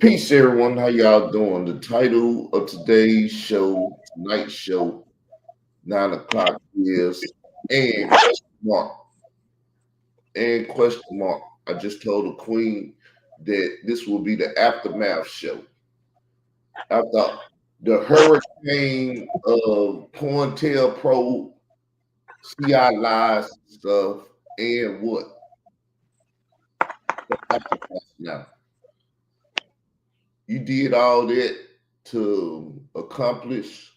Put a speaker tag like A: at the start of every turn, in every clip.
A: Peace, everyone. How y'all doing? The title of today's show, tonight's show, 9 o'clock is and question mark. And question mark. I just told the Queen that this will be the aftermath show. After the hurricane of COINTELPRO, CI lies stuff, and what? The aftermath now. You did all that to accomplish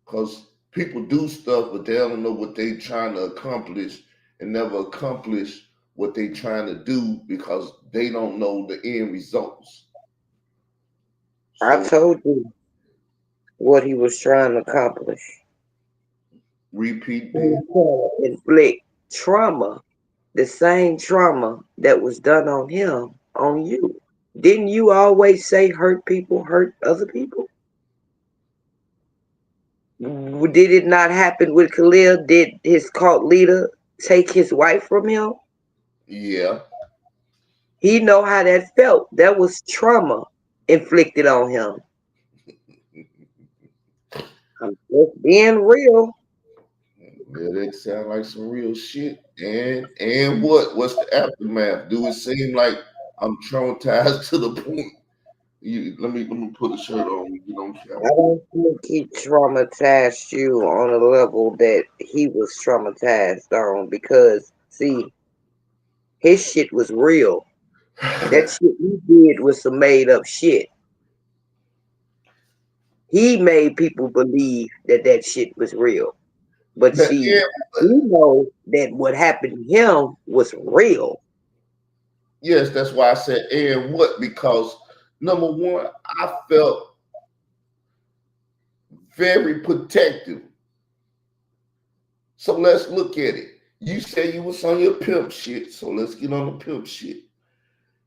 A: because people do stuff, but they don't know what they trying to accomplish and never accomplish what they trying to do because they don't know the end results.
B: I
A: So
B: told you what he was trying to accomplish.
A: repeat
B: He
A: that.
B: was trying to inflict trauma, the same trauma that was done on him, on you. Didn't you always say hurt people hurt other people? Did it not happen with Khalil? Did his cult leader take his wife from him?
A: Yeah.
B: He know how that felt. That was trauma inflicted on him. I'm just being real.
A: Yeah, that sound like some real shit. And what? What's the aftermath? Do it seem like I'm traumatized to the point? Let me put a shirt on. You don't
B: I don't think he traumatized you on a level that he was traumatized on because, see, his shit was real. That
A: care.
B: shit he did was some made up shit. He made people believe that that shit was real. But
A: The
B: see,
A: end.
B: we know that what happened to him was real.
A: Yes, that's why I said and what because number one, I felt very protective. So let's look at it. You say you was on your pimp shit, so let's get on the pimp shit.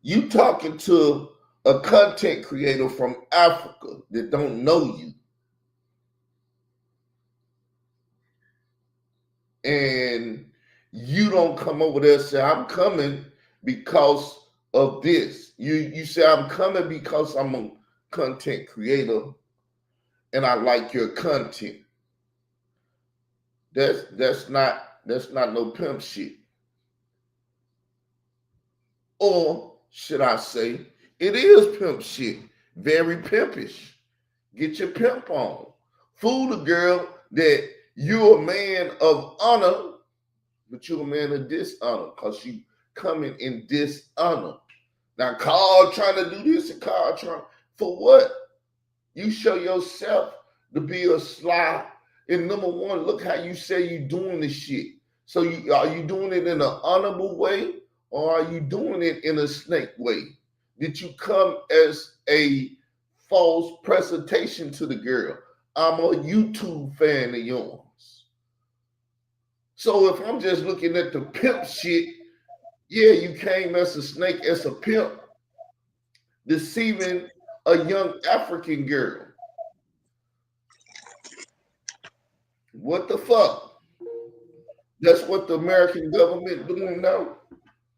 A: You talking to a content creator from Africa that don't know you, and you don't come over there and say, I'm coming because of this. You say I'm coming because I'm a content creator and I like your content. That's not no pimp shit. Or should I say, it is pimp shit. Very pimpish. Get your pimp on. Fool the girl that you're a man of honor, but you're a man of dishonor because you coming in dishonor. Now, Carl trying to do this and Carl trying for what? You show yourself to be a sly. And number one, look how you say you doing this shit. So are you doing it in an honorable way or are you doing it in a snake way? Did you come as a false presentation to the girl? I'm a YouTube fan of yours. So if I'm just looking at the pimp shit, yeah, you came as a snake, as a pimp, deceiving a young African girl. What the fuck? That's what the American government doing now.
B: I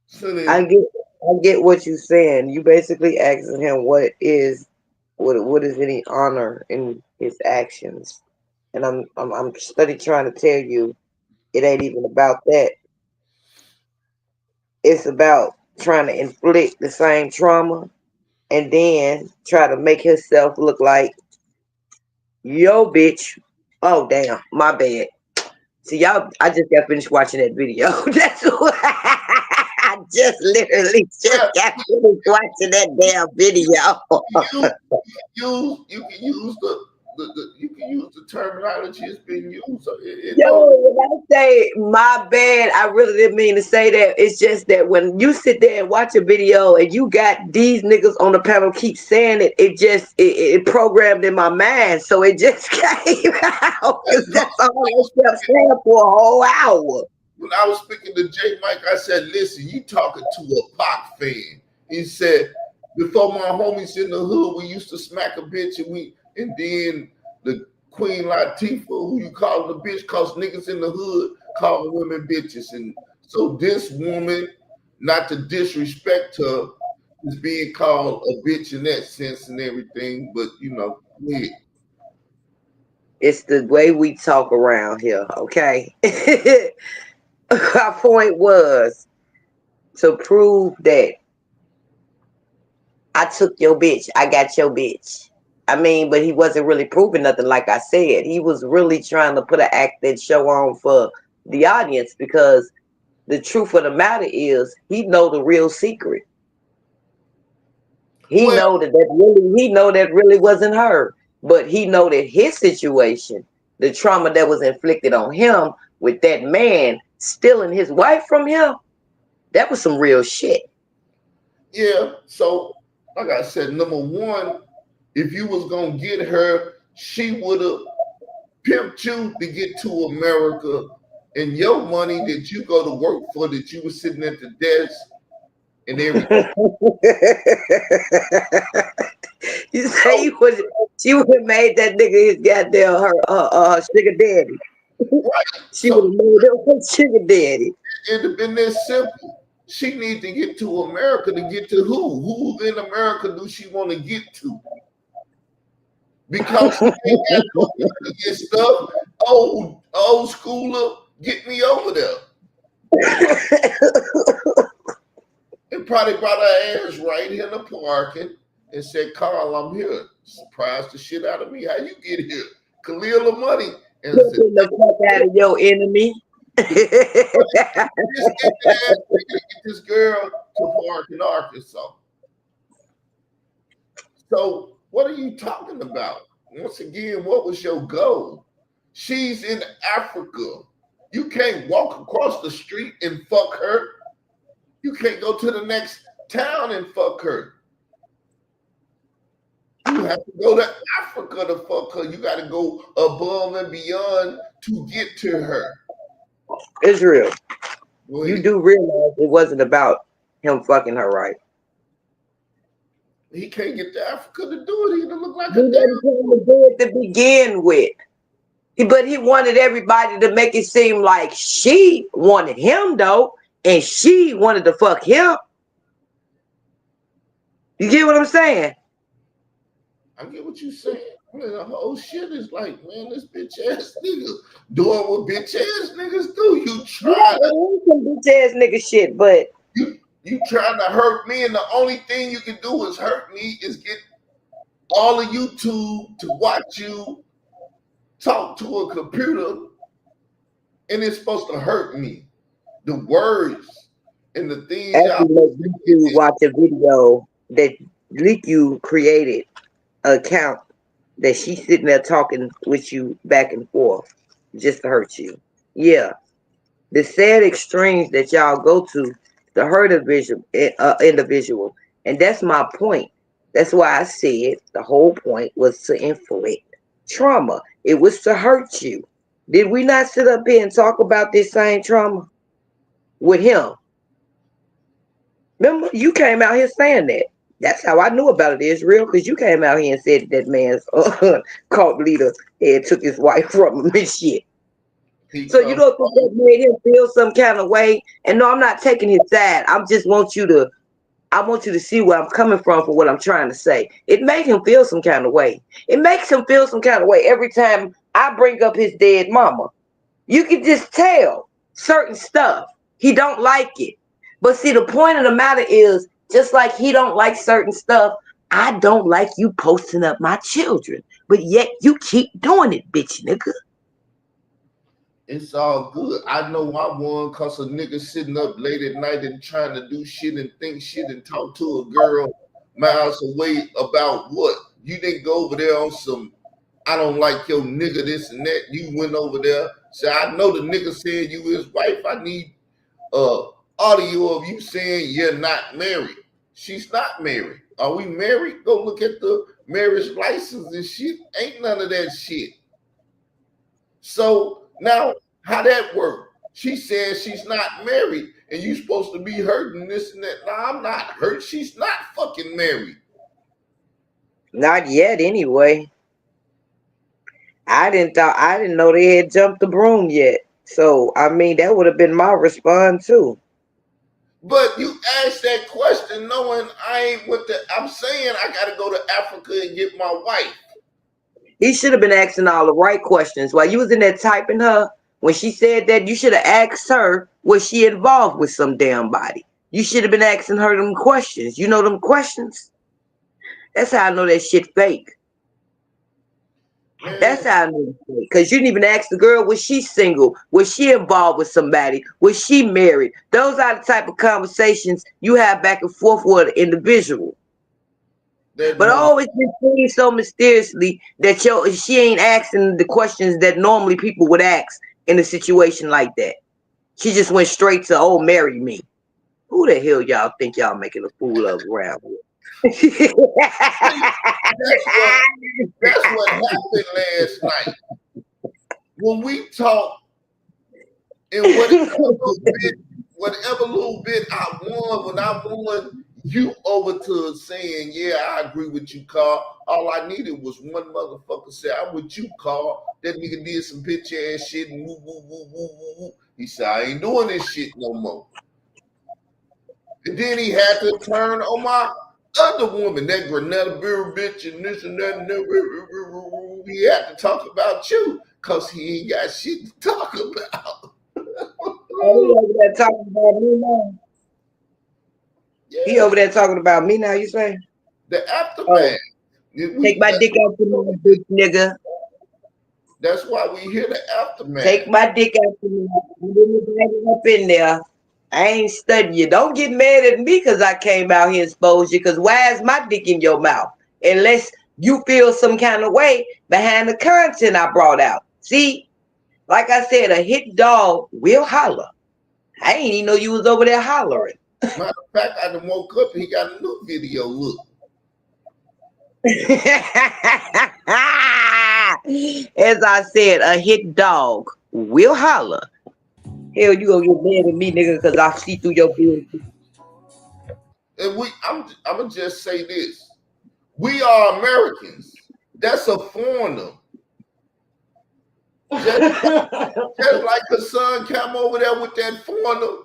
A: Sending
B: get I get what you're saying. You basically asking him what is any honor in his actions. And I'm study trying to tell you it ain't even about that. It's about trying to inflict the same trauma and then try to make himself look like yo bitch. Oh damn, my bad. See y'all, I just got finished watching that video. That's what I just literally just
A: yeah,
B: got finished watching that damn video.
A: you you can use the you can use the terminology it's been used. So it
B: Yo,
A: don't.
B: when I say my bad, I really didn't mean to say that. It's just that when you sit there and watch a video and you got these niggas on the panel keep saying it, it programmed in my mind. So it just came out because that's all I kept saying for a whole hour.
A: When I was speaking to J Mike, I said, "Listen, you talking to a Pac fan." He said, "Before my homies in the hood, we used to smack a bitch, and then the Queen Latifah, who you call the bitch, cause niggas in the hood call women bitches, and so this woman, not to disrespect her, is being called a bitch in that sense and everything, but yeah.
B: It's the way we talk around here, okay? Our point was to prove that I took your bitch, I got your bitch. I mean, but he wasn't really proving nothing, like I said. He was really trying to put an act and show on for the audience because the truth of the matter is he know the real secret. He
A: Well,
B: know that really wasn't her. But he know that his situation, the trauma that was inflicted on him with that man stealing his wife from him, that was some real shit.
A: yeah. So, like I said, number one, if you was gonna get her, she would have pimped you to get to America, and your money that you go to work for, that you was sitting at the desk and everything.
B: You say
A: So,
B: she would have made that nigga his goddamn her sugar daddy.
A: right.
B: She would
A: So
B: have made him her sugar daddy.
A: it'd have been this simple. She need to get to America to get to who? Who in America do she want to get to? Because she ain't got no money to get stuff. Old schooler, get me over there. And probably brought her ass right in the parking and said, Carl, I'm here. Surprised the shit out of me. How you get here? Khalil the money. And said,
B: Taking the fuck out of your enemy.
A: this ignorant ass nigga to get this girl to park in Arkansas. So what are you talking about? Once again, what was your goal? She's in Africa. You can't walk across the street and fuck her. You can't go to the next town and fuck her. You have to go to Africa to fuck her. You got to go above and beyond to get to her.
B: Israel,
A: Go
B: you
A: ahead.
B: do realize it wasn't about him fucking her, right?
A: He can't get to Africa to do it. He don't look like
B: He
A: a damn.
B: wasn't trying to do it to begin with. But he wanted everybody to make it seem like she wanted him though, and she wanted to fuck him. You get what I'm saying?
A: I get what you saying. I mean, the whole shit is like, man, this bitch ass nigga doing what bitch ass niggas do. You
B: Yeah,
A: trying to
B: it is some bitch ass nigga shit, but
A: you trying to hurt me, and the only thing you can do is hurt me is get all of YouTube to watch you talk to a computer, and it's supposed to hurt me. The words and the things y'all
B: actually make you watch a video that you created an account that she's sitting there talking with you back and forth just to hurt you. Yeah. The sad extremes that y'all go to hurt a individual. And that's my point. That's why I said the whole point was to inflict trauma. It was to hurt you. Did we not sit up here and talk about this same trauma with him? Remember, you came out here saying that. That's how I knew about it, Israel, because you came out here and said that man's cult leader had took his wife from him and shit.
A: he
B: So you
A: come
B: don't think that made him feel some kind of way? And no, I'm not taking his side. I want you to see where I'm coming from for what I'm trying to say. It made him feel some kind of way. It makes him feel some kind of way every time I bring up his dead mama. You can just tell certain stuff. He don't like it. But see, the point of the matter is, just like he don't like certain stuff, I don't like you posting up my children. But yet you keep doing it, bitch nigga.
A: It's all good. I know I won because a nigga sitting up late at night and trying to do shit and think shit and talk to a girl miles away about what? You didn't go over there on some, I don't like your nigga, this and that. You went over there. Say, I know the nigga said you his wife. I need audio of you saying you're not married. She's not married. Are we married? Go look at the marriage license and shit. Ain't none of that shit. So now, how that work? She says she's not married, and you supposed to be hurting this and that. No, I'm not hurt. She's not fucking married.
B: Not yet, anyway. I didn't know they had jumped the broom yet. So I mean that would have been my response too.
A: But you asked that question knowing I ain't with the. I'm saying I got to go to Africa and get my wife.
B: He should have been asking all the right questions. While you was in there typing her, when she said that, you should have asked her, was she involved with some damn body? You should have been asking her them questions. You know them questions? That's how I know that shit fake.
A: Man,
B: That's how I know it's fake. Because you didn't even ask the girl, was she single? Was she involved with somebody? Was she married? Those are the type of conversations you have back and forth with an individual. But always been seen so mysteriously that she ain't asking the questions that normally people would ask in a situation like that. She just went straight to, oh, marry me. Who the hell y'all think y'all making a fool of around here?
A: that's what happened last night. When we talked, and whatever little bit I won, when I won you over to saying, yeah, I agree with you, Carl. All I needed was one motherfucker say, I'm with you, Carl. That nigga did some bitch ass shit and woo, woo, woo, woo, woo, woo. He said, I ain't doing this shit no more. And then he had to turn on my other woman, that Grenada Beer bitch and this and that. And that. He had to talk about you because he ain't got shit to talk about.
B: He over there talking about me now. Yeah. He over there talking about me now, you say?
A: The aftermath.
B: Oh. Take my dick out your mouth, bitch nigga.
A: That's why we hear the aftermath.
B: Take my dick out your mouth. Up in there. I ain't studying you. Don't get mad at me because I came out here and exposed you, because why is my dick in your mouth? Unless you feel some kind of way behind the content I brought out. See? Like I said, a hit dog will holler. I ain't even know you was over there hollering.
A: Matter of fact, I done woke up and he got a new video. Look.
B: As I said, a hit dog will holler. Hell, you gonna get mad at me, nigga, because I see through your beard.
A: And I'm gonna just say this. We are Americans. That's a foreigner. Just like the son came over there with that foreigner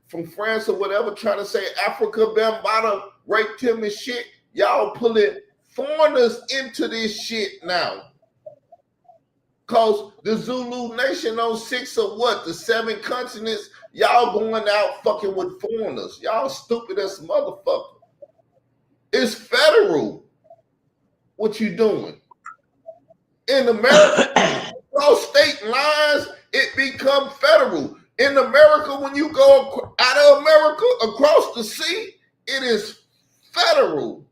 A: from France or whatever, trying to say Africa Bambaataa raped him and shit. Y'all pulling foreigners into this shit now. Cause the Zulu Nation on 6 or what, the 7 continents, y'all going out fucking with foreigners. Y'all stupid as motherfucker. It's federal. What you doing? In America, those state lines, it become federal. In America, when you go out of America across the sea, it is federal.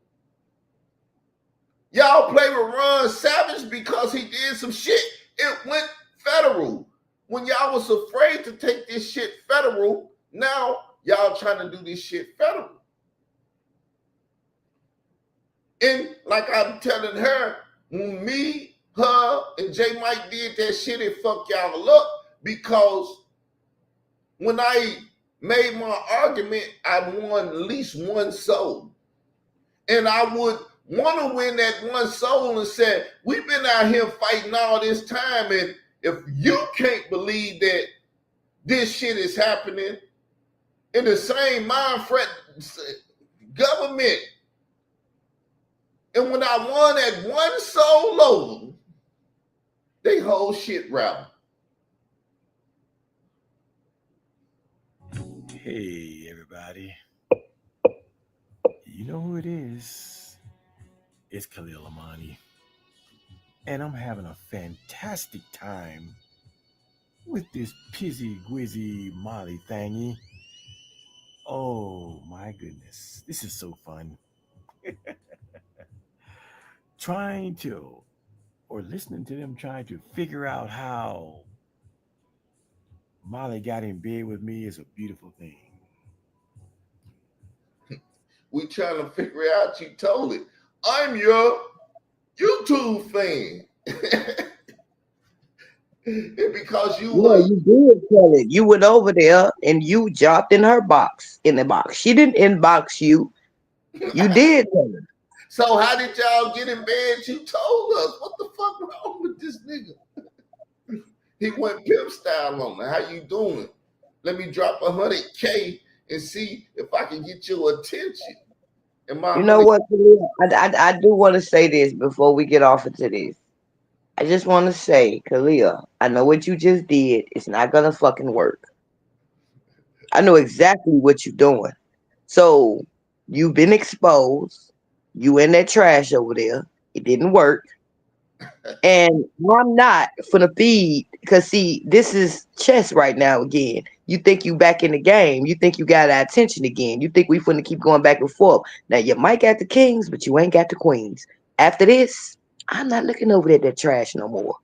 A: Y'all play with Ron Savage because he did some shit. It went federal. When y'all was afraid to take this shit federal, now y'all trying to do this shit federal. And like I'm telling her, when me, her, and J Mike did that shit, it fucked y'all up, because when I made my argument, I won at least one soul. And I would want to win that one soul and say, we've been out here fighting all this time, and if you can't believe that this shit is happening, in the same mind frame, government. And when I won that one soul over, they whole shit rally.
C: Hey, everybody. You know who it is? It's Khalil Amani. And I'm having a fantastic time with this pizzy gwizzy Molly thingy. Oh my goodness. This is so fun. Listening to them trying to figure out how Molly got in bed with me is a beautiful thing.
A: We trying to figure out, you told it. I'm your YouTube fan. Because you
B: did tell it. You went over there and you dropped in her box, in the box. She didn't inbox you. You did tell her.
A: So how did y'all get in bed? You told us. What the fuck wrong with this nigga? He went pimp style on her. How you doing? Let me drop $100K and see if I can get your attention. And my
B: You know
A: honey,
B: what, Khalil? I do want to say this before we get off into this. I just want to say, Khalil, I know what you just did. It's not gonna fucking work. I know exactly what you're doing. So you've been exposed. You in that trash over there. It didn't work. And I'm not for the feed because see, this is chess right now again. You think you back in the game. You think you got our attention again. You think we finna keep going back and forth. Now you might got the kings, but you ain't got the queens. After this, I'm not looking over at that trash no more.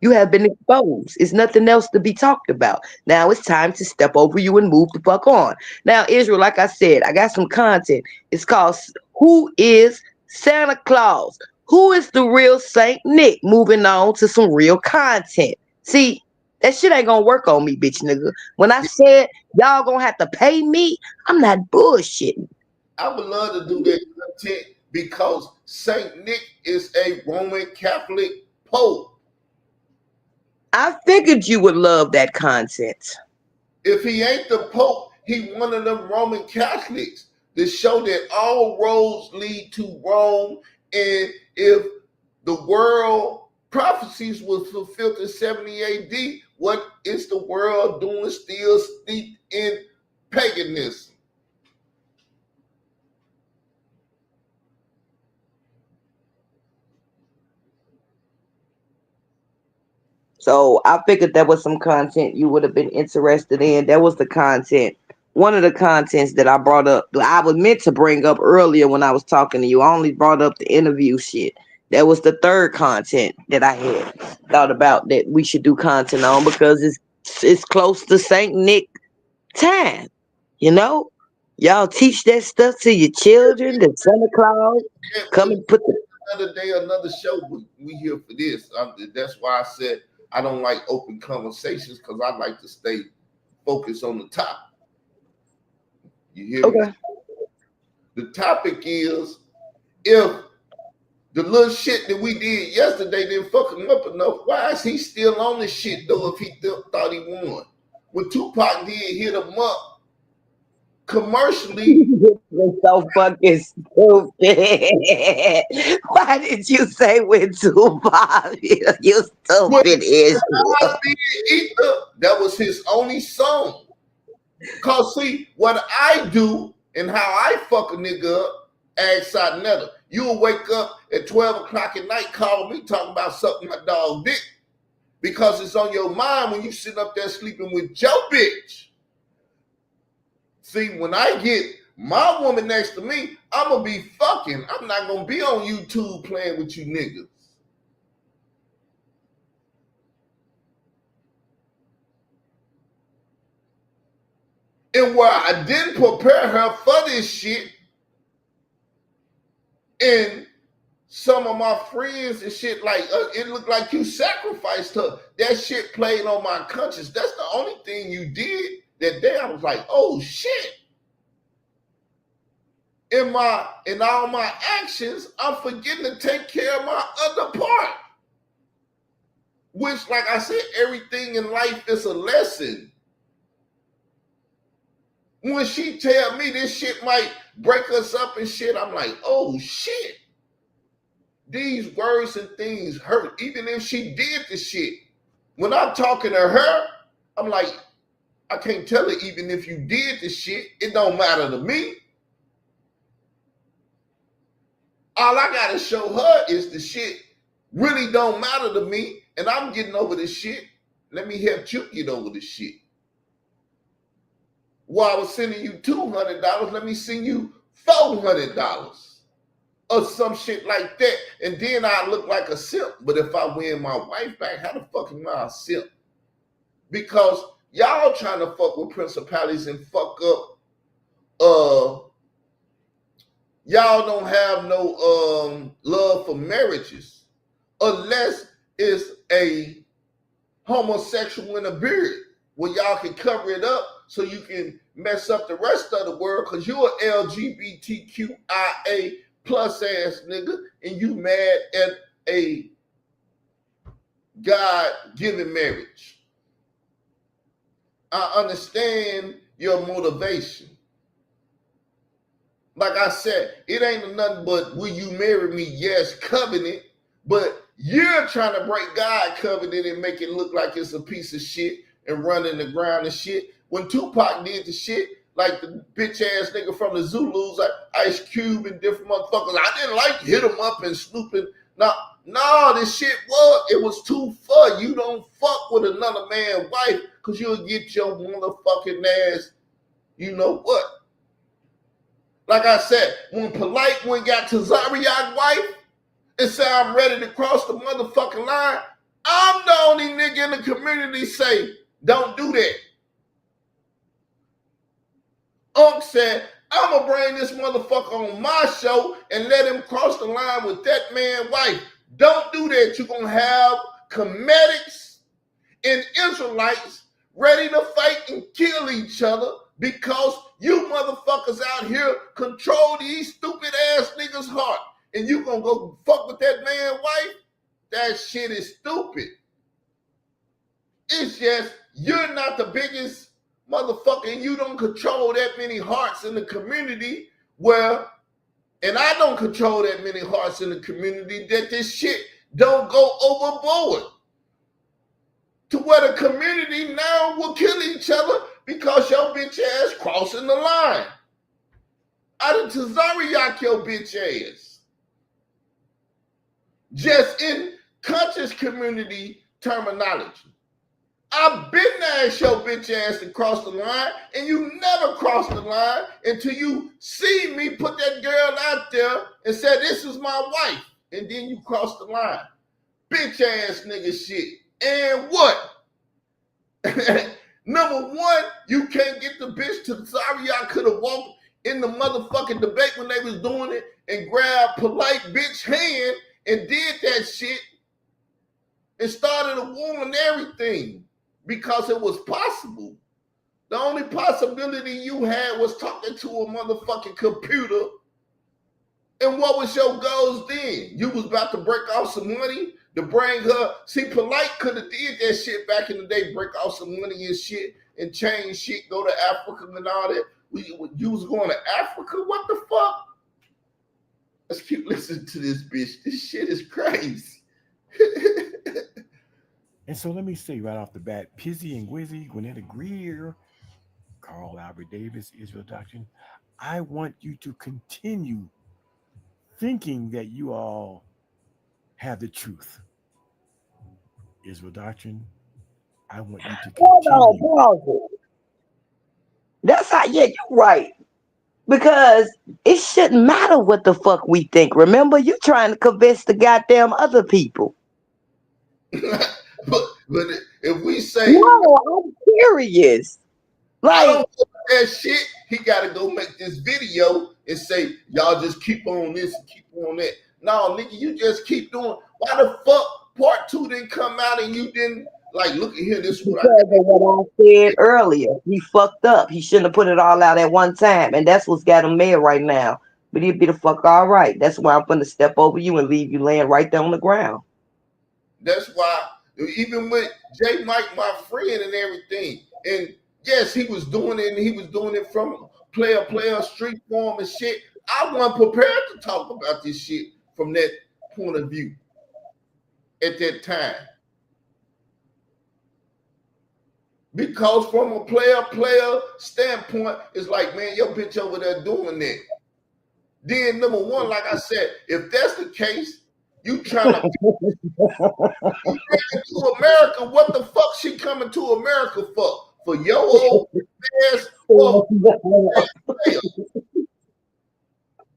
B: You have been exposed. It's nothing else to be talked about. Now it's time to step over you and move the fuck on. Now, Israel, like I said, I got some content. It's called Who is Santa Claus? Who is the real Saint Nick? Moving on to some real content. See, that shit ain't gonna work on me, bitch nigga. When I said y'all gonna have to pay me, I'm not bullshitting.
A: I would love to do that content because Saint Nick is a Roman Catholic pope.
B: I figured you would love that content.
A: If he ain't the Pope, he one of them Roman Catholics to show that all roads lead to Rome. And if the world prophecies was fulfilled in 70 AD, what is the world doing still steeped in paganism?
B: So I figured that was some content you would have been interested in. That was the content. One of the contents that I brought up, I was meant to bring up earlier when I was talking to you. I only brought up the interview shit. That was the third content that I had thought about that we should do content on because it's close to Saint Nick time. You know, y'all teach that stuff to your children. The Santa Claus come and put the
A: Another day, another show. We here for this. That's why I said I don't like open conversations because I like to stay focused on the topic. You hear me?
B: okay.
A: The topic is if the little shit that we did yesterday didn't fuck him up enough, why is he still on this shit though if he thought he won? When Tupac did hit him up commercially,
B: You're so fucking stupid. Why did you say with Tupac? You
A: when
B: stupid Israel.
A: I did Ether, that was his only song. Cause see, what I do and how I fuck a nigga up, ask Netta. You'll wake up at 12 o'clock at night, call me talking about sucking my dog dick. Because it's on your mind when you sit up there sleeping with your bitch. See, when I get my woman next to me, I'm gonna be fucking. I'm not gonna be on YouTube playing with you niggas. And where I didn't prepare her for this shit, and some of my friends and shit, like, it looked like you sacrificed her. That shit played on my conscience. That's the only thing you did that day. I was like, oh shit. In all my actions, I'm forgetting to take care of my other part. Which, like I said, everything in life is a lesson. When she tell me this shit might break us up and shit, I'm like, oh shit. These words and things hurt, even if she did the shit. When I'm talking to her, I'm like, I can't tell her even if you did the shit, it don't matter to me. All I gotta show her is the shit really don't matter to me, and I'm getting over this shit. Let me help you get over this shit. While I was sending you $200, let me send you $400 or some shit like that. And then I look like a simp. But if I win my wife back, how the fuck am I a simp? Because y'all trying to fuck with principalities and fuck up. Y'all don't have no love for marriages unless it's a homosexual in a beard where y'all can cover it up so you can mess up the rest of the world because you're an LGBTQIA plus ass nigga and you mad at a God-given marriage. I understand your motivation. like I said, it ain't nothing but will you marry me? Yes, covenant. But you're trying to break God covenant and make it look like it's a piece of shit and run in the ground and shit. When Tupac did the shit, like the bitch ass nigga from the Zulus, like Ice Cube and different motherfuckers, I didn't like hit him up and snooping. No, this shit it was too far. You don't fuck with another man's wife because you'll get your motherfucking ass, you know what? Like I said, when Polite went got to Zariak's wife and said, I'm ready to cross the motherfucking line, I'm the only nigga in the community say, don't do that. Unc said, I'm going to bring this motherfucker on my show and let him cross the line with that man's wife. Don't do that. You're going to have Comedics and Israelites ready to fight and kill each other because you motherfuckers out here control these stupid ass niggas' heart. And you going to go fuck with that man's wife? That shit is stupid. It's just you're not the biggest motherfucker and you don't control that many hearts in the community and I don't control that many hearts in the community that this shit don't go overboard to where the community now will kill each other because your bitch ass crossing the line. I done Tazariak your bitch ass. Just in conscious community terminology. I've been there as your bitch ass to cross the line, and you never cross the line until you see me put that girl out there and say, this is my wife. And then you cross the line. Bitch ass nigga shit. And what? Number one, you can't get the bitch to Zariak could have walked in the motherfucking debate when they was doing it and grabbed Polite bitch hand and did that shit and started a war and everything. Because it was possible. The only possibility you had was talking to a motherfucking computer. And what was your goals then? You was about to break off some money to bring her. See, Polite could have did that shit back in the day, break off some money and shit and change shit, go to Africa and all that. You was going to Africa? What the fuck? Let's keep listening to this bitch. This shit is crazy.
C: And so let me say right off the bat, Pizzy and Gwizzy, Gwinnetta Greer, Carl Albert Davis, Israel Doctrine, I want you to continue thinking that you all have the truth. Israel Doctrine, I want you to continue.
B: Hold on. That's how, yeah, you're right. Because it shouldn't matter what the fuck we think. Remember, you're trying to convince the goddamn other people.
A: But if we say
B: no, I'm serious. Like,
A: I don't want that shit, he gotta go make this video and say, y'all just keep on this and keep on that. No, nigga, you just keep doing. Why the fuck part 2 didn't come out and you didn't look at here, this is what
B: because of what I said earlier. He fucked up. He shouldn't have put it all out at one time. And that's what's got him mad right now. But he'll be the fuck all right. That's why I'm gonna step over you and leave you laying right there on the ground.
A: That's why even with J. Mike, my friend and everything, and yes, he was doing it, and he was doing it from player, street form and shit. I wasn't prepared to talk about this shit from that point of view at that time. Because from a player standpoint, it's like, man, your bitch over there doing that. Then number one, like I said, if that's the case, you trying to to America, what the fuck she coming to America for? For your old ass player.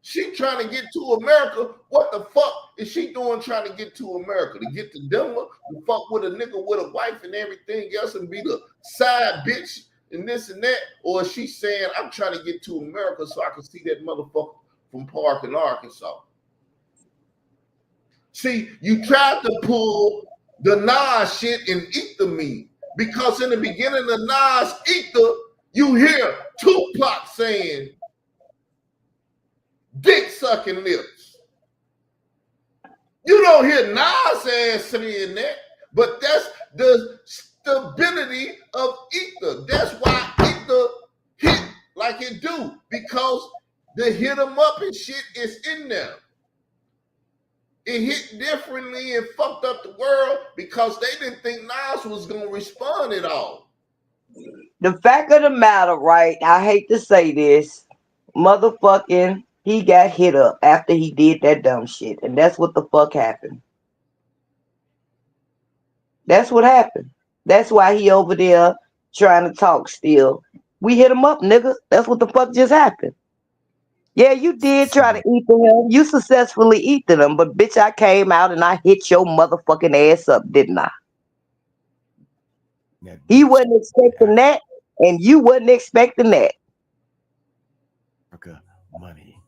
A: She trying to get to America. What the fuck is she doing trying to get to America? To get to Denver, to fuck with a nigga with a wife and everything else and be the side bitch and this and that? Or is she saying, I'm trying to get to America so I can see that motherfucker from Park in Arkansas? See, you tried to pull the Nas shit and Ether meme because in the beginning of Nas Ether, you hear Tupac saying, dick sucking lips. You don't hear Nas ass saying that, but that's the stability of Ether. That's why Ether hit like it do, because The hit 'em up and shit is in there. It hit differently and fucked up the world because they didn't think Nas was gonna respond at all.
B: The fact of the matter, right? I hate to say this, motherfucking, he got hit up after he did that dumb shit, and that's what the fuck happened. That's what happened. That's why he over there trying to talk still. We hit him up, nigga. That's what the fuck just happened. Yeah, you did try to eat him. You successfully eaten him, but bitch, I came out and I hit your motherfucking ass up, didn't I?
C: That
B: He
C: bitch
B: wasn't expecting that, and you wasn't expecting that.
C: Africa money.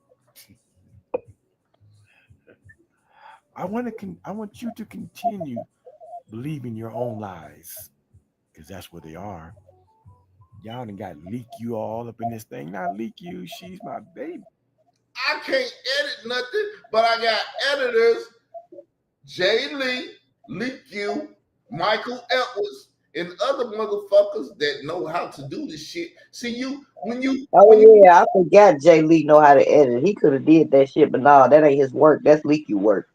C: I want you to continue believing your own lies, because that's what they are. Y'all done got Leak you all up in this thing. Not Leak you, she's my baby.
A: I can't edit nothing, but I got editors, Jay Lee, Leak You, Michael Edwards, and other motherfuckers that know how to do this shit. See you when you
B: Yeah, I forgot Jay Lee know how to edit. He could have did that shit, but no, that ain't his work. That's Leak You work.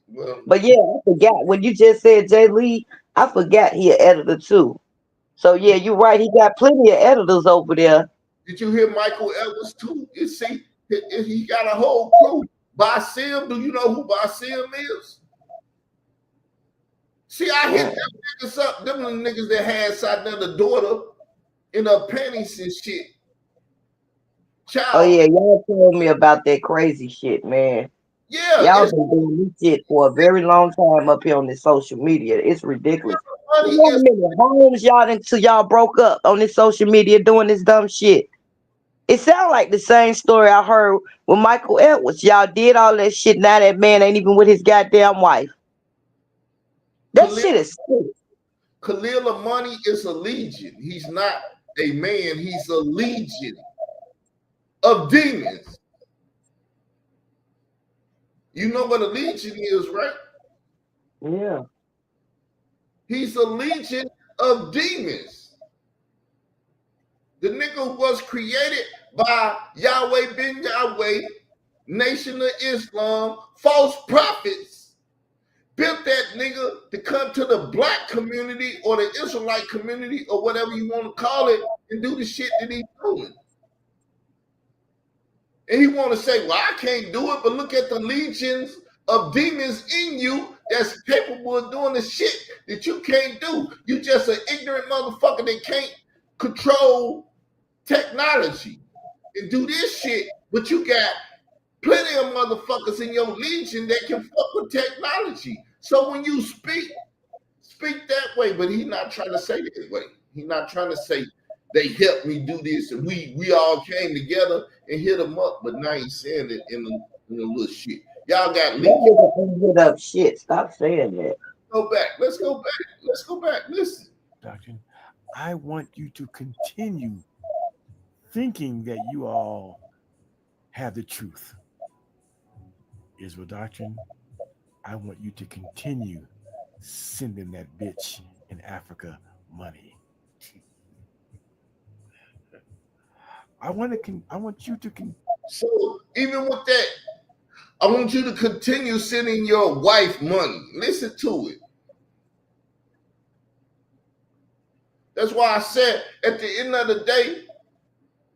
A: well,
B: But yeah, I forgot when you just said Jay Lee. I forgot he an editor too. So yeah, you're right. He got plenty of editors over there.
A: did you hear Michael Edwards too? You see, he got a whole crew. Basim, do you know who Basim is? See, I hit them niggas up. Them the niggas that had inside the daughter in her panties and shit. Child.
B: Oh yeah, y'all told me about that crazy shit, man.
A: Yeah,
B: Y'all been doing this shit for a very long time up here on this social media. It's ridiculous.
A: money
B: Wait a
A: is
B: minute, how long was y'all until y'all broke up on this social media doing this dumb shit? It sounds like the same story I heard with Michael Edwards. Y'all did all that shit. Now that man ain't even with his goddamn wife. That
A: Khalil,
B: shit is sick.
A: Khalil Amani is a legion. He's not a man. He's a legion of demons. You know what a legion is, right?
B: Yeah.
A: He's a legion of demons. The nigga was created by Yahweh ben Yahweh, Nation of Islam, false prophets. Built that nigga to come to the black community or the Israelite community or whatever you want to call it and do the shit that he's doing. And he want to say, well, I can't do it, but look at the legions of demons in you that's capable of doing the shit that you can't do. You just an ignorant motherfucker that can't control technology and do this shit, but you got plenty of motherfuckers in your legion that can fuck with technology. So when you speak that way, but he's not trying to say that way. He's not trying to say they helped me do this and we all came together and hit him up, but now he's saying it in a little shit. Y'all got
B: hit up shit. Stop saying that.
A: Go back. Let's go back. Let's go back. Listen.
C: Doctrine, I want you to continue thinking that you all have the truth. Israel Doctrine, I want you to continue sending that bitch in Africa money. I want you to
A: So even with that, I want you to continue sending your wife money. Listen to it. That's why I said at the end of the day,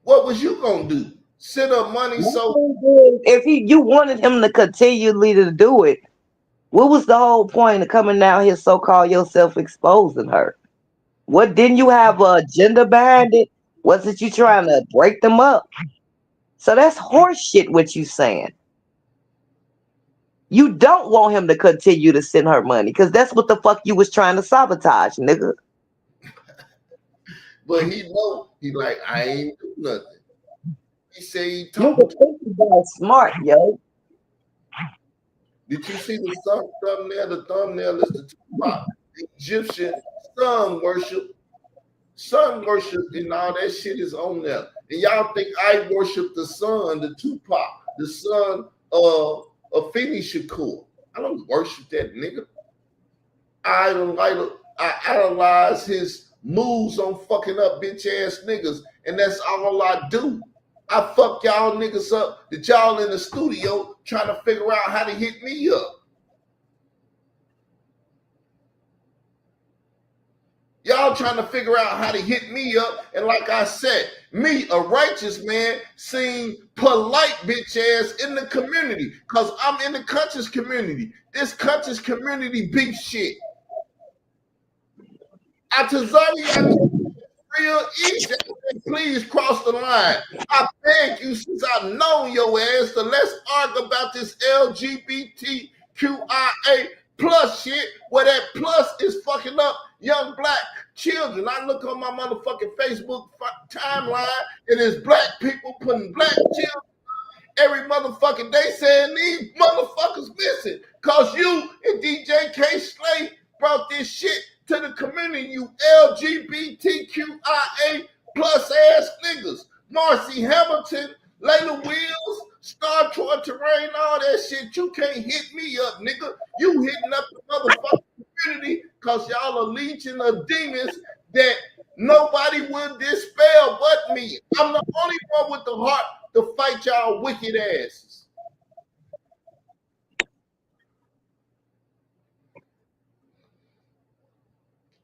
A: what was you gonna do? Send her money so
B: if you wanted him to continually to do it, what was the whole point of coming out here so-called yourself exposing her? What, didn't you have an agenda behind it? Wasn't you trying to break them up? So that's horse shit what you saying. You don't want him to continue to send her money because that's what the fuck you was trying to sabotage, nigga.
A: But he know, he like, I ain't do nothing. He say he
B: Nigga,
A: talked.
B: this guy smart, yo.
A: Did you see the thumbnail? The thumbnail is the Tupac, the Egyptian sun worship. Sun worship and all that shit is on there. And y'all think I worship the sun, the Tupac, the son of Afeni Shakur. I don't worship that nigga. I idolize his moves on fucking up bitch ass niggas, and that's all I do. I fuck y'all niggas up that y'all in the studio trying to figure out how to hit me up. Y'all trying to figure out how to hit me up. And like I said, me, a righteous man, seen polite bitch ass in the community. Because I'm in the conscious community. This conscious community beef shit. Atazari, real easy. Please cross the line. I beg you, since I've known your ass, to let's argue about this LGBTQIA plus shit, where that plus is fucking up young black children. I look on my motherfucking Facebook timeline, and it's black people putting black children every motherfucking day saying these motherfuckers missing. Cause you and DJ K Slay brought this shit to the community, you LGBTQIA plus ass niggas. Marcy Hamilton, Layla Wills, Star Troy Terrain, all that shit. You can't hit me up, nigga. You hitting up the motherfucking community because y'all are legion of demons that nobody would dispel but me. I'm the only one with the heart to fight y'all wicked asses.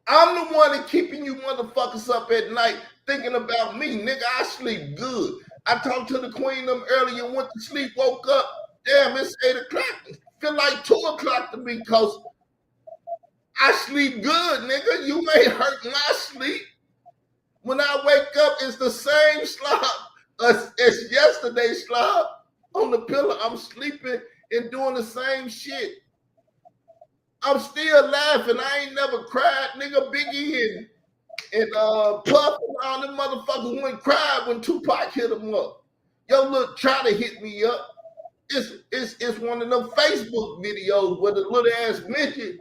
A: I'm the one that keeping you motherfuckers up at night thinking about me. Nigga, I sleep good. I talked to the queen them earlier, went to sleep, woke up. Damn, it's 8 o'clock. Feel like 2 o'clock to me because I sleep good, nigga. You may hurt my sleep. When I wake up, it's the same slop as yesterday's slop on the pillow. I'm sleeping and doing the same shit. I'm still laughing. I ain't never cried, nigga. Biggie and Puff and all them motherfuckers went cried when Tupac hit them up. Yo, look, try to hit me up. It's one of them Facebook videos where the little ass midget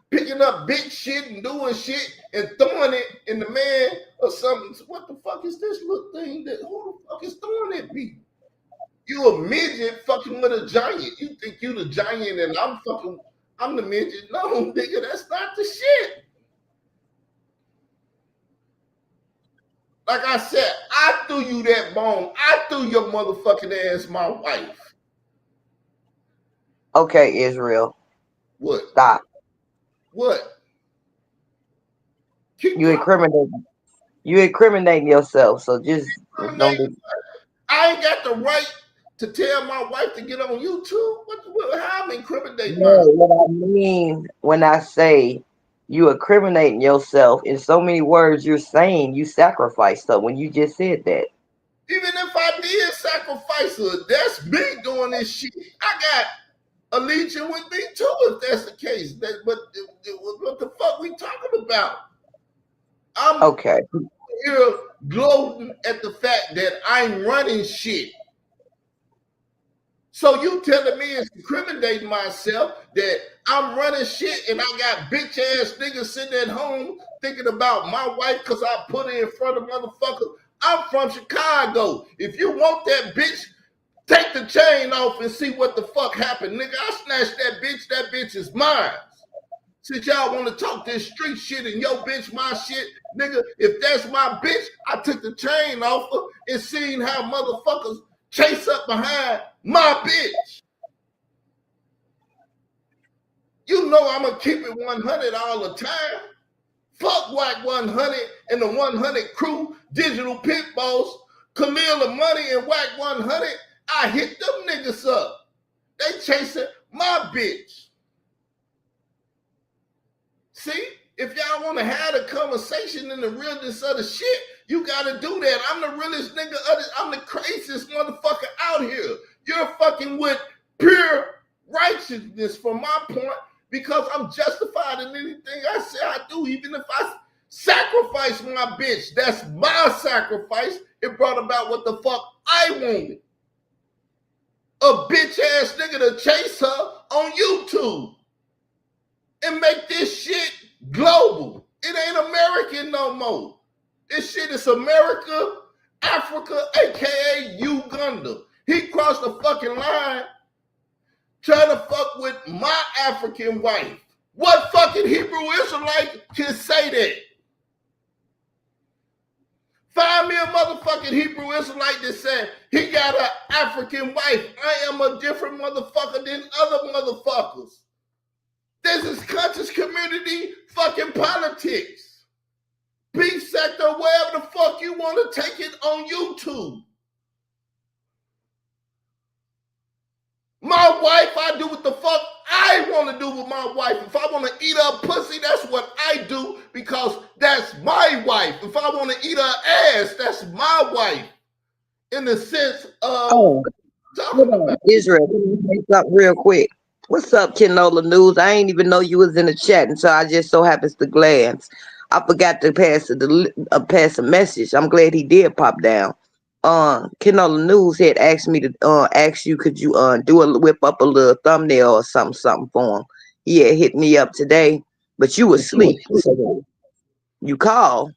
A: picking up big shit and doing shit and throwing it in the man or something. So what the fuck is this little thing that who the fuck is throwing at me? You a midget fucking with a giant. You think you the giant and I'm the midget. No, nigga, that's not the shit. Like I said, I threw you that bone. I threw your motherfucking ass my wife.
B: Okay, Israel.
A: What?
B: Stop.
A: What?
B: You incriminating yourself, so just don't do.
A: I ain't got the right to tell my wife to get on YouTube. How I'm incriminating
B: No,
A: myself?
B: what I mean when I say you incriminating yourself, in so many words you're saying you sacrificed her when you just said that.
A: Even if I did sacrifice her, that's me doing this shit. I got Allegiant with me too, if that's the case. But what the fuck we talking about? I'm
B: Okay.
A: here gloating at the fact that I'm running shit. So you telling me it's incriminating myself that I'm running shit and I got bitch ass niggas sitting at home thinking about my wife because I put her in front of motherfuckers. I'm from Chicago. If you want that bitch, take the chain off and see what the fuck happened, nigga. I snatched that bitch is mine. Since y'all want to talk this street shit and yo bitch my shit, nigga, if that's my bitch, I took the chain off her and seen how motherfuckers chase up behind my bitch. You know I'm going to keep it 100 all the time. Fuck Wack 100 and the 100 crew, Digital Pit Boss, Khalil the Money and Wack 100. I hit them niggas up. They chasing my bitch. See, if y'all want to have a conversation in the realness of the shit, you got to do that. I'm the realest nigga. I'm the craziest motherfucker out here. You're fucking with pure righteousness from my point because I'm justified in anything I say I do. Even if I sacrifice my bitch, that's my sacrifice. It brought about what the fuck I wanted. A bitch ass nigga to chase her on YouTube and make this shit global. It ain't American no more. This shit is America, Africa, aka Uganda. He crossed the fucking line trying to fuck with my African wife. What fucking Hebrew Israelite can say that? Find me a motherfucking Hebrew Israelite that said he got an African wife. I am a different motherfucker than other motherfuckers. This is conscious community fucking politics. Beef sector, wherever the fuck you want to take it on YouTube. My wife, I do what the fuck I want to do with my wife. If I want to eat her pussy, that's what I do because that's my wife. If I want to eat her ass, that's my wife. In the sense of
B: hold on, Israel, let me say something real quick. What's up, Kenola News? I ain't even know you was in the chat until I just so happens to glance. I forgot to pass a message. I'm glad he did pop down. Kenola News had asked me to ask you, could you whip up a little thumbnail or something for him. He had hit me up today, but you was asleep. So you called.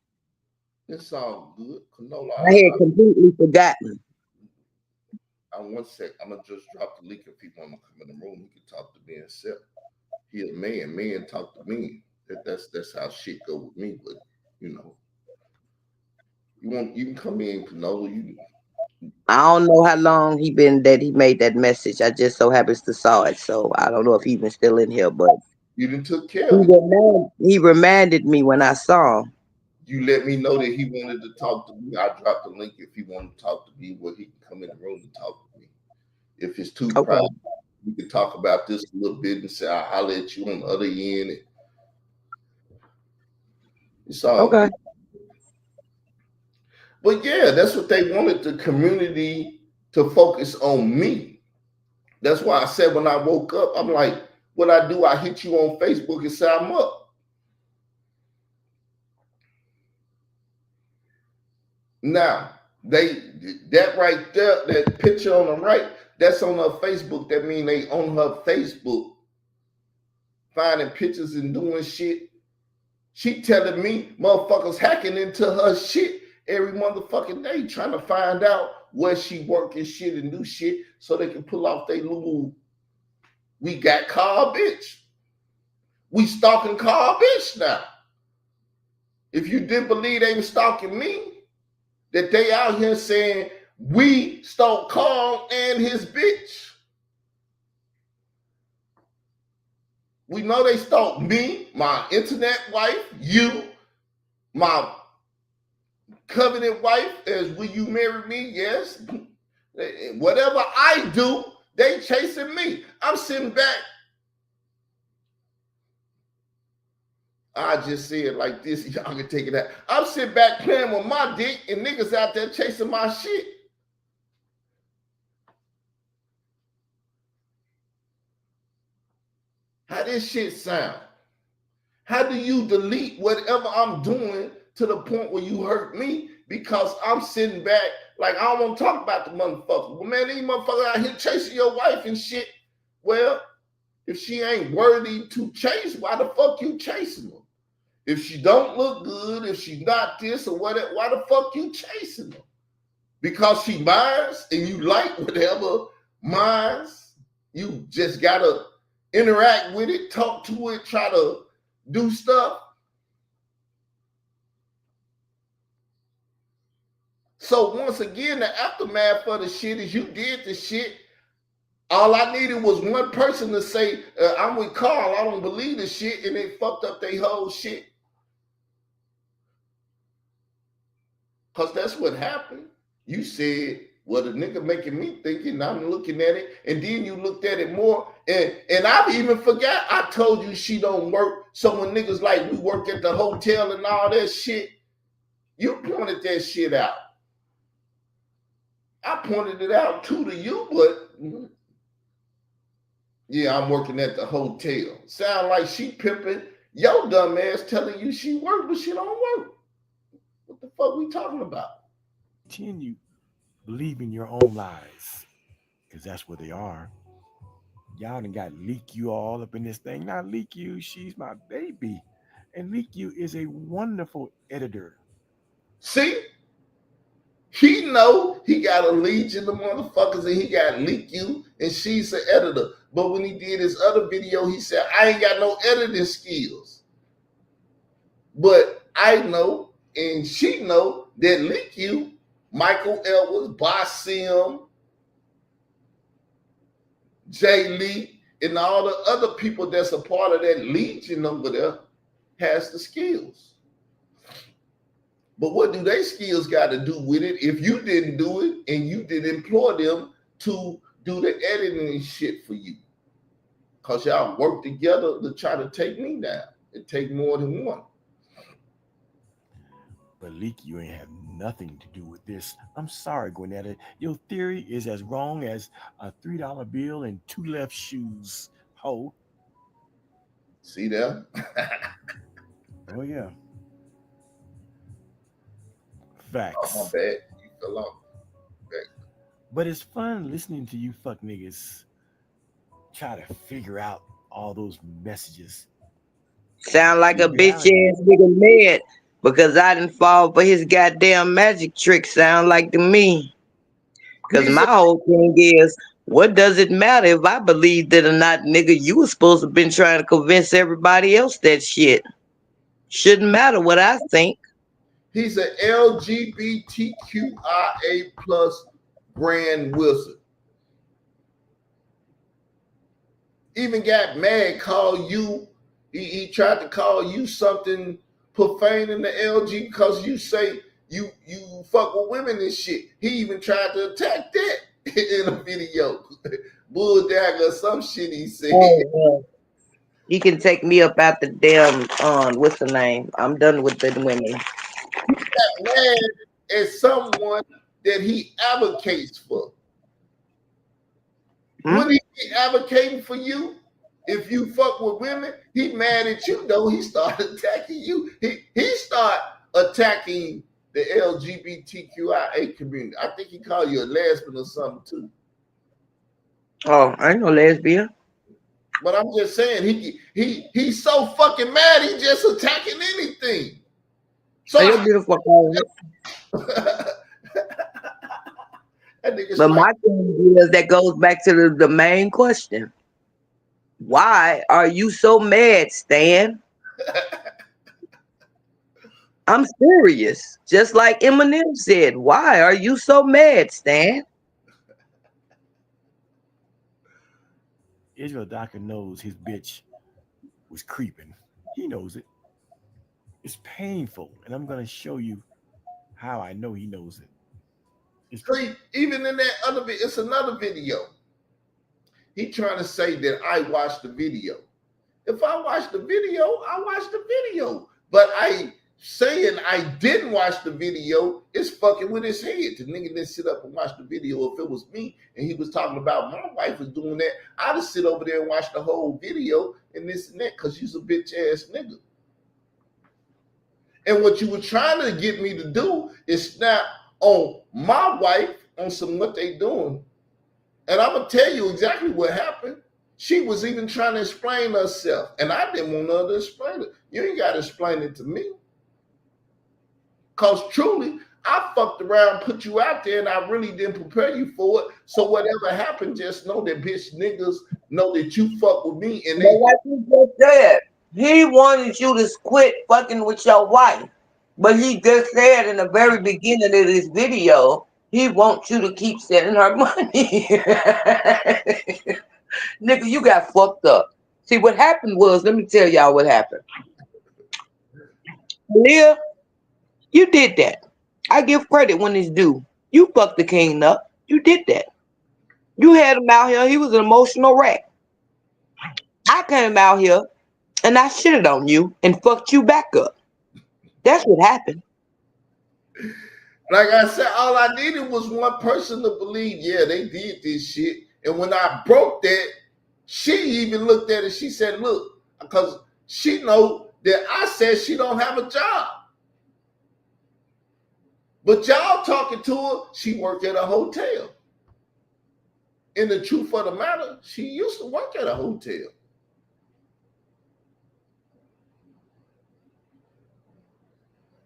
A: It's all good. Kenola,
B: I had completely forgotten.
A: 1 sec. I'm gonna just drop the link if people want to come in the room. He can talk to me himself. He a man. Man talk to me. That's how shit go with me. But you know, you can come in, Kenola.
B: I don't know how long he made that message. I just so happens to saw it, so I don't know if he's even still in here. But
A: you didn't took care of it.
B: He reminded me when I saw him.
A: You let me know that he wanted to talk to me. I dropped the link if he wanted to talk to me, where he can come in the room and talk to me. If it's too private, we can talk about this a little bit and say I'll holler at you on the other end. It's all
B: okay.
A: But yeah, that's what they wanted the community to focus on me. That's why I said when I woke up, I'm like, what I do, I hit you on Facebook and say I'm up. Now, that right there, that picture on the right, that's on her Facebook. That means they on her Facebook finding pictures and doing shit. She telling me motherfuckers hacking into her shit every motherfucking day, trying to find out where she working shit and do shit so they can pull off their little, we got car bitch. We stalking car bitch now. If you didn't believe they were stalking me, that they out here saying we stalk Carl and his bitch. We know they stalk me, my internet wife, you, my covenant wife, as will you marry me? Yes. Whatever I do, they chasing me. I'm sitting back. I just say it like this, y'all can take it out. I'm sitting back playing with my dick and niggas out there chasing my shit. How this shit sound? How do you delete whatever I'm doing to the point where you hurt me because I'm sitting back like I don't want to talk about the motherfuckers. Well, man, these motherfuckers out here chasing your wife and shit. Well, if she ain't worthy to chase, why the fuck you chasing her? If she don't look good, if she's not this or whatever, why the fuck you chasing her? Because she mines and you like whatever mines, you just gotta interact with it, talk to it, try to do stuff. So once again, the aftermath for the shit is you did the shit. All I needed was one person to say, I'm with Carl, I don't believe the shit, and it fucked up their whole shit. Because that's what happened. You said, well, the nigga making me thinking, I'm looking at it, and then you looked at it more, and I even forgot I told you she don't work. So when niggas like we work at the hotel and all that shit, you pointed that shit out. I pointed it out too to you, but yeah, I'm working at the hotel. Sound like she pimping your dumb ass telling you she work, but she don't work. What the fuck we talking about?
C: Continue believing your own lies, because that's what they are. Y'all done got Leak You all up in this thing. Not Leak You, she's my baby. And Leak You is a wonderful editor.
A: See? He know he got a legion of motherfuckers and he got Leak You and she's an editor. But when he did his other video, he said, I ain't got no editing skills. But I know and she know that leak you, Michael Edwards, Basim, Jay Lee, and all the other people that's a part of that legion over there has the skills. But what do they skills got to do with it if you didn't do it and you didn't employ them to do the editing and shit for you? Because y'all work together to try to take me down. It take more than one.
C: But Leak, you ain't have nothing to do with this. I'm sorry, Gwinnetta. Your theory is as wrong as a $3 bill and 2 left shoes. Ho.
A: See there?
C: Oh, yeah.
A: Oh,
C: Facts.
A: my bad. You fell off.
C: But it's fun listening to you fuck niggas try to figure out all those messages.
B: Sound like a
C: In
B: bitch
C: reality,
B: ass nigga mad because I didn't fall for his goddamn magic trick. Sound like to me. Because
A: He's
B: my
A: a,
B: whole thing is, what does it matter if I believed it or not, nigga? You was supposed to have been trying to convince everybody else that shit. Shouldn't matter what I think.
A: he's an LGBTQIA plus brand wizard. Even got mad, called you. He tried to call you something profane in the LG because you say you fuck with women and shit. He even tried to attack that in a video. Bull dagger, some shit he said.
B: Oh, he can take me up out the damn what's the name? I'm done with the women.
A: Mad at someone that he advocates for. Would he be advocating for you? If you fuck with women, he mad at you though. He started attacking you. He start attacking the LGBTQIA community. I think he called you a lesbian or something too.
B: Oh, I ain't no lesbian.
A: But I'm just saying he's so fucking mad. He just attacking anything. So
B: You're beautiful.
A: that nigga
B: But my thing is that goes back to the main question. Why are you so mad, Stan? I'm serious. Just like Eminem said, why are you so mad, Stan?
C: Israel Docker knows his bitch was creeping. He knows it. It's painful, and I'm gonna show you how I know he knows it.
A: Even in that other video, it's another video. He trying to say that I watched the video. If I watched the video, I watched the video. But I saying I didn't watch the video is fucking with his head. The nigga didn't sit up and watch the video. If it was me and he was talking about my wife was doing that, I'd have sit over there and watch the whole video and this and that because you's a bitch ass nigga. And what you were trying to get me to do is snap on my wife on some what they doing. And I'm going to tell you exactly what happened. She was even trying to explain herself. And I didn't want her to explain it. You ain't got to explain it to me. Because truly, I fucked around, put you out there, and I really didn't prepare you for it. So whatever happened, just know that bitch niggas know that you fuck with me. And
B: But like you just said, he wanted you to quit fucking with your wife. But he just said in the very beginning of this video, he wants you to keep sending her money. Nigga, you got fucked up. See, what happened was, let me tell y'all what happened. Leah, you did that. I give credit when it's due. You fucked the king up. You did that. You had him out here. He was an emotional wreck. I came out here and I shitted on you and fucked you back up. That's what happened.
A: Like I said, all I needed was one person to believe, yeah, they did this shit. And when I broke that, she even looked at it. She said, look, because she know that I said she don't have a job. But y'all talking to her, she worked at a hotel. And the truth of the matter, she used to work at a hotel.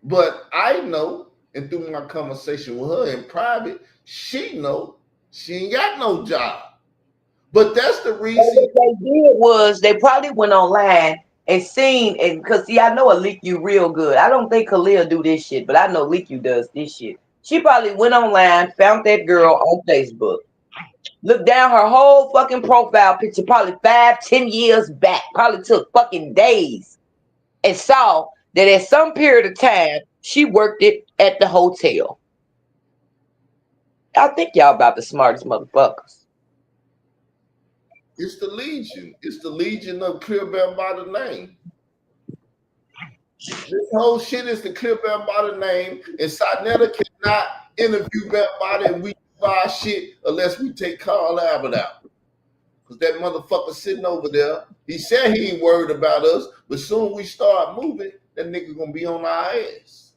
A: But I know, and through my conversation with her in private, she know she ain't got no job. But that's the reason.
B: What they did was they probably went online and seen, and because see, I know Alik you real good. I don't think Khalil do this shit, but I know Alik you does this shit. She probably went online, found that girl on Facebook, looked down her whole fucking profile picture, probably 5-10 years back, probably took fucking days, and saw that at some period of time she worked it at the hotel. I think y'all about the smartest motherfuckers.
A: It's the Legion. It's the Legion of Clear Bambaataa name. This whole shit is the Clear Bambaataa name, and Sa-Neter cannot interview Bambaataa and we do our shit unless we take Carl Albert out. Because that motherfucker sitting over there, he said he ain't worried about us, but soon we start moving, that nigga gonna be on our ass.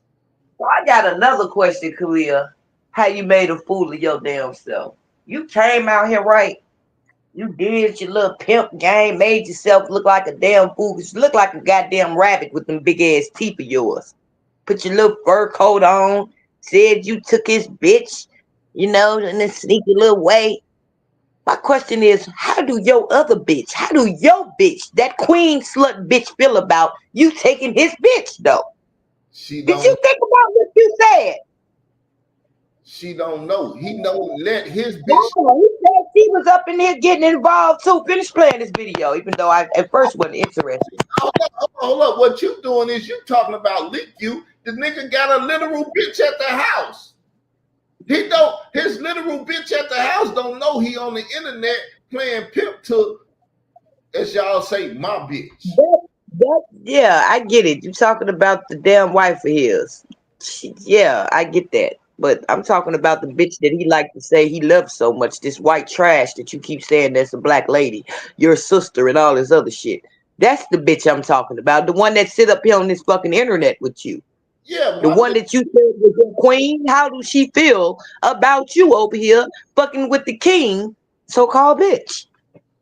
B: So I got another question, Khalil. How you made a fool of your damn self? You came out here right. You did your little pimp game, made yourself look like a damn fool. You look like a goddamn rabbit with them big ass teeth of yours. Put your little fur coat on, said you took his bitch, in a sneaky little way. My question is, how do your bitch, that queen slut bitch, feel about you taking his bitch, though? Did you think about what you said?
A: She don't know. He don't let his bitch.
B: He said she was up in here getting involved too. Finish playing this video, even though I at first wasn't interested.
A: Hold up. What you doing is you talking about Leak You. The nigga got a literal bitch at the house. His literal bitch at the house don't know he on the internet playing pimp to, as y'all say, my bitch.
B: Yeah, I get it. You talking about the damn wife of his. Yeah, I get that. But I'm talking about the bitch that he liked to say he loves so much, this white trash that you keep saying that's a black lady, your sister, and all this other shit. That's the bitch I'm talking about. The one that sit up here on this fucking internet with you.
A: Yeah.
B: The one that you said was your queen. How does she feel about you over here fucking with the king, so-called bitch?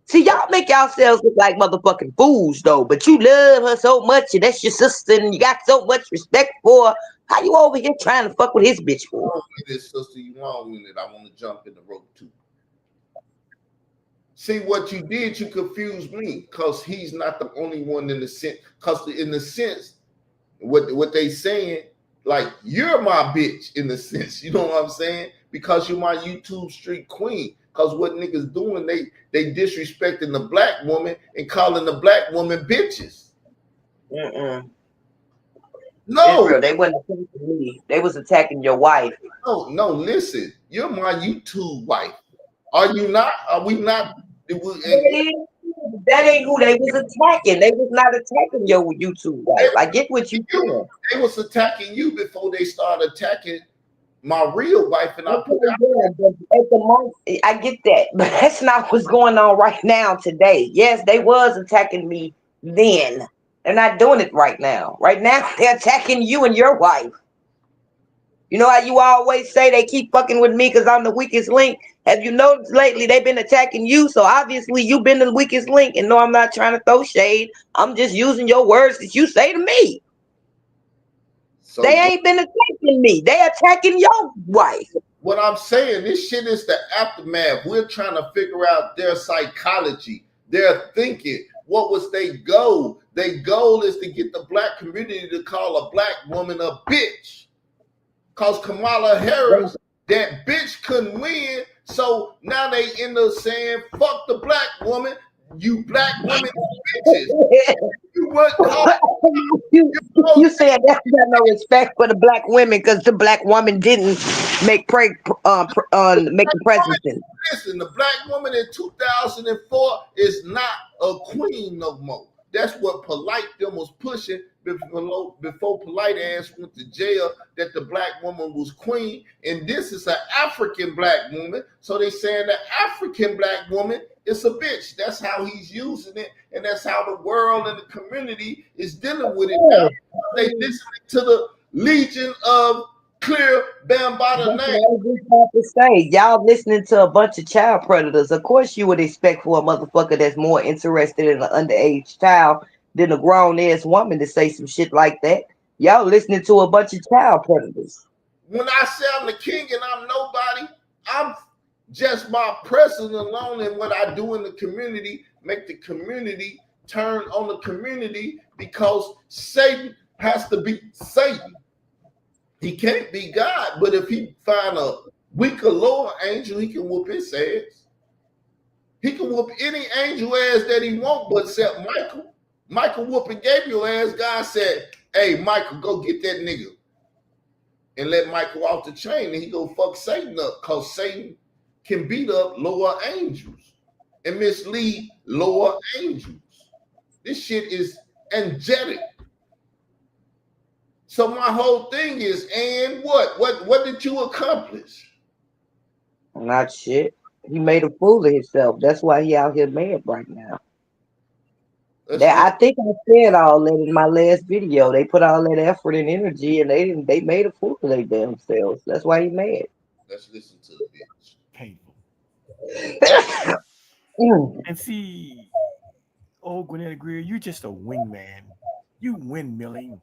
B: See, y'all make yourselves look like motherfucking fools, though. But you love her so much, and that's your sister, and you got so much respect for her. How you over here trying to fuck with his bitch for?
A: You wrong with this, sister. You wrong with it. I want to jump in the rope, too. See, what you did, you confused me, because he's not the only one in the sense. Because in the sense, what they saying, like, you're my bitch, in the sense. You know what I'm saying? Because you're my YouTube street queen. Because what niggas doing, they disrespecting the black woman and calling the black woman bitches. No,
B: Israel, they wasn't attacking me. They was attacking your wife.
A: No, listen. You're my YouTube wife. Are you not? Are we not?
B: That ain't who they was attacking. They was not attacking your YouTube wife. I get what you doing.
A: They was attacking you before they started attacking my real wife, and
B: at the moment, I get that, but that's not what's going on right now today. Yes, they was attacking me then. They're not doing it right now. Right now, they're attacking you and your wife. You know how you always say they keep fucking with me because I'm the weakest link? Have you noticed lately they've been attacking you? So obviously you've been the weakest link. And no, I'm not trying to throw shade. I'm just using your words that you say to me. So they ain't been attacking me. They attacking your wife.
A: What I'm saying, this shit is the aftermath. We're trying to figure out their psychology, their thinking. What was their goal? Their goal is to get the black community to call a black woman a bitch. Because Kamala Harris, that bitch couldn't win. So now they end up saying, fuck the black woman. You black women bitches.
B: You said that's got no respect for the black women because the black woman didn't make the president.
A: Listen, the black woman in 2004 is not a queen no more. That's what Polite them was pushing before Polite ass went to jail, that the black woman was queen. And this is an African black woman. So they saying the African black woman is a bitch. That's how he's using it. And that's how the world and the community is dealing with it now. They listening to the Legion of Clear Bambaataa name.
B: Y'all listening to a bunch of child predators. Of course you would expect for a motherfucker that's more interested in an underage child than a grown-ass woman to say some shit like that. Y'all listening to a bunch of child predators.
A: When I say I'm the king and I'm nobody, I'm just my presence alone and what I do in the community make the community turn on the community because Satan has to be Satan. He can't be God, but if he find a weaker lower angel, he can whoop his ass. He can whoop any angel ass that he want, but except Michael. Michael whooping Gabriel ass. God said, hey, Michael, go get that nigga. And let Michael off the chain, and he go fuck Satan up, because Satan can beat up lower angels and mislead lower angels. This shit is angelic. So my whole thing is, and what did you accomplish?
B: Not shit. He made a fool of himself. That's why he out here mad right now. I think I said all that in my last video. They put all that effort and energy, and they made a fool of their damn selves. That's why he mad.
A: Let's listen to the bitch.
C: Painful. And see, old Gwinnett Greer, you just a wingman. You windmilling.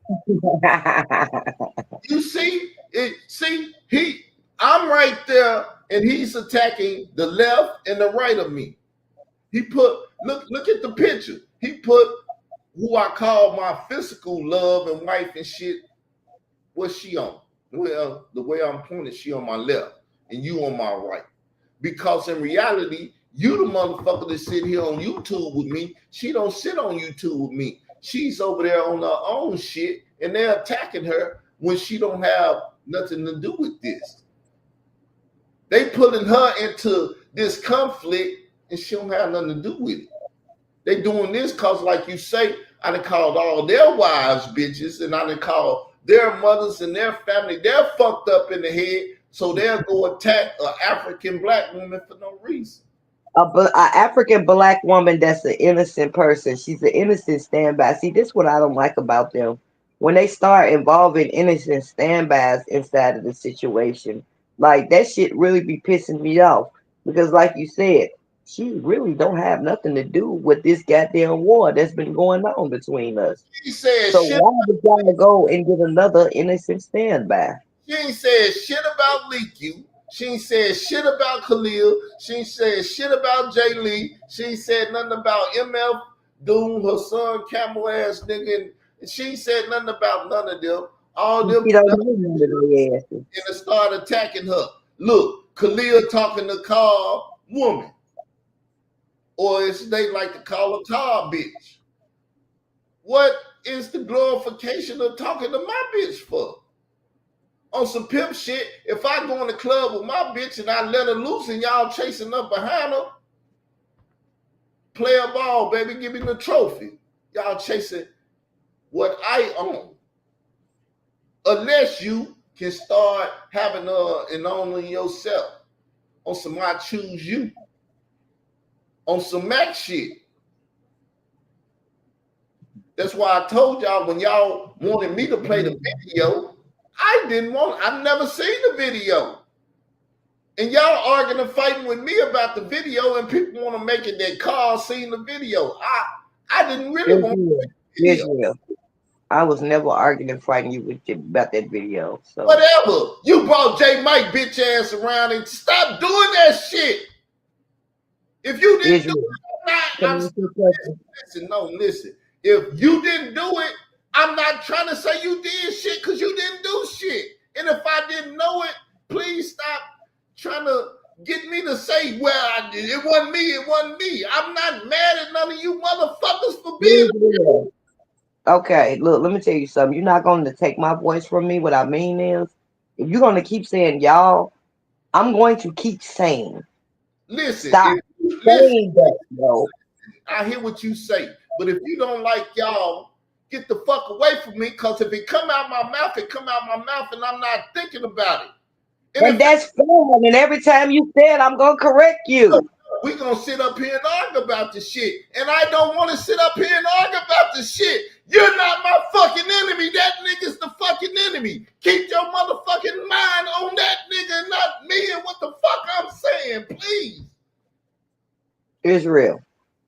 A: You see it? I'm right there, and he's attacking the left and the right of me. He put look at the picture. He put who I call my physical love and wife and shit. What's she on? Well, the way I'm pointing, she on my left, and you on my right. Because in reality, you the motherfucker that sit here on YouTube with me. She don't sit on YouTube with me. She's over there on her own shit, and they're attacking her when she don't have nothing to do with this. They putting her into this conflict, and she don't have nothing to do with it. They doing this because, like you say, I done called all their wives bitches, and I done called their mothers and their family. They're fucked up in the head, so they'll go attack an African black woman for no reason.
B: An African black woman that's an innocent person. She's an innocent standby. See, this is what I don't like about them. When they start involving innocent standbys inside of the situation, like that shit really be pissing me off. Because like you said, she really don't have nothing to do with this goddamn war that's been going on between us.
A: She said
B: so
A: shit.
B: Why would y'all go and get another innocent standby?
A: She ain't said shit about Leaku. She ain't said shit about Khalil. She ain't said shit about Jay Lee. She ain't said nothing about MF Doom, her son, camel ass nigga. And she ain't said nothing about none of them. All them and start attacking her. Look, Khalil talking to Carl woman. Or as they like to call her Carl bitch. What is the glorification of talking to my bitch for? On some pimp shit, if I go in the club with my bitch and I let her loose and y'all chasing up behind her, play a ball, baby, give me the trophy. Y'all chasing what I own. Unless you can start having and owning yourself on some I choose you. On some Mac shit. That's why I told y'all when y'all wanted me to play the video, I've never seen the video. And y'all arguing and fighting with me about the video, and people want to make it that Carl seen the video. I didn't really want to see the video.
B: I was never arguing and fighting you with you about that video. So
A: whatever. You brought J Mike bitch ass around and stop doing that shit. If you didn't do it, listen. If you didn't do it, I'm not trying to say you did shit because you didn't do shit. And if I didn't know it, please stop trying to get me to say, well, I did. It wasn't me. I'm not mad at none of you motherfuckers for being here.
B: Okay, look, let me tell you something. You're not going to take my voice from me. What I mean is, if you're going to keep saying y'all, I'm going to keep saying.
A: Listen,
B: stop saying that, yo.
A: I hear what you say, but if you don't like y'all, get the fuck away from me, because if it come out my mouth, it come out my mouth, and I'm not thinking about it.
B: And that's fine. And every time you say it, I'm going to correct you.
A: We're going to sit up here and argue about this shit. And I don't want to sit up here and argue about this shit. You're not my fucking enemy. That nigga's the fucking enemy. Keep your motherfucking mind on that nigga and not me and what the fuck I'm saying, please.
B: Israel.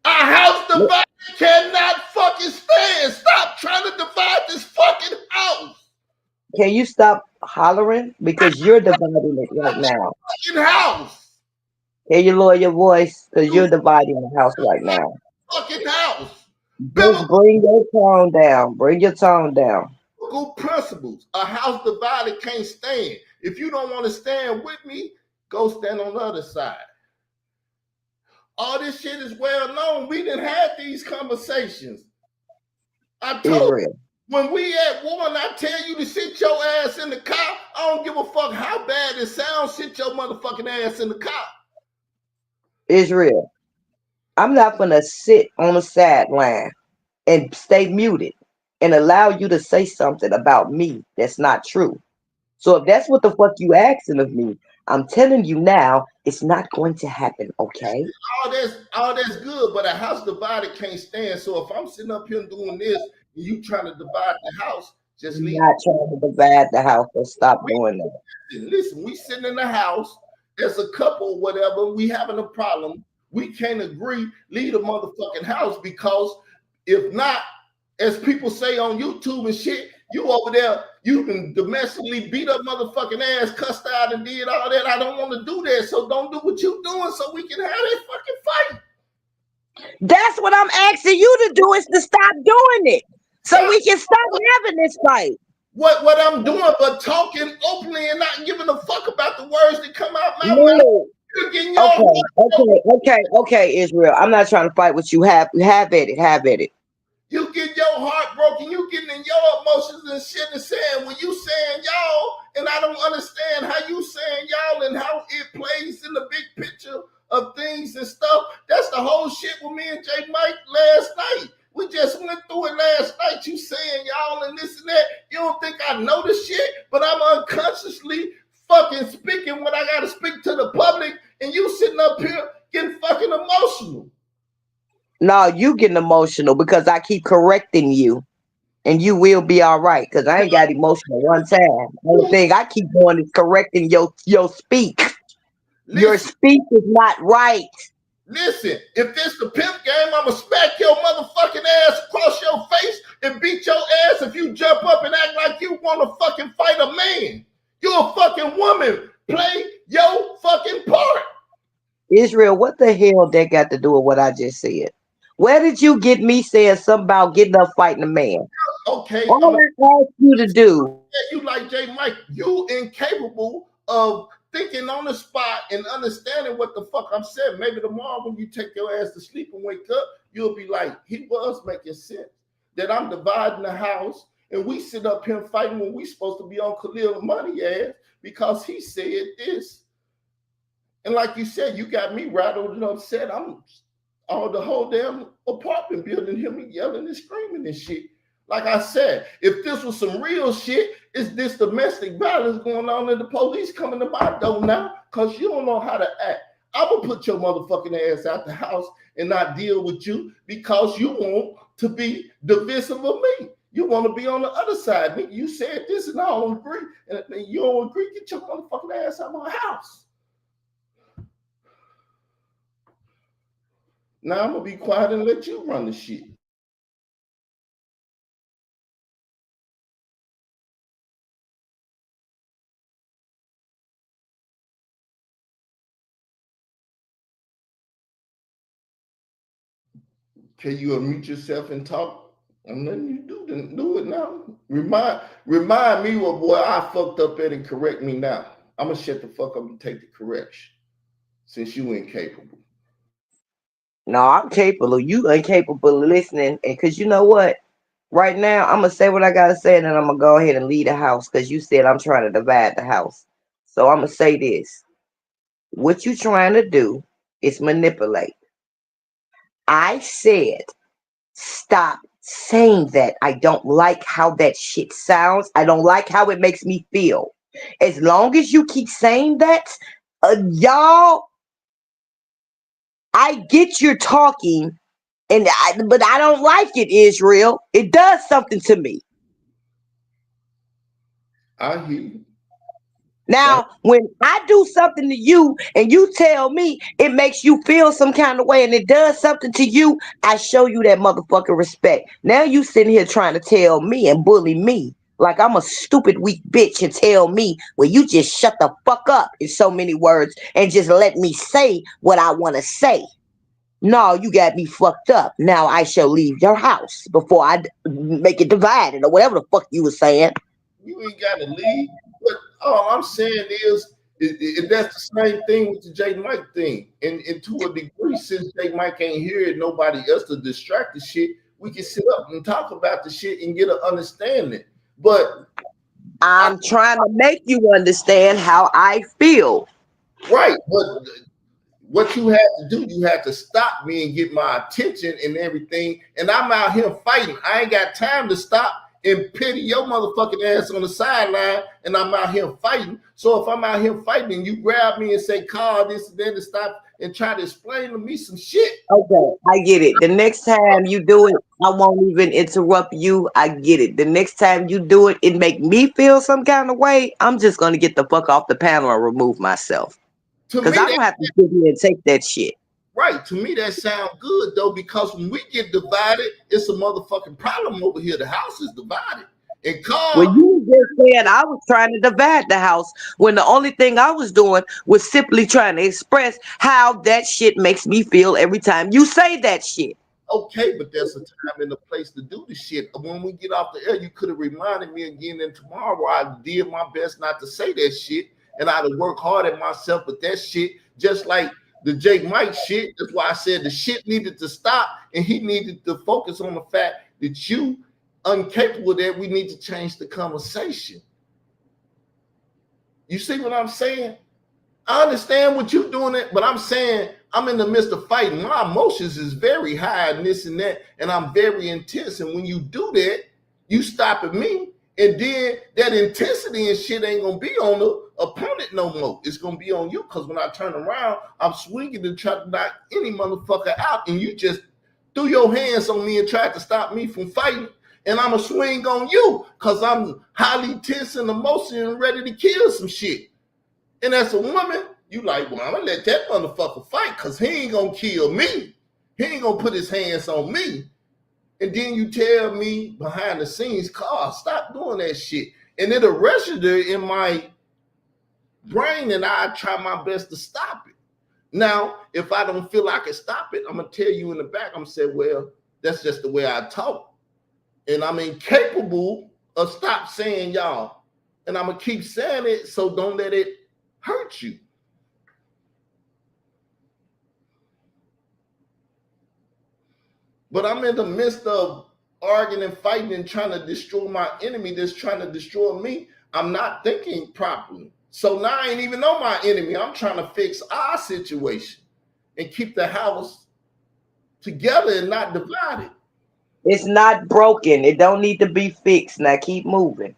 A: Our house divided cannot fucking stand. Stop trying to divide this fucking house.
B: Can you stop hollering? Because you're dividing it right now.
A: Fucking house.
B: Can you lower your voice? Because you're dividing the house right now.
A: Fucking house.
B: Just bring your tone down. Bring your tone down.
A: Biblical principles. A house divided can't stand. If you don't want to stand with me, go stand on the other side. All this shit is well known. We didn't have these conversations. I told
B: Israel.
A: you, when we at war and I tell you to sit your ass in the car, I don't give a fuck how bad it sounds, sit your motherfucking ass in the car.
B: Israel. I'm not gonna sit on the sideline and stay muted and allow you to say something about me that's not true. So if that's what the fuck you asking of me, I'm telling you now, it's not going to happen, okay?
A: All that's good, but a house divided can't stand. So if I'm sitting up here doing this and you trying to divide the house, just
B: I'm
A: leave.
B: not trying to divide the house, so stop doing that.
A: Listen, we sitting in the house as a couple, whatever, we having a problem. We can't agree, leave the motherfucking house, because if not, as people say on YouTube and shit, you over there, you can domestically beat up motherfucking ass, cussed out and did all that. I don't want to do that. So don't do what you doing so we can have that fucking fight.
B: That's what I'm asking you to do, is to stop doing it. So we can stop having this fight.
A: What I'm doing, but talking openly and not giving a fuck about the words that come out my mouth.
B: No.
A: You're getting your
B: Okay, Israel. I'm not trying to fight with you. Have at it.
A: You get your heart broken, you getting in your emotions and shit and saying, when you saying y'all, and I don't understand how you saying y'all and how it plays in the big picture of things and stuff. That's the whole shit with me and J Mike last night. We just went through it last night. You saying y'all and this and that. You don't think I know the shit, but I'm unconsciously fucking speaking when I gotta speak to the public, and you sitting up here getting fucking emotional.
B: No, you getting emotional because I keep correcting you, and you will be all right. Because I ain't got emotional one time. Only thing I keep doing is correcting your speak. Your speech is not right.
A: Listen, if this the pimp game, I'ma smack your motherfucking ass across your face and beat your ass if you jump up and act like you want to fucking fight a man. You're a fucking woman. Play your fucking part.
B: Israel, what the hell that got to do with what I just said? Where did you get me saying something about getting up fighting a man?
A: Okay.
B: All I asked you to do.
A: You like J Mike, you incapable of thinking on the spot and understanding what the fuck I'm saying. Maybe tomorrow when you take your ass to sleep and wake up, you'll be like, he was making sense. That I'm dividing the house and we sit up here fighting when we supposed to be on Khalil Money ass because he said this. And like you said, you got me rattled and upset. I'm all the whole damn apartment building, hear me yelling and screaming and shit. Like I said, if this was some real shit, it's this domestic violence going on and the police coming to my door now because you don't know how to act. I'm going to put your motherfucking ass out the house and not deal with you because you want to be divisive of me. You want to be on the other side. You said this and I don't agree. And you don't agree, get your motherfucking ass out of my house. Now I'm going to be quiet and let you run the shit. Can you unmute yourself and talk? I'm letting you do it now. Remind me of where I fucked up at and correct me now. I'm gonna shut the fuck up and take the correction since you incapable.
B: No, I'm capable. You incapable of listening. And because you know what? Right now, I'm going to say what I got to say, and then I'm going to go ahead and leave the house because you said I'm trying to divide the house. So I'm going to say this. What you trying to do is manipulate. I said, stop saying that. I don't like how that shit sounds. I don't like how it makes me feel. As long as you keep saying that, y'all, I get you're talking, but I don't like it, Israel. It does something to me.
A: I hear you.
B: Now, when I do something to you and you tell me it makes you feel some kind of way and it does something to you, I show you that motherfucking respect. Now you sitting here trying to tell me and bully me like I'm a stupid weak bitch and tell me, well, you just shut the fuck up in so many words and just let me say what I want to say. No, you got me fucked up. Now I shall leave your house before make it divided or whatever the fuck you were saying.
A: You ain't got to leave. But all I'm saying is, that's the same thing with the J Mike thing. And to a degree, since J Mike ain't here and nobody else to distract the shit, we can sit up and talk about the shit and get an understanding. But
B: I'm trying to make you understand how I feel.
A: right, but what you have to do, you have to stop me and get my attention and everything. And I'm out here fighting. I ain't got time to stop and pity your motherfucking ass on the sideline. And I'm out here fighting. So if I'm out here fighting and you grab me and say, Carl, this and then to stop and try to explain to me some shit.
B: Okay, I get it. The next time you do it, I won't even interrupt you. I get it. The next time you do it, it make me feel some kind of way. I'm just gonna get the fuck off the panel and remove myself. Because I don't have to sit here and take that shit.
A: Right. To me, that sounds good though, because when we get divided, it's a motherfucking problem over here. The house is divided. And Carl,
B: well, you just said I was trying to divide the house when the only thing I was doing was simply trying to express how that shit makes me feel every time you say that shit.
A: Okay, but there's a time and a place to do the shit. When we get off the air, you could have reminded me again, and tomorrow I did my best not to say that shit, and I'd have worked hard at myself with that shit, just like the Jake Mike shit. That's why I said the shit needed to stop, and he needed to focus on the fact that you incapable of that. We need to change the conversation. You see what I'm saying? I understand what you're doing it, but I'm saying I'm in the midst of fighting. My emotions is very high and this and that, and I'm very intense. And when you do that, you stop at me, and then that intensity and shit ain't gonna be on the opponent no more. It's gonna be on you, because when I turn around, I'm swinging to try to knock any motherfucker out, and you just threw your hands on me and tried to stop me from fighting. And I'm a swing on you because I'm highly tense and emotional and ready to kill some shit. And as a woman, you like, well, I'm gonna let that motherfucker fight because he ain't gonna kill me. He ain't gonna put his hands on me. And then you tell me behind the scenes, Carl, stop doing that shit. And it'll register in my brain, and I try my best to stop it. Now, if I don't feel I can stop it, I'm gonna tell you in the back, I'm gonna say, well, that's just the way I talk. And I'm incapable of stop saying y'all. And I'm gonna keep saying it, so don't let it hurt you. But I'm in the midst of arguing and fighting and trying to destroy my enemy that's trying to destroy me. I'm not thinking properly. So now I ain't even know my enemy. I'm trying to fix our situation and keep the house together and not divided.
B: It's not broken. It don't need to be fixed. Now keep moving.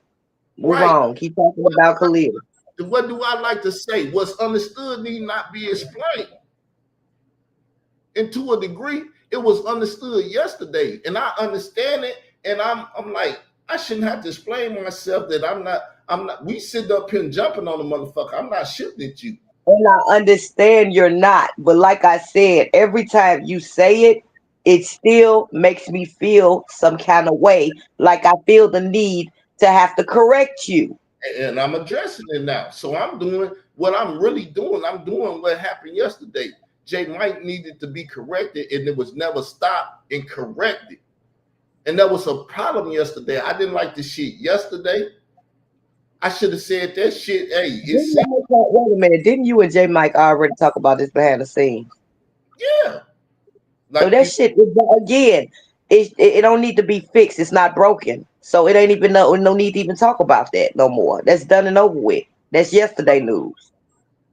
B: Move on. Keep talking about Khalil.
A: What do I like to say? What's understood need not be explained. And to a degree, it was understood yesterday. And I understand it. And I'm like, I shouldn't have to explain myself that I'm not, we sit up here and jumping on the motherfucker. I'm not shooting at you.
B: And I understand you're not. But like I said, every time you say it, it still makes me feel some kind of way. Like I feel the need to have to correct you.
A: And I'm addressing it now. So I'm doing what I'm really doing. I'm doing what happened yesterday. Jay Mike needed to be corrected, and it was never stopped and corrected. And that was a problem yesterday. I didn't like the shit yesterday. I should have said that shit. Hey,
B: wait a minute. Didn't you and Jay Mike already talk about this behind the scenes?
A: Yeah.
B: Like so that shit again, it don't need to be fixed. It's not broken. So it ain't even no need to even talk about that no more. That's done and over with. That's yesterday news.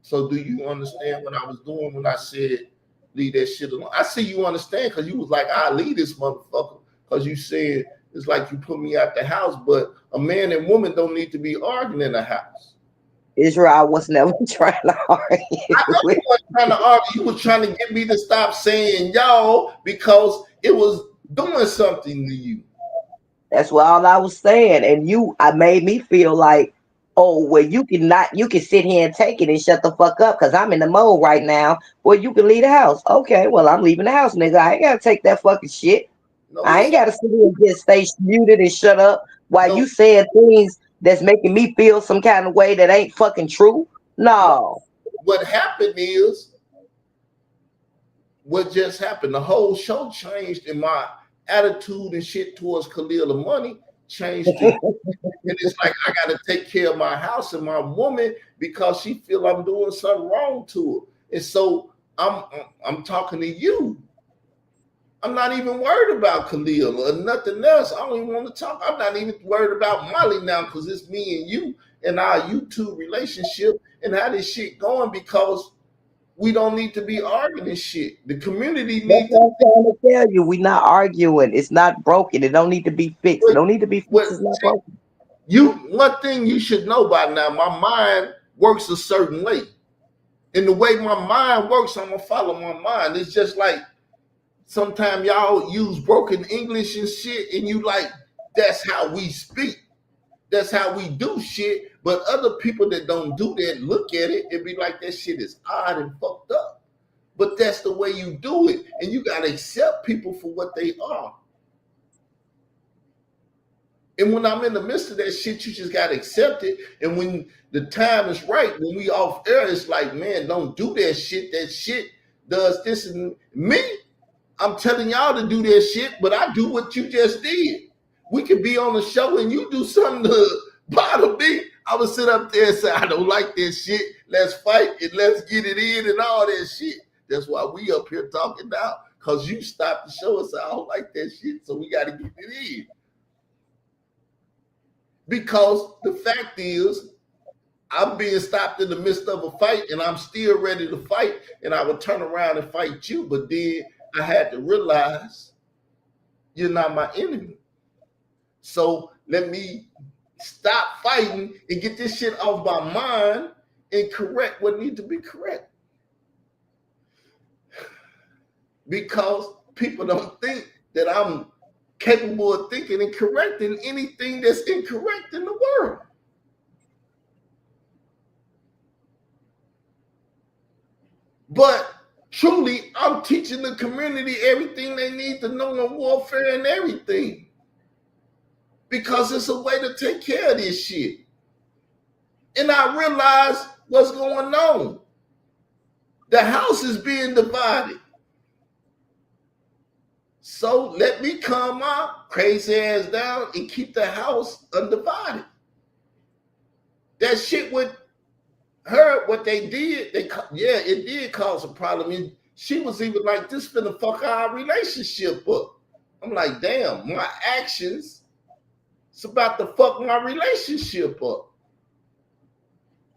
A: So do you understand what I was doing when I said leave that shit alone? I see you understand, because you was like, I leave this motherfucker, because you said it's like you put me out the house, but a man and woman don't need to be arguing in the house.
B: Israel, I was never trying to argue.
A: I know you weren't trying to argue. You were trying to get me to stop saying y'all because it was doing something to you.
B: That's what all I was saying. And I made me feel like, oh, well, you can sit here and take it and shut the fuck up because I'm in the mode right now. Well, you can leave the house. Okay, well, I'm leaving the house, nigga. I ain't got to take that fucking shit. No, I ain't got to sit here and just stay muted and shut up while you saying things that's making me feel some kind of way that ain't fucking true. No.
A: What happened is what just happened. The whole show changed, and my attitude and shit towards Khalil Money changed. And it's like I got to take care of my house and my woman because she feel I'm doing something wrong to her. And so I'm talking to you. I'm not even worried about Khalil or nothing else. I don't even want to talk. I'm not even worried about Molly now because it's me and you and our YouTube relationship and how this shit going, because we don't need to be arguing this shit. The community
B: That's
A: needs
B: what I'm trying to tell you. We're not arguing. It's not broken. It don't need to be fixed. It don't need to be fixed. It's not broken.
A: One thing you should know by now, my mind works a certain way. And the way my mind works, I'm gonna follow my mind. It's just like sometimes y'all use broken English and shit, and you like, that's how we speak. That's how we do shit. But other people that don't do that look at it and be like, that shit is odd and fucked up. But that's the way you do it. And you gotta accept people for what they are. And when I'm in the midst of that shit, you just gotta accept it. And when the time is right, when we off air, it's like, man, don't do that shit. That shit does this. And me, I'm telling y'all to do that shit, but I do what you just did. We could be on the show and you do something to bother me. I would sit up there and say, I don't like that shit. Let's fight and let's get it in and all that shit. That's why we up here talking now, because you stopped the show and said, I don't like that shit, so we got to get it in. Because the fact is, I'm being stopped in the midst of a fight and I'm still ready to fight, and I would turn around and fight you. But then I had to realize you're not my enemy. So let me stop fighting and get this shit off my mind and correct what needs to be correct. Because people don't think that I'm capable of thinking and correcting anything that's incorrect in the world. But truly, I'm teaching the community everything they need to know in warfare and everything. Because it's a way to take care of this shit. And I realize what's going on. The house is being divided. So let me calm my crazy ass down and keep the house undivided. That shit with her, what they did, it did cause a problem. And she was even like, this finna fuck our relationship up. I'm like, damn, my actions, it's about to fuck my relationship up.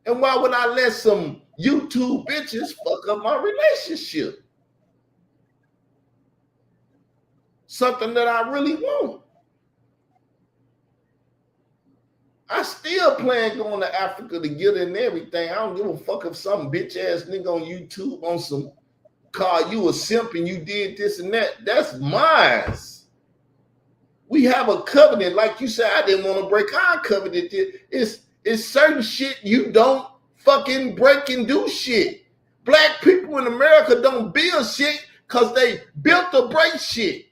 A: And why would I let some YouTube bitches fuck up my relationship? Something that I really want. I still plan going to Africa to get in everything. I don't give a fuck if some bitch ass nigga on YouTube on some call you a simp and you did this and that. That's mine. We have a covenant. Like you said, I didn't want to break our covenant. It's certain shit you don't fucking break and do shit. Black people in America don't build shit because they built to break shit.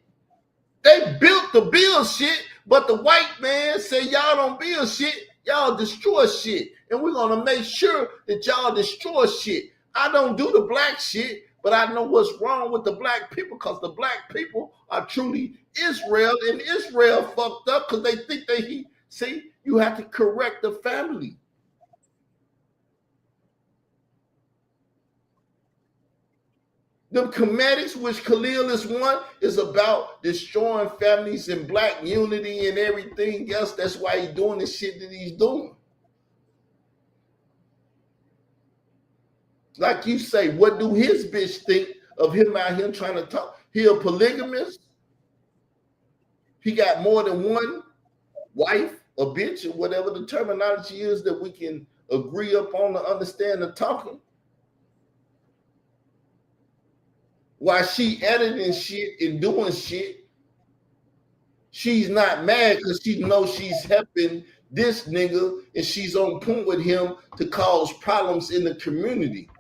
A: They built to build shit, but the white man say y'all don't build shit, y'all destroy shit. And we're going to make sure that y'all destroy shit. I don't do the black shit, but I know what's wrong with the black people because the black people are truly Israel, and Israel fucked up because they think see, you have to correct the family. The Comedics, which Khalil is one, is about destroying families and black unity and everything else. That's why he's doing the shit that he's doing. Like you say, what do his bitch think of him out here trying to talk? He a polygamist. He got more than one wife, a bitch, or whatever the terminology is that we can agree upon to understand the talking. While she editing shit and doing shit, she's not mad because she knows she's helping this nigga and she's on point with him to cause problems in the community.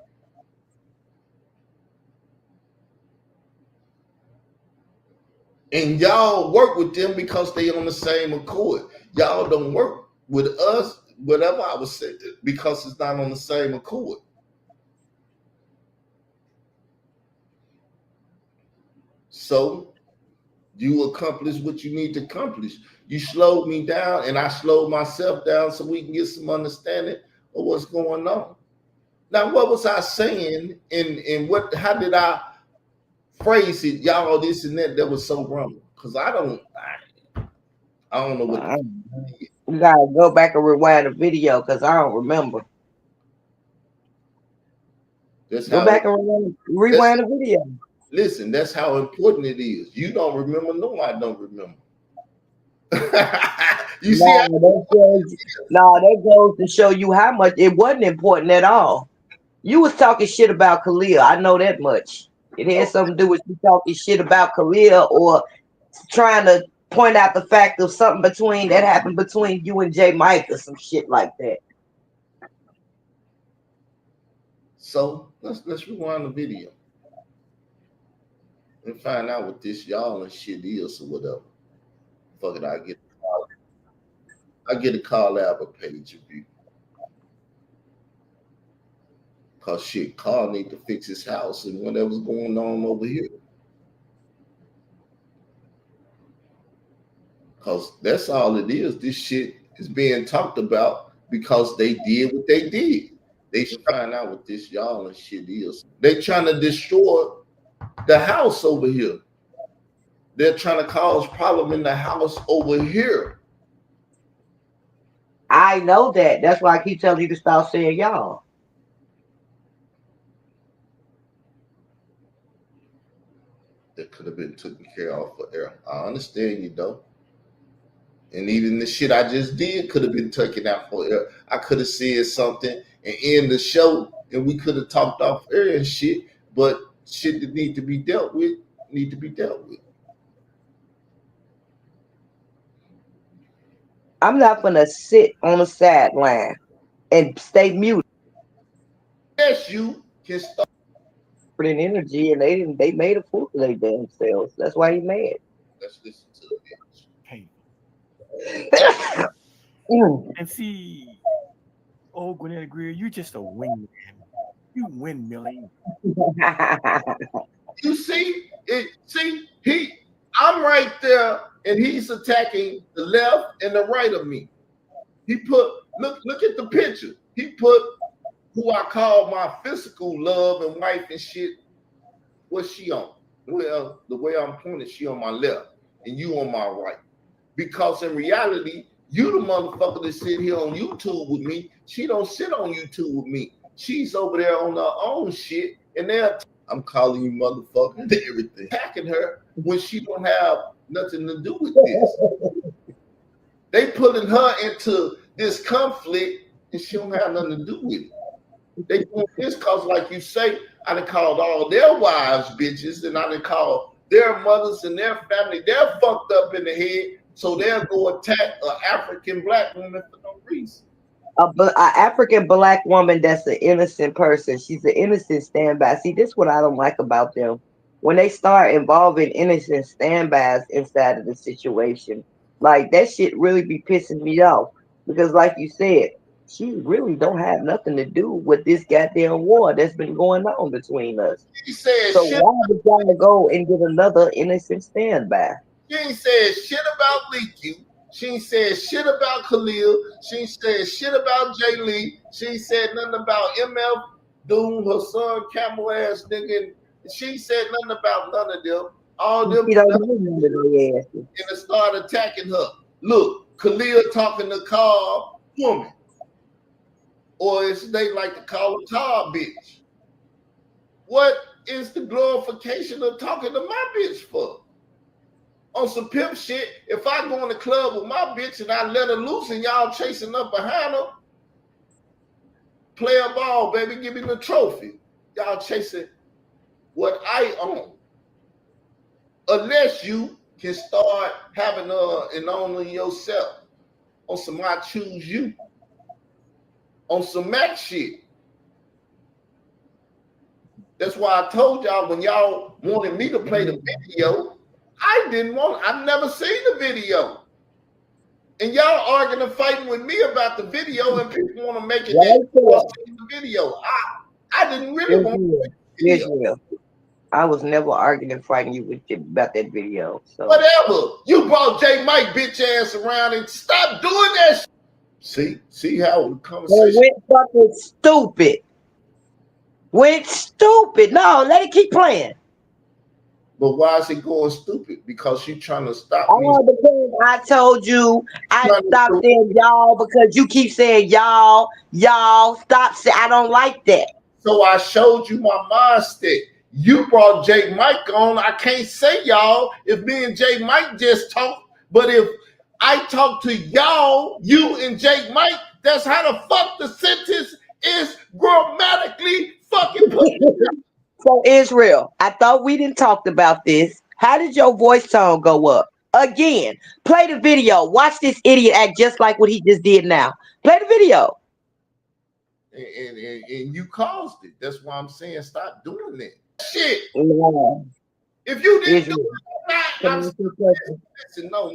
A: And y'all work with them because they on the same accord. Y'all don't work with us, whatever I was saying, because it's not on the same accord. So you accomplish what you need to accomplish. You slowed me down, and I slowed myself down so we can get some understanding of what's going on. Now, what was I saying, and what? How did I phrase it? Y'all, this and that was so wrong. Because I don't know what.
B: We gotta go back and rewind the video because I don't remember. Go back and rewind the video.
A: Listen, that's how important it is. You don't remember, no, I don't remember. You see,
B: that goes to show you how much it wasn't important at all. You was talking shit about Khalil. I know that much. It had something to do with you talking shit about Khalil or trying to point out the fact of something that happened between you and J. Mike or some shit like that.
A: So let's rewind the video and find out what this y'all and shit is or whatever. Fuck it, I get a call out of page review. Cause shit, Carl need to fix his house and whatever's going on over here. Cause that's all it is. This shit is being talked about because they did what they did. They should find out what this y'all and shit is. They trying to destroy the house over here. They're trying to cause problem in the house over here.
B: I know that. That's why I keep telling you to stop saying y'all.
A: That could have been taken care of for air. I understand you though. And even the shit I just did could have been taken out for air. I could have said something and end the show and we could have talked off air and shit, but shit that need to be dealt with.
B: I'm not gonna sit on the sideline and stay muted.
A: Yes, you can start
B: in energy, and they made a fool of their damn selves. That's why he mad.
A: Let's listen to the
C: painful. And see, old Gwinnett Greer, you just a wingman. You windmilling.
A: You see it? I'm right there, and he's attacking the left and the right of me. He put look at the picture. He put who I call my physical love and wife and shit. What's she on? Well, the way I'm pointing, she on my left, and you on my right. Because in reality, you the motherfucker that sit here on YouTube with me. She don't sit on YouTube with me. She's over there on her own shit, and I'm calling you motherfucker and everything. Attacking her when she don't have nothing to do with this. They putting her into this conflict and she don't have nothing to do with it. They doing this cause, like you say, I done called all their wives bitches, and I done called their mothers and their family. They're fucked up in the head, so they'll go attack an African black woman for no reason.
B: An African black woman that's an innocent person. She's an innocent standby. See, this is what I don't like about them. When they start involving innocent standbys inside of the situation, like that shit really be pissing me off. Because like you said, she really don't have nothing to do with this goddamn war that's been going on between us.
A: She said
B: so why would y'all go and get another innocent standby?
A: She ain't said shit about Leaky. She ain't said shit about Khalil. She ain't said shit about Jay Lee. She ain't said nothing about MF Doom, her son, camel ass nigga. She ain't said nothing about none of them. All them and start attacking her. Look, Khalil talking to Carl woman. Or as they like to call her Carl bitch. What is the glorification of talking to my bitch for? On some pimp shit, if I go in the club with my bitch and I let her loose and y'all chasing up behind her, play a ball, baby, give me the trophy. Y'all chasing what I own. Unless you can start having and owning yourself on some I choose you. On some Mac shit. That's why I told y'all when y'all wanted me to play the video, I've never seen the video. And y'all arguing and fighting with me about the video, and people want to make it the video. I didn't really want to see the video.
B: I was never arguing and fighting you with about that video. So
A: Whatever. You brought J Mike bitch ass around and stop doing that. See how the conversation
B: went fucking stupid. Went stupid. No, let it keep playing.
A: But why is it going stupid? Because you trying to stop me.
B: Oh, because I told you I stopped saying y'all because you keep saying y'all. Stop saying I don't like that.
A: So I showed you my mindset. You brought Jay Mike on. I can't say y'all if me and Jay Mike just talk. But if I talk to y'all, you and Jay Mike, that's how the fuck the sentence is grammatically fucking put.
B: So Israel, I thought we didn't talk about this. How did your voice tone go up? Again, play the video. Watch this idiot act just like what he just did now. Play the video.
A: And you caused it. That's why I'm saying stop doing that. Shit.
B: Yeah.
A: If you didn't
B: Israel.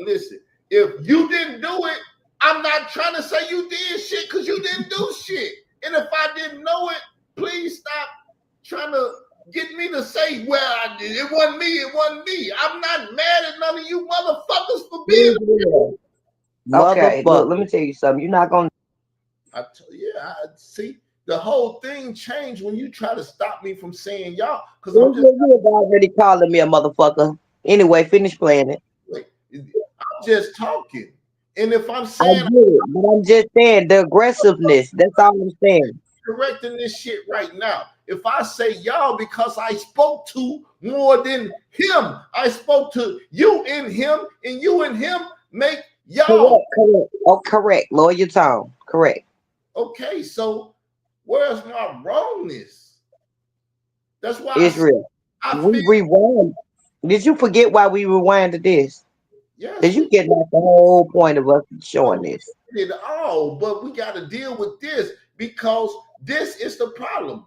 A: listen. If you didn't do it, I'm not trying to say you did shit because you didn't do shit. And if I didn't know it, please stop trying to get me to say, well, I did. It wasn't me. I'm not mad at none of you motherfuckers for being.
B: Okay, look, let me tell you something. You're not gonna.
A: I see. The whole thing changed when you try to stop me from saying y'all. Because I'm just
B: already calling me a motherfucker. Anyway, finish playing it.
A: I'm just talking. And if I'm saying,
B: but I'm just saying the aggressiveness. That's all I'm saying.
A: Correcting this shit right now. If I say y'all because I spoke to more than him, I spoke to you and him, and you and him make y'all.
B: Correct. Oh, correct. Lower your tone. Correct.
A: Okay, so where's my wrongness? That's why
B: Israel. We rewind. Did you forget why we rewinded this?
A: Yes.
B: Did you get like the whole point of us showing this?
A: It all, but we got to deal with this because this is the problem.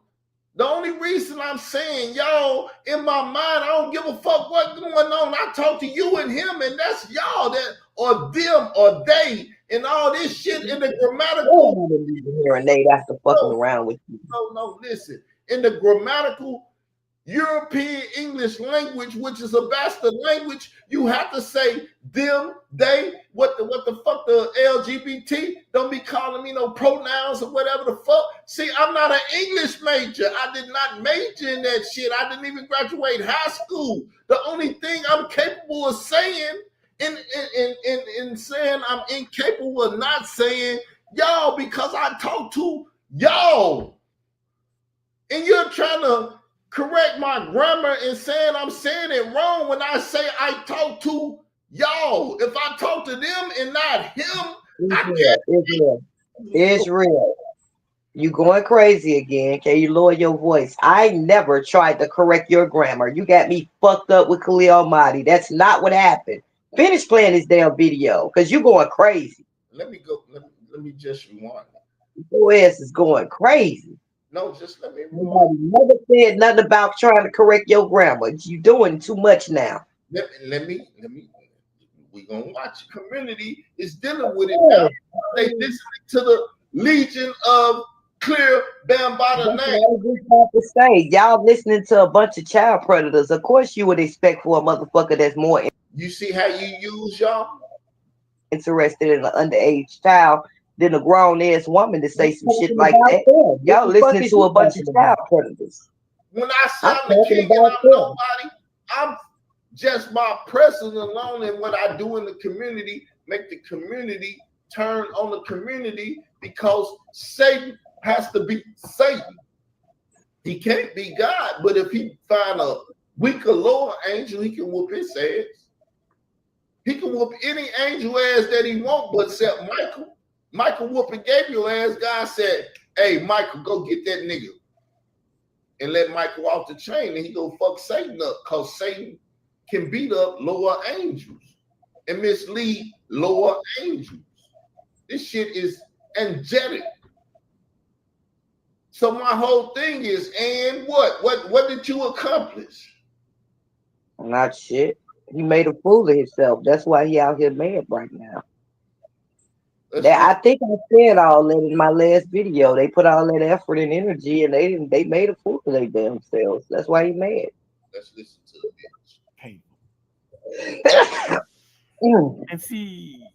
A: The only reason I'm saying y'all in my mind, I don't give a fuck what's going on. I talk to you and him, and that's y'all that or them or they and all this shit in the grammatical.
B: Hearing Nate after fucking around with you.
A: No, listen. In the grammatical European English language, which is a bastard language, you have to say them, they, what the fuck the LGBT. Don't be calling me no pronouns or whatever the fuck. See, I'm not an English major. I did not major in that shit. I didn't even graduate high school. The only thing I'm capable of saying in saying I'm incapable of not saying y'all because I talk to y'all. And you're trying to correct my grammar and saying I'm saying it wrong when I say I talk to y'all. If I talk to them and not him,
B: Israel. You going crazy again. Can you lower your voice? I never tried to correct your grammar. You got me fucked up with Khalil Almighty. That's not what happened. Finish playing this damn video because you going crazy.
A: Let me go. Let me just rewind.
B: Your ass is going crazy.
A: No, just let me.
B: Nobody never said nothing about trying to correct your grammar. You doing too much now.
A: Let me. We gonna watch. Community is dealing with it now. They listening to the Legion of Clear Bambaataa name.
B: Y'all listening to a bunch of child predators. Of course, you would expect for a motherfucker that's more.
A: You see how you use y'all
B: interested in an underage child than a grown ass woman to say some shit like that. Y'all listening to a bunch of child predators.
A: When I say I'm the king and I'm nobody, I'm just my presence alone and what I do in the community make the community turn on the community because Satan has to be Satan. He can't be God, but if he find a weaker lower angel, he can whoop his ass. He can whoop any angel ass that he want, but except Michael. Michael whooping Gabriel ass. God said, hey, Michael, go get that nigga. And let Michael off the chain and he go fuck Satan up because Satan can beat up lower angels and mislead lower angels. This shit is angelic. So my whole thing is, and what did you accomplish?
B: Not shit. He made a fool of himself. That's why he out here mad right now. I think I said all that in my last video. They put all that effort and energy, and they made a fool of their damn selves. That's why he mad.
A: Let's listen to the bitch.
C: Painful.
B: Mm.
C: And see,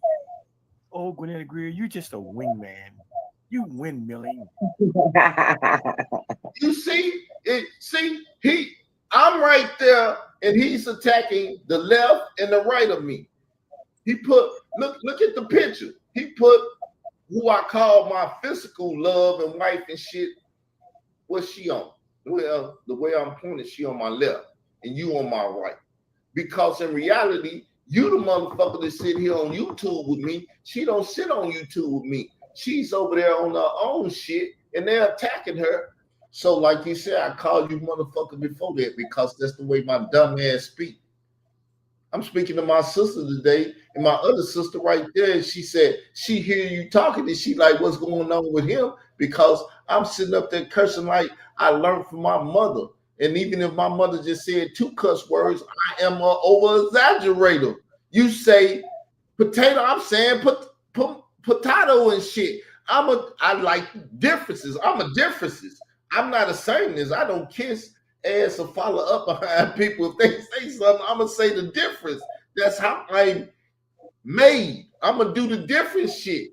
C: old Gwinnett Greer, you just a wingman. You windmilling.
A: You see it? I'm right there, and he's attacking the left and the right of me. He put look at the picture. He put who I call my physical love and wife and shit. What's she on? Well, the way I'm pointing, she on my left, and you on my right. Because in reality, you the motherfucker that sit here on YouTube with me. She don't sit on YouTube with me. She's over there on her own shit, and they're attacking her. So, like you said, I called you motherfucker before that because that's the way my dumb ass speak. I'm speaking to my sister today, and my other sister right there, and she said she hear you talking, and she like, what's going on with him? Because I'm sitting up there cursing like I learned from my mother. And even if my mother just said 2 cuss words, I am an over exaggerator. You say potato, I'm saying potato and shit. I like differences. I'm a differences. I'm not a sameness. I don't kiss ass or follow up behind people. If they say something, I'm gonna say the difference. That's how I'm made. I'm gonna do the different shit.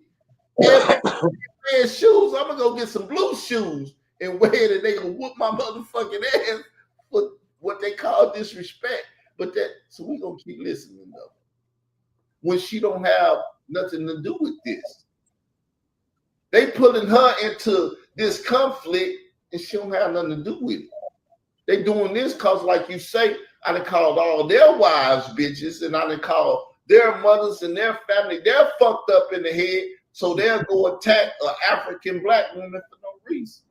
A: If I'm wearing shoes, I'm gonna go get some blue shoes and wear it, and they gonna whoop my motherfucking ass for what they call disrespect. But so we gonna keep listening though. When she don't have nothing to do with this, they putting her into this conflict, and she don't have nothing to do with it. They doing this because, like you say, I done called all their wives bitches, and I done called their mothers and their family. They're fucked up in the head, so they'll go attack an African black woman for no reason.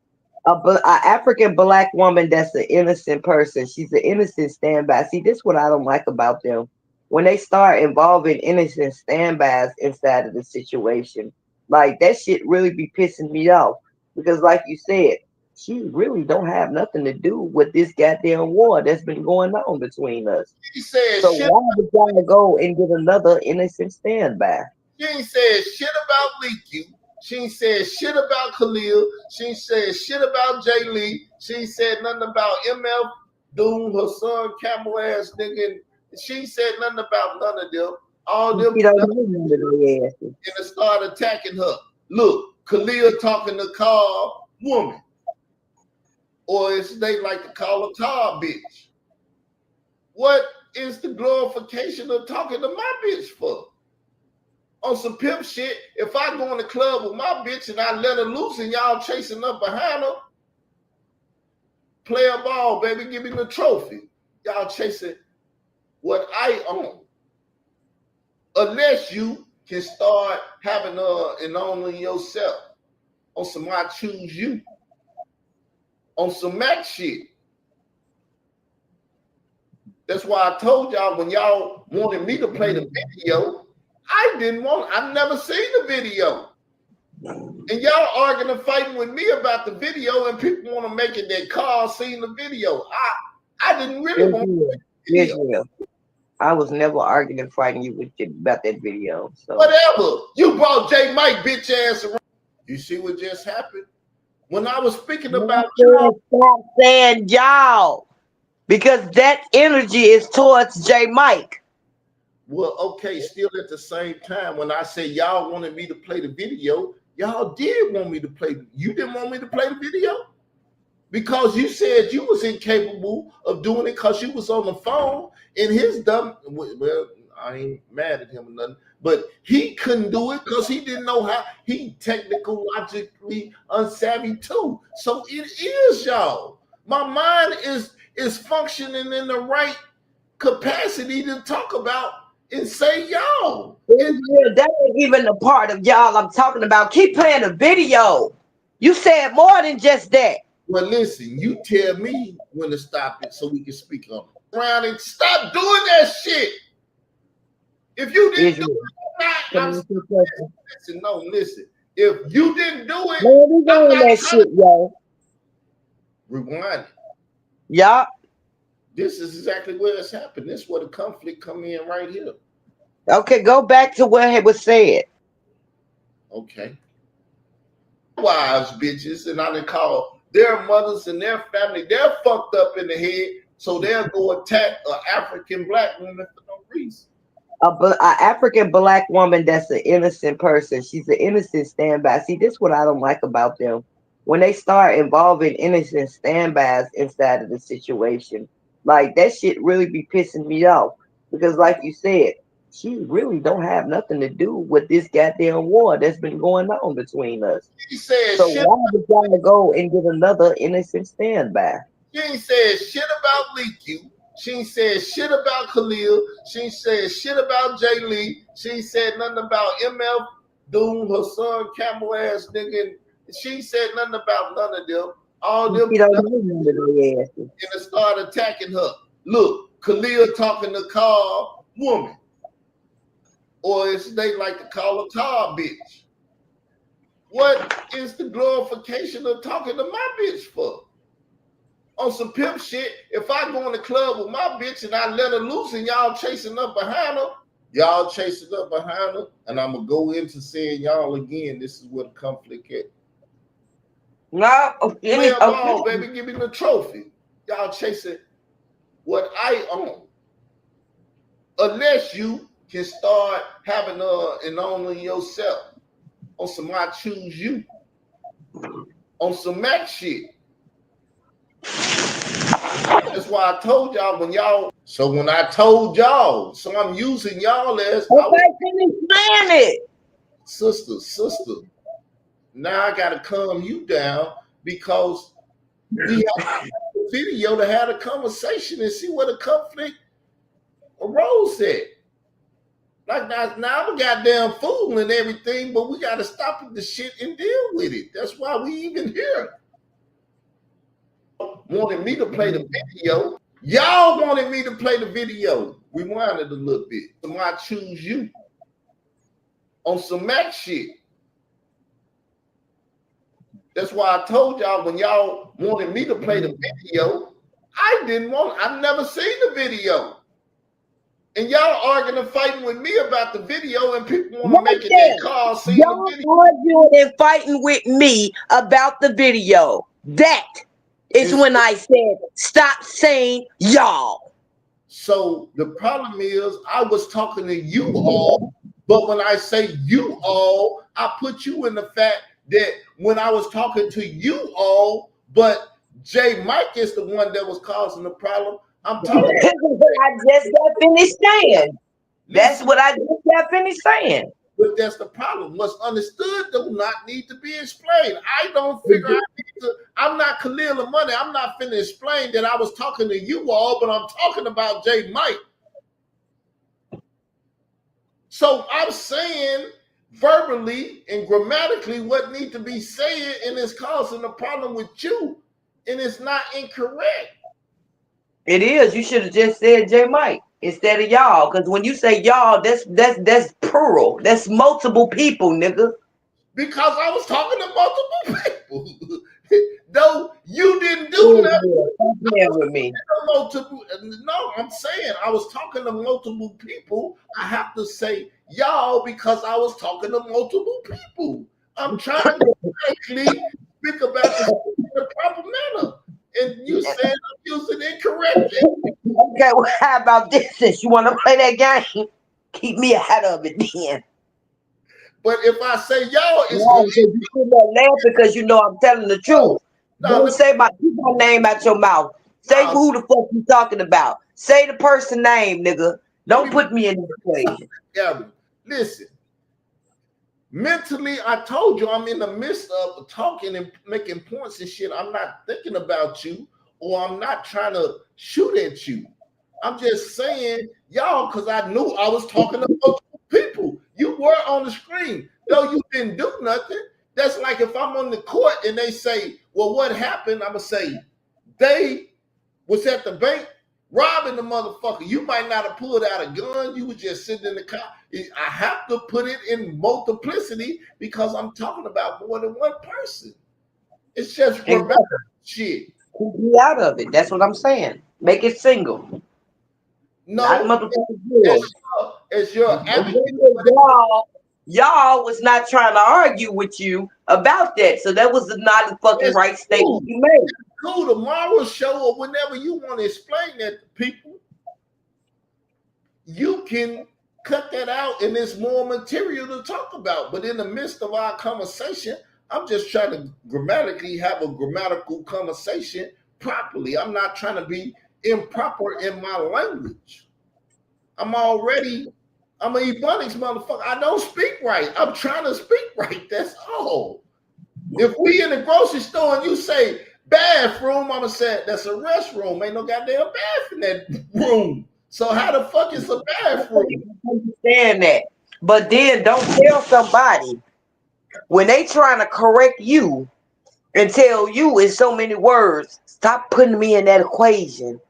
B: A African black woman that's an innocent person. She's an innocent standby. See, this is what I don't like about them. When they start involving innocent standbys inside of the situation, like that shit really be pissing me off. Because like you said, she really don't have nothing to do with this goddamn war that's been going on between us.
A: She said
B: So
A: shit.
B: why would y'all go and get another innocent standby?
A: She ain't said shit about Leaky. She ain't said shit about Khalil. She ain't said shit about Jay Lee. She ain't said nothing about MF Doom, her son, camel ass nigga. She ain't said nothing about none of them. All them
B: You don't know none of their asses.
A: and they start attacking her. Look, Khalil talking to Carl woman. Or as they like to call her Tar bitch. What is the glorification of talking to my bitch for? On some pimp shit, if I go in the club with my bitch and I let her loose and y'all chasing up behind her, play a ball, baby, give me the trophy. Y'all chasing what I own. Unless you can start having and owning yourself on some I choose you. On some Mac shit. That's why I told y'all when y'all wanted me to play the video, I've never seen the video. And y'all arguing and fighting with me about the video, and people want to make it that Carl seen the video. I didn't really want to see the video.
B: Israel. I was never arguing and fighting you with you about that video. So
A: Whatever. You brought J Mike bitch ass around. You see what just happened? When I was speaking about y'all,
B: stop saying y'all, because that energy is towards J Mike.
A: well, okay, still at the same time, when I say y'all wanted me to play the video, y'all did want me to play. You didn't want me to play the video? Because you said you was incapable of doing it because you was on the phone and his dumb, well, I ain't mad at him or nothing, but he couldn't do it because he didn't know how. He technologically unsavvy too. So it is y'all. My mind is functioning in the right capacity to talk about and say y'all.
B: Israel, that ain't even the part of y'all I'm talking about. Keep playing the video. You said more than just that.
A: Well, listen, you tell me when to stop it so we can speak on it. Around and stop doing that shit. If you didn't do it, listen, no, listen. If you didn't do it,
B: man, we doing that shit, yo.
A: Rewind it.
B: Yeah.
A: This is exactly where it's happened. This is where the conflict come in right here.
B: Okay, go back to where it was said.
A: Okay. Wives, bitches, and I done call their mothers and their family, they're fucked up in the head, so they'll go attack an African black woman for no reason.
B: A African black woman that's an innocent person. She's an innocent standby. See, this is what I don't like about them. When they start involving innocent standbys inside of the situation, like that shit really be pissing me off. Because like you said, she really don't have nothing to do with this goddamn war that's been going on between us.
A: She said
B: So
A: shit.
B: why would y'all go and get another innocent standby?
A: She ain't said shit about Leaky. She ain't said shit about Khalil. She ain't said shit about Jay Lee. She ain't said nothing about MF Doom, her son, camel ass nigga. She ain't said nothing about none of them. All them
B: You don't know none of their asses.
A: and they start attacking her. Look, Khalil talking to Carl woman. Or as they like to call her Carl bitch. What is the glorification of talking to my bitch for? On some pimp shit, if I go in the club with my bitch and I let her loose and y'all chasing up behind her, and I'm going to go into saying y'all again, this is where the conflict at.
B: No,
A: Play a ball, baby, give me the trophy. Y'all chasing what I own. Unless you can start having an owning yourself on some I choose you. On some Mac shit. That's why I told y'all when I told y'all, so I'm using y'all as
B: finish playing it.
A: Sister. Now I gotta calm you down because we have a video to have a conversation and see where the conflict arose at. Like now I'm a goddamn fool and everything, but we gotta stop the shit and deal with it. That's why we even here. Wanted me to play the video. Y'all wanted me to play the video. We wanted a little bit. So I choose you on some Mac shit. That's why I told y'all when y'all wanted me to play the video, I never seen the video. And y'all arguing and fighting with me about the video, and people want to make it that call seeing the video.
B: Y'all arguing and fighting with me about the video. That is when I said, stop saying y'all.
A: So the problem is I was talking to you all, but when I say you all, I put you in the fact that when I was talking to you all, but J Mike is the one that was causing the problem. I'm talking.
B: I just got finished saying. That's what I just got finished saying.
A: But that's the problem. What's understood do not need to be explained. I don't figure out. I'm not Khalil of Money. I'm not finna explain that I was talking to you all, but I'm talking about J Mike. So I'm saying verbally and grammatically what needs to be said, and it's causing a problem with you, and it's not incorrect.
B: It is. You should have just said J Mike instead of y'all, because when you say y'all, that's plural. That's multiple people, nigga.
A: Because I was talking to multiple people. Though you didn't do nothing.
B: With me.
A: No, I'm saying I was talking to multiple people. I have to say y'all because I was talking to multiple people. I'm trying to actually speak about this in a proper manner. And you said I'm using it incorrectly.
B: Okay, well, how about this? Since you want to play that game, keep me ahead of it then.
A: But if I say y'all, it's
B: you should not laugh because you know I'm telling the truth. Don't say my name out your mouth. Say who the fuck you talking about. Say the person name, nigga. Don't put me in this equation.
A: Gavin, listen. Mentally, I told you I'm in the midst of talking and making points and shit. I'm not thinking about you, or I'm not trying to shoot at you. I'm just saying y'all because I knew I was talking to multiple people. You were on the screen, though you didn't do nothing. That's like if I'm on the court and they say, well, what happened? I'm going to say, they was at the bank robbing the motherfucker. You might not have pulled out a gun. You was just sitting in the car. I have to put it in multiplicity because I'm talking about more than one person. It's just shit.
B: Keep me out of it. That's what I'm saying. Make it single.
A: No, it's your advocate.
B: y'all was not trying to argue with you about that. So that was not the fucking
A: It's
B: right
A: cool.
B: statement you made.
A: Cool. Tomorrow's show or whenever you want to explain that to people, you can cut that out and there's more material to talk about. But in the midst of our conversation, I'm just trying to grammatically have a grammatical conversation properly. I'm not trying to be improper in my language. I'm an Ebonics motherfucker. I don't speak right. I'm trying to speak right. That's all. If we in the grocery store and you say bathroom, I'm gonna say that's a restroom. Ain't no goddamn bath in that room. So how the fuck is a bathroom?
B: I understand that. But then don't tell somebody when they trying to correct you and tell you in so many words, stop putting me in that equation.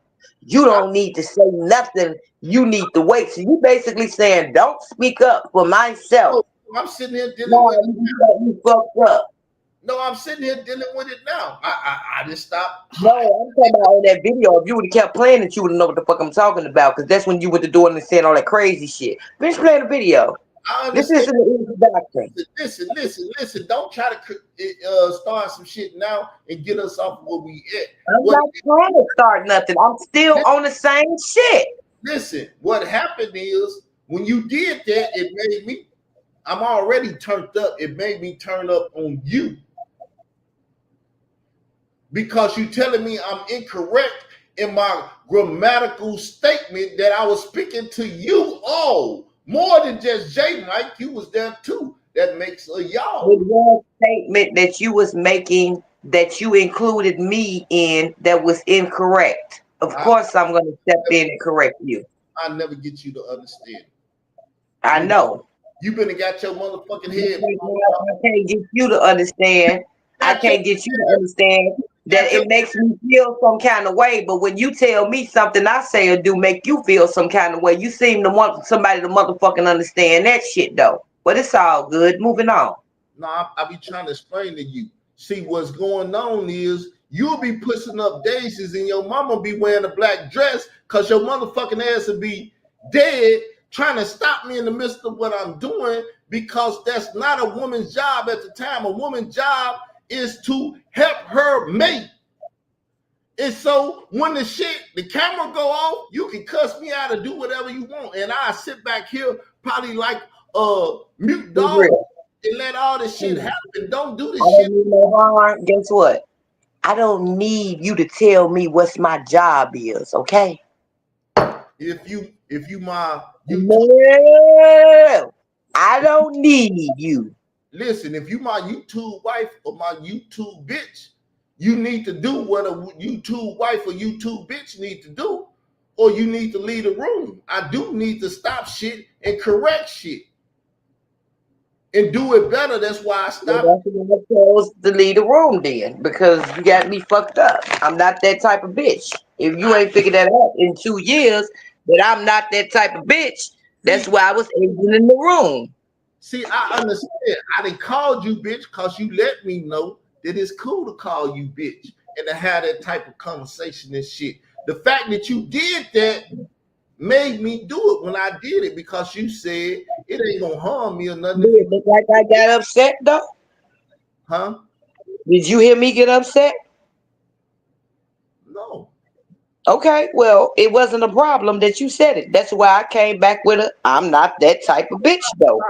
B: You don't need to say nothing. You need to wait. So you basically saying, don't speak up for myself.
A: I'm sitting here dealing
B: No,
A: with it.
B: you fucked up.
A: No, I'm sitting here dealing with it now. I just stopped.
B: No, I'm talking about on that video. If you would have kept playing it, you would have know what the fuck I'm talking about. Because that's when you went to doing and saying all that crazy shit. Finish playing the video.
A: I
B: This
A: understand.
B: isn't an introduction.
A: Listen. Don't try to start some shit now and get us off where we at.
B: I'm not trying to start nothing. I'm still on the same shit.
A: Listen, what happened is when you did that, it made me, I'm already turned up. It made me turn up on you. Because you telling me I'm incorrect in my grammatical statement that I was speaking to you all. More than just J Mike, you was there too. That makes a y'all.
B: The one statement that you was making that you included me in that was incorrect. Of course I'm gonna step in and correct you.
A: I never get you to understand.
B: I know.
A: You been and got your motherfucking head.
B: I can't get you to understand. I can't get you to understand that it makes me feel some kind of way. But when you tell me something I say or do make you feel some kind of way, you seem to want somebody to motherfucking understand that shit though. But it's all good. Moving on.
A: No, I be trying to explain to you. See, what's going on is you'll be pushing up daisies and your mama be wearing a black dress because your motherfucking ass will be dead trying to stop me in the midst of what I'm doing because that's not a woman's job at the time. A woman's job is to help her mate. And so when the camera go off, you can cuss me out or do whatever you want. And I sit back here probably like a mute dog and let all this shit happen. Don't do this shit.
B: No harm. Guess what? I don't need you to tell me what's my job is, okay?
A: If you my
B: No, I don't need you.
A: Listen, if you my YouTube wife or my YouTube bitch, you need to do what a YouTube wife or YouTube bitch need to do, or you need to leave the room. I do need to stop shit and correct shit and do it better. That's why I stopped.
B: Well, that's what I chose to leave the room then, because you got me fucked up. I'm not that type of bitch. If you ain't figured that out in 2 years, that I'm not that type of bitch, that's why I was aging in the room.
A: See, I understand. I done called you bitch because you let me know that it's cool to call you bitch and to have that type of conversation and shit. The fact that you did that made me do it when I did it because you said it ain't gonna harm me or nothing.
B: Did it look like I got upset though?
A: Huh?
B: Did you hear me get upset?
A: No.
B: Okay, well, it wasn't a problem that you said it. That's why I came back with a I'm not that type of bitch though.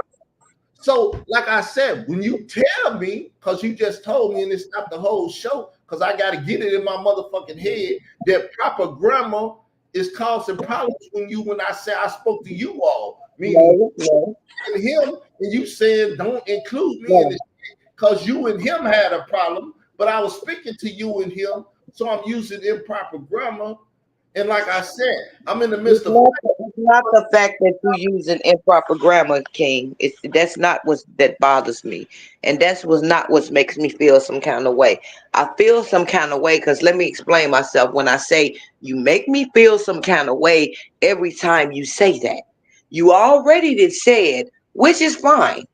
A: So, like I said, when you tell me, because you just told me and it's not the whole show, because I got to get it in my motherfucking head that proper grammar is causing problems when I say I spoke to you all, meaning and him, and you said don't include me in this because you and him had a problem, but I was speaking to you and him, so I'm using improper grammar. And like I said, I'm in the midst of.
B: It's not the fact that you using improper grammar, King. That's not what that bothers me, and that's not what makes me feel some kind of way. I feel some kind of way because let me explain myself. When I say you make me feel some kind of way every time you say that, you already did said, which is fine.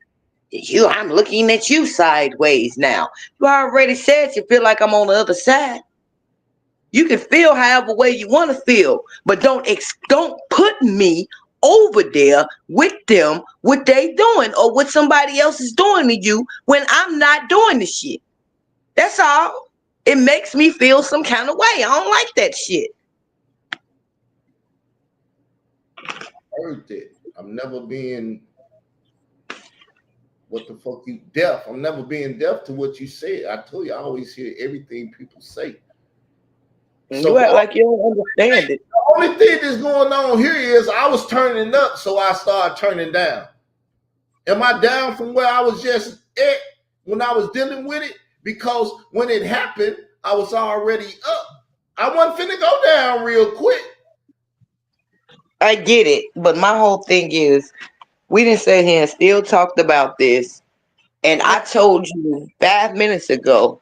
B: I'm looking at you sideways now. You already said you feel like I'm on the other side. You can feel however way you want to feel, but don't put me over there with them what they doing or what somebody else is doing to you when I'm not doing the shit. That's all. It makes me feel some kind of way. I don't like that shit.
A: Heard that. I'm never being what the fuck you deaf. I'm never being deaf to what you said. I told you I always hear everything people say.
B: So you act like you don't understand it.
A: The only thing that's going on here is I was turning up, so I started turning down. Am I down from where I was just at when I was dealing with it? Because when it happened, I was already up. I wasn't finna go down real quick.
B: I get it, but my whole thing is we didn't sit here and still talked about this. And I told you 5 minutes ago,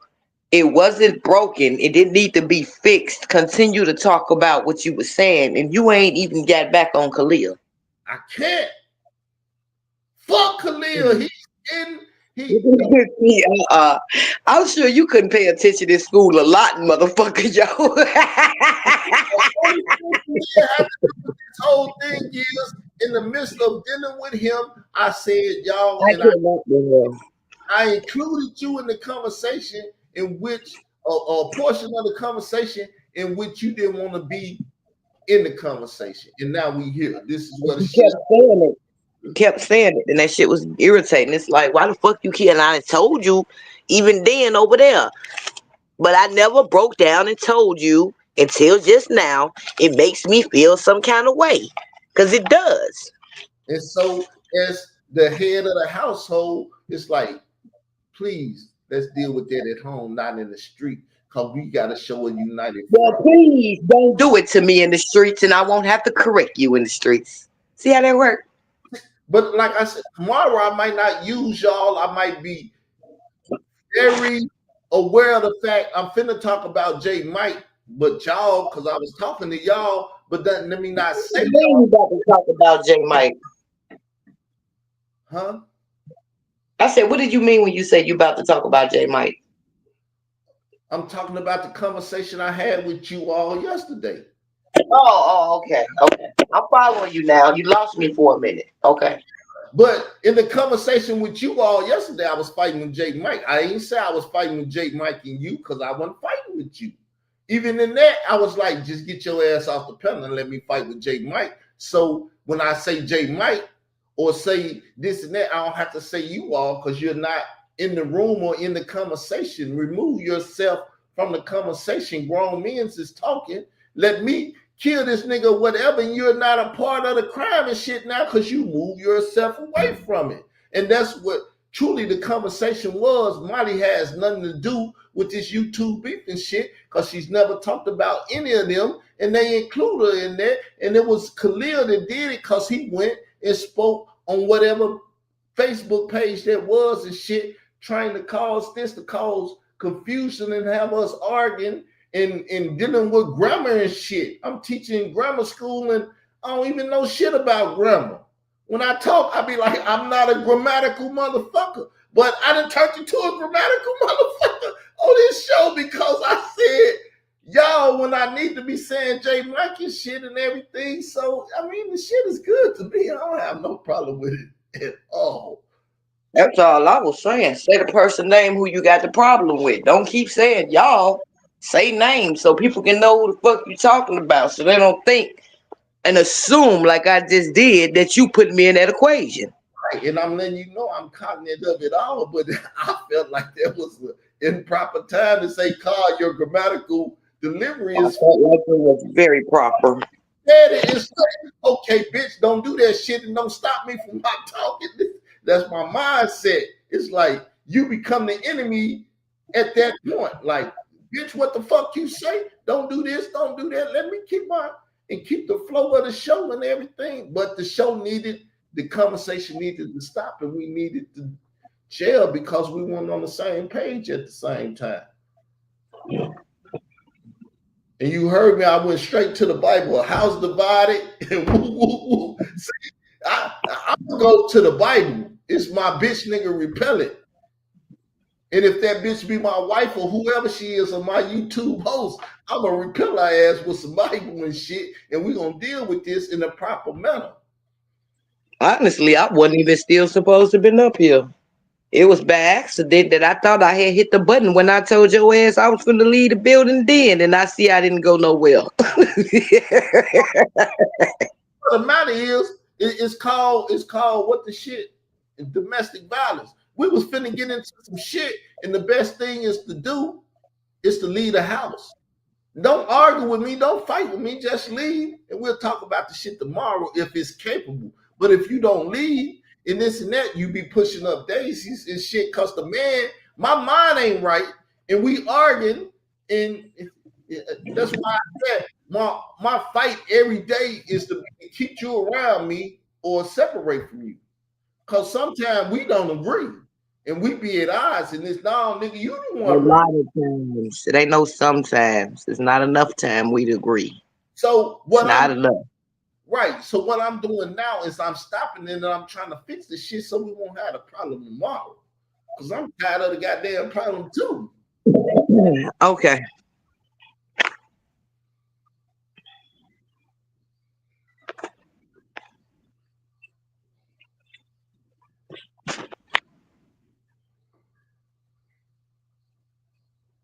B: it wasn't broken. It didn't need to be fixed. Continue to talk about what you were saying. And you ain't even got back on Khalil.
A: I can't. Fuck Khalil. He's in.
B: I'm sure you couldn't pay attention in school a lot, motherfucker, yo.
A: This whole thing is in the midst of dealing with him, I said, y'all, I included you in the conversation in which a portion of the conversation in which you didn't want to be in the conversation. And now we here. This is what
B: you kept saying it. You kept saying it, and that shit was irritating. It's like, why the fuck you keep? And I told you even then over there. But I never broke down and told you until just now. It makes me feel some kind of way. Because it does.
A: And so as the head of the household, it's like, please, let's deal with that at home, not in the street. Because we got to show a united front.
B: Well, please don't do it to me in the streets, and I won't have to correct you in the streets. See how that works?
A: But like I said, tomorrow I might not use y'all. I might be very aware of the fact I'm finna talk about J Mike, but y'all, because I was talking to y'all, but then let me not say
B: you about to talk about J Mike.
A: Huh?
B: I said, what did you mean when you said you about to talk about J Mike?
A: I'm talking about the conversation I had with you all yesterday.
B: Oh, okay. I'm following you now. You lost me for a minute. Okay.
A: But in the conversation with you all yesterday, I was fighting with J Mike. I didn't say I was fighting with J Mike and you because I wasn't fighting with you. Even in that, I was like, just get your ass off the pedal and let me fight with J Mike. So when I say J Mike or say this and that, I don't have to say you all because you're not in the room or in the conversation. Remove yourself from the conversation. Grown men is talking. Let me kill this nigga, whatever, and you're not a part of the crime and shit now because you move yourself away from it. And that's what truly the conversation was. Molly has nothing to do with this YouTube beef and shit because she's never talked about any of them, and they include her in that. And it was Khalil that did it because he went and spoke on whatever Facebook page that was and shit, trying to cause this, to cause confusion and have us arguing and dealing with grammar and shit. I'm teaching grammar school and I don't even know shit about grammar. When I talk, I be like, I'm not a grammatical motherfucker, but I done turned into a grammatical motherfucker on this show because I said, y'all, when I need to be saying J Mike and shit and everything. So, I mean, the shit is good to me. I don't have no problem with it at all.
B: That's all I was saying. Say the person name who you got the problem with. Don't keep saying y'all. Say names so people can know who the fuck you're talking about so they don't think and assume like I just did that you put me in that equation.
A: Right, and I'm letting you know I'm cognizant of it all, but I felt like there was an improper time to say, Carl, your grammatical delivery is...
B: I felt like it was very proper.
A: It's okay, bitch, don't do that shit and don't stop me from not talking. That's my mindset. It's like you become the enemy at that point. Like, bitch, what the fuck you say? Don't do this, don't do that. Let me keep the flow of the show and everything. But the show the conversation needed to stop, and we needed to jail because we weren't on the same page at the same time. And you heard me, I went straight to the Bible. A house divided and woo, woo, woo. See, I'm gonna go to the Bible. It's my bitch nigga repellent. And if that bitch be my wife or whoever she is or my YouTube host, I'm gonna repel her ass with some Bible and shit, and we're gonna deal with this in a proper manner.
B: Honestly, I wasn't even still supposed to been up here. It was by accident that I thought I had hit the button when I told your ass I was going to leave the building then, and I see I didn't go nowhere.
A: The matter is, it's called what the shit? Domestic violence. We was finna get into some shit, and the best thing is to do is to leave the house. Don't argue with me. Don't fight with me. Just leave, and we'll talk about the shit tomorrow if it's capable. But if you don't leave and this and that, you be pushing up daisies and shit. Cause the man, my mind ain't right, and we arguing, and that's why I said my fight every day is to keep you around me or separate from you. Cause sometimes we don't agree. And we be at odds, and it's no, nigga, you the
B: A
A: one.
B: lot of times. It ain't no sometimes. It's not enough time we'd agree.
A: So
B: It's not enough.
A: right. So what I'm doing now is I'm stopping and I'm trying to fix the shit so we won't have a problem tomorrow. Cause I'm tired of the goddamn problem too.
B: Okay.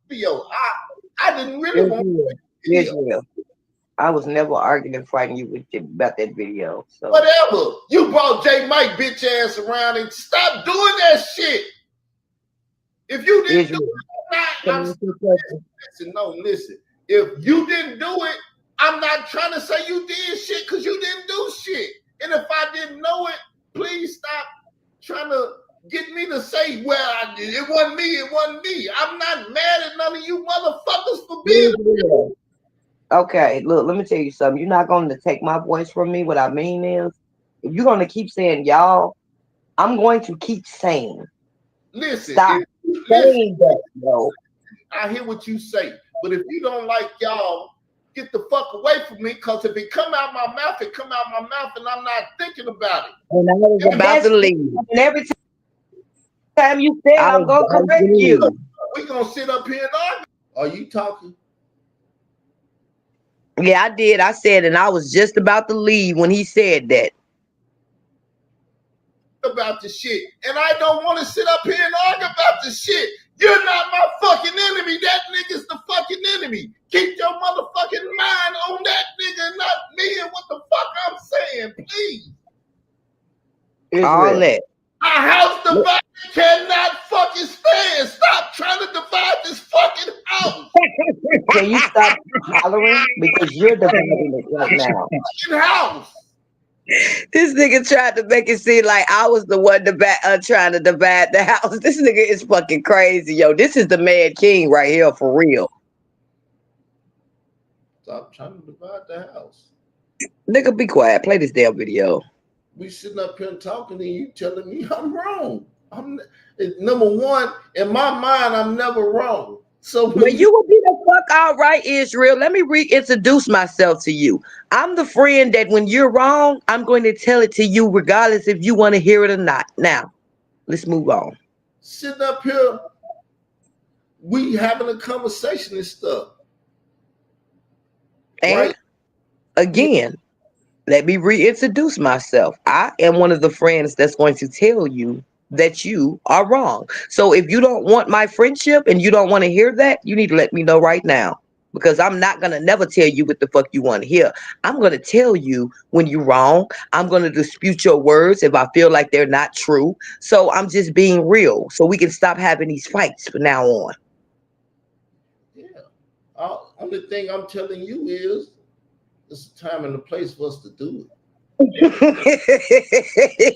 A: Yo, I didn't really want to
B: Israel. I was never arguing and fighting you with about that video. So
A: whatever. You brought J Mike bitch ass around and stop doing that shit. If you didn't do it, no, listen. If you didn't do it, I'm not trying to say you did shit because you didn't do shit. And if I didn't know it, please stop trying to get me to say, well, it wasn't me, it wasn't me. I'm not mad at none of you motherfuckers for being.
B: Okay, look, let me tell you something. You're not going to take my voice from me. What I mean is, if you're going to keep saying y'all, I'm going to keep saying.
A: Listen,
B: stop saying that, yo.
A: I hear what you say, but if you don't like y'all, get the fuck away from me, because if it come out my mouth, it come out my mouth, and I'm not thinking about it.
B: And I was about to leave. And every time you say I'm going to correct you.
A: We're going to sit up here and argue. Are you talking?
B: Yeah, I did. I said, and I was just about to leave when he said that.
A: About the shit. And I don't want to sit up here and argue about the shit. You're not my fucking enemy. That nigga's the fucking enemy. Keep your motherfucking mind on that nigga, not me and what the fuck I'm saying, please.
B: All that.
A: A house divided cannot fucking stand. Stop trying to divide this fucking house.
B: Can you stop hollering? Because you're dividing it right now.
A: Fucking house.
B: This nigga tried to make it seem like I was the one trying to divide the house. This nigga is fucking crazy, yo. This is the Mad King right here, for real.
A: Stop trying to divide the house.
B: Nigga, be quiet. Play this damn video.
A: We sitting up here talking and you telling me I'm wrong. Number one, in my mind, I'm never wrong. So
B: when you will be the fuck all right, Israel, let me reintroduce myself to you. I'm the friend that when you're wrong, I'm going to tell it to you regardless if you want to hear it or not. Now, let's move on.
A: Sitting up here, we having a conversation and stuff.
B: And right? Again, let me reintroduce myself. I am one of the friends that's going to tell you that you are wrong. So if you don't want my friendship and you don't want to hear that, you need to let me know right now, because I'm not going to never tell you what the fuck you want to hear. I'm going to tell you when you're wrong. I'm going to dispute your words if I feel like they're not true. So I'm just being real so we can stop having these fights from now on.
A: Yeah. Only thing I'm telling you is it's the time and the place for us to do it.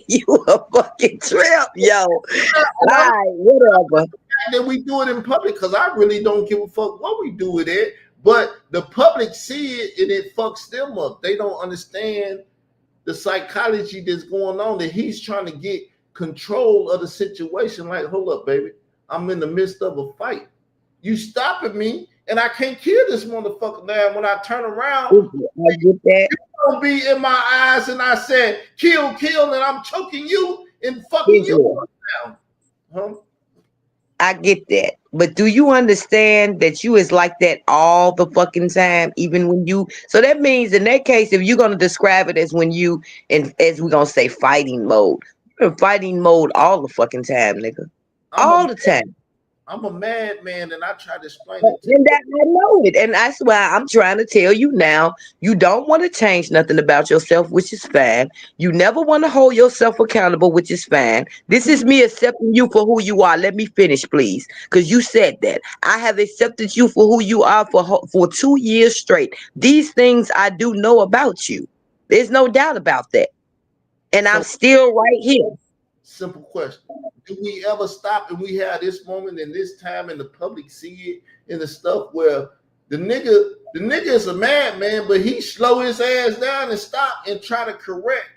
B: You a fucking trip, yo. All right, whatever.
A: That we do it in public, because I really don't give a fuck what we do with it. But the public see it and it fucks them up. They don't understand the psychology that's going on, that he's trying to get control of the situation. Like, hold up, baby. I'm in the midst of a fight. You stopping me, and I can't kill this motherfucker now. When I turn around,
B: I get that.
A: You don't be in my eyes, and I said, kill, and I'm choking you and fucking you down. Huh?
B: I get that. But do you understand that you is like that all the fucking time, even when you? So that means in that case, if you're gonna describe it as when you, and as we're gonna say fighting mode, you're in fighting mode all the fucking time, nigga,
A: I'm a
B: all the time.
A: I'm a madman, and I try to explain it to
B: And that I know it, and that's why I'm trying to tell you now. You don't want to change nothing about yourself, which is fine. You never want to hold yourself accountable, which is fine. This is me accepting you for who you are. Let me finish, please, because you said that. I have accepted you for who you are for 2 years straight. These things I do know about you. There's no doubt about that, and I'm
A: So,
B: still right here.
A: simple question: do we ever stop and we have this moment and this time, and the public see it in the stuff where the nigga is a madman, but he slow his ass down and stop and try to correct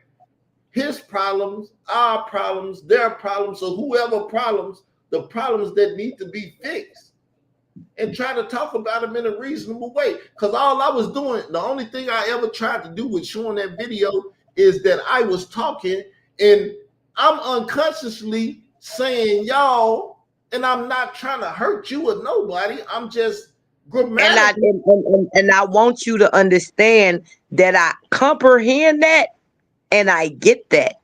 A: his problems, our problems, their problems, or whoever problems, the problems that need to be fixed, and try to talk about them in a reasonable way. Because all I was doing, the only thing I ever tried to do with showing that video is that I was talking and I'm unconsciously saying y'all, and I'm not trying to hurt you or nobody. I'm just
B: And I
A: grammatically.
B: and I want you to understand that I comprehend that and I get that.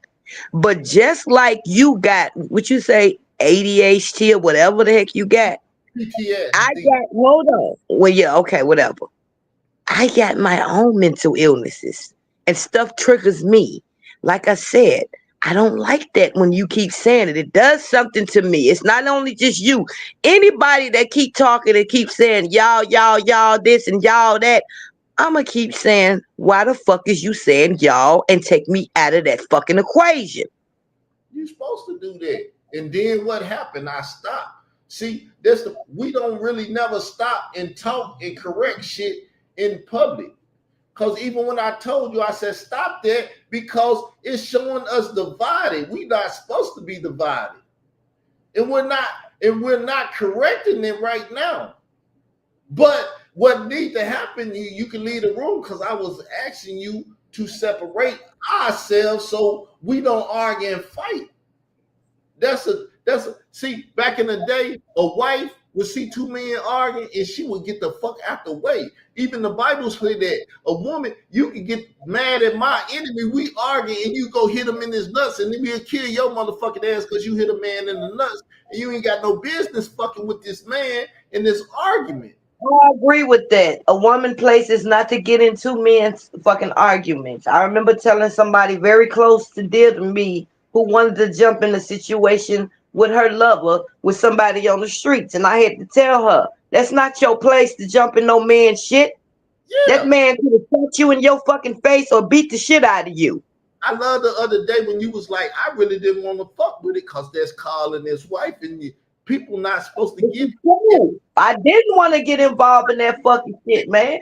B: But just like you got what you say, ADHD or whatever the heck you got, I
A: PTSD.
B: got hold on. Well, yeah, okay, whatever. I got my own mental illnesses and stuff triggers me. Like I said, I don't like that when you keep saying it. It does something to me. It's not only just you. Anybody that keep talking and keep saying y'all this and y'all that, I'ma keep saying, why the fuck is you saying y'all and take me out of that fucking equation?
A: You're supposed to do that. And then what happened? I stopped. See, we don't really never stop and talk and correct shit in public. Because even when I told you, I said stop that because it's showing us divided. We're not supposed to be divided. And we're not correcting it right now. But what needs to happen, you can leave the room because I was asking you to separate ourselves so we don't argue and fight. See, back in the day, a wife would see two men arguing and she would get the fuck out the way. Even the Bible said that a woman, you can get mad at my enemy, we argue and you go hit him in his nuts and then we'll kill your motherfucking ass because you hit a man in the nuts and you ain't got no business fucking with this man in this argument.
B: I agree with that. A woman place is not to get into men's fucking arguments. I remember telling somebody very close to dear to me who wanted to jump in a situation with her lover with somebody on the streets, and I had to tell her that's not your place to jump in no man's shit. That
A: Yeah.
B: man could have shot you in your fucking face or beat the shit out of you.
A: I love the other day when you was like, I really didn't want to fuck with it because there's Carl and his wife and people not supposed to get.
B: I didn't want to get involved in that fucking shit, man.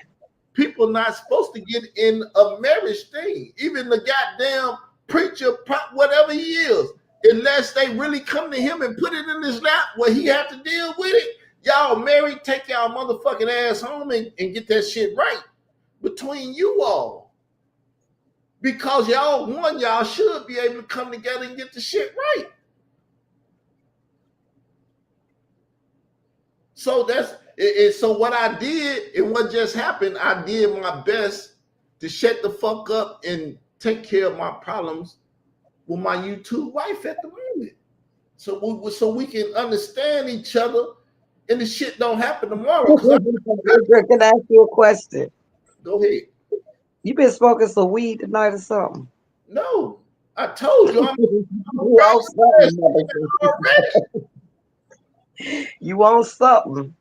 A: People not supposed to get in a marriage thing. Even the goddamn preacher, whatever he is, unless they really come to him and put it in his lap where he have to deal with it. Y'all married, take y'all motherfucking ass home and get that shit right between you all. Because y'all should be able to come together and get the shit right. So that's it. So what I did and what just happened, I did my best to shut the fuck up and take care of my problems with my YouTube wife at the moment. So we can understand each other and the shit don't happen tomorrow.
B: Can I ask you a question?
A: Go ahead.
B: You been smoking some weed tonight or something?
A: No, I told you I'm
B: You on something? You want something?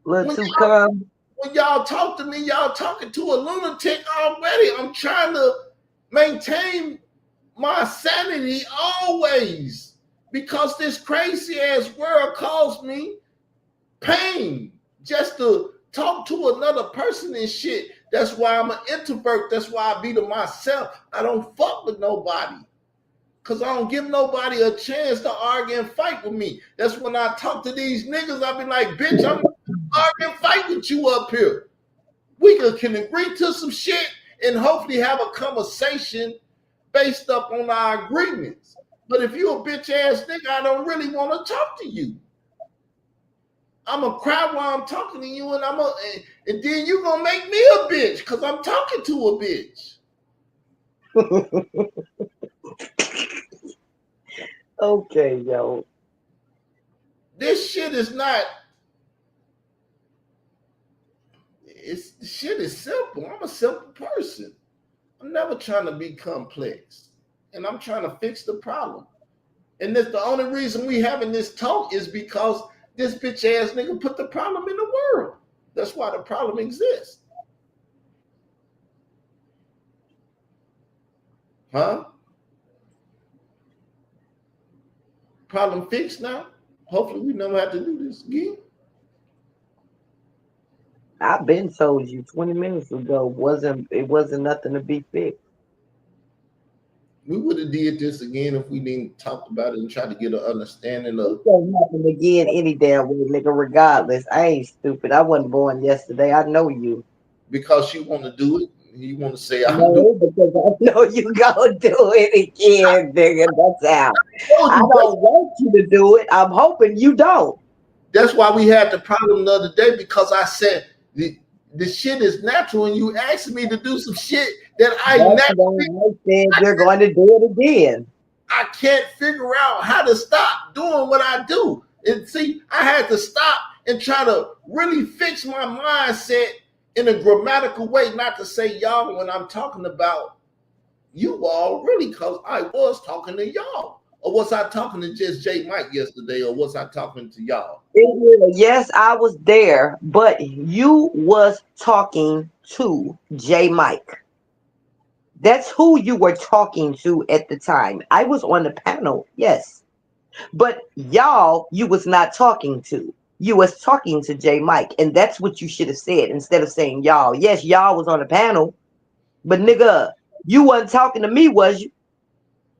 B: Little too calm.
A: When y'all talk to me, y'all talking to a lunatic already. I'm trying to maintain my sanity always because this crazy ass world caused me pain just to talk to another person and shit. That's why I'm an introvert. That's why I be to myself. I don't fuck with nobody because I don't give nobody a chance to argue and fight with me. That's when I talk to these niggas, I be like, bitch, I'm argue and fight with you up here. We can agree to some shit and hopefully have a conversation based up on our agreements. But if you a bitch ass nigga, I don't really want to talk to you. I'm gonna cry while I'm talking to you, and and then you gonna make me a bitch because I'm talking to a bitch.
B: Okay, yo.
A: This shit is not. Shit is simple. I'm a simple person. I'm never trying to be complex, and I'm trying to fix the problem. And that's the only reason we having this talk is because this bitch ass nigga put the problem in the world. That's why the problem exists. Huh? Problem fixed now? Hopefully we never have to do this again.
B: I've been told you 20 minutes ago it wasn't nothing to be fixed.
A: We would have did this again if we didn't talk about it and try to get an understanding
B: It
A: of
B: can't happen again any damn way, nigga, regardless. I ain't stupid. I wasn't born yesterday. I know you.
A: because you want to do it. You want to say I'm doing
B: No, because I know you gonna do it again, nigga. That's how. I
A: it.
B: don't want you to do it. I'm hoping you don't.
A: That's why we had the problem the other day because I said the shit is natural and you asked me to do some shit that I
B: That's
A: naturally
B: why I said you're going to do it again.
A: I can't figure out how to stop doing what I do. And see, I had to stop and try to really fix my mindset in a grammatical way, not to say y'all when I'm talking about you all, really, because I was talking to y'all. Or was I talking to just J Mike yesterday, or was I talking to y'all?
B: Yes, I was there, but you was talking to J Mike. That's who you were talking to at the time. I was on the panel, yes. But y'all, you was not talking to. You was talking to J Mike, and that's what you should have said instead of saying y'all. Yes, y'all was on the panel, but nigga, you wasn't talking to me, was you?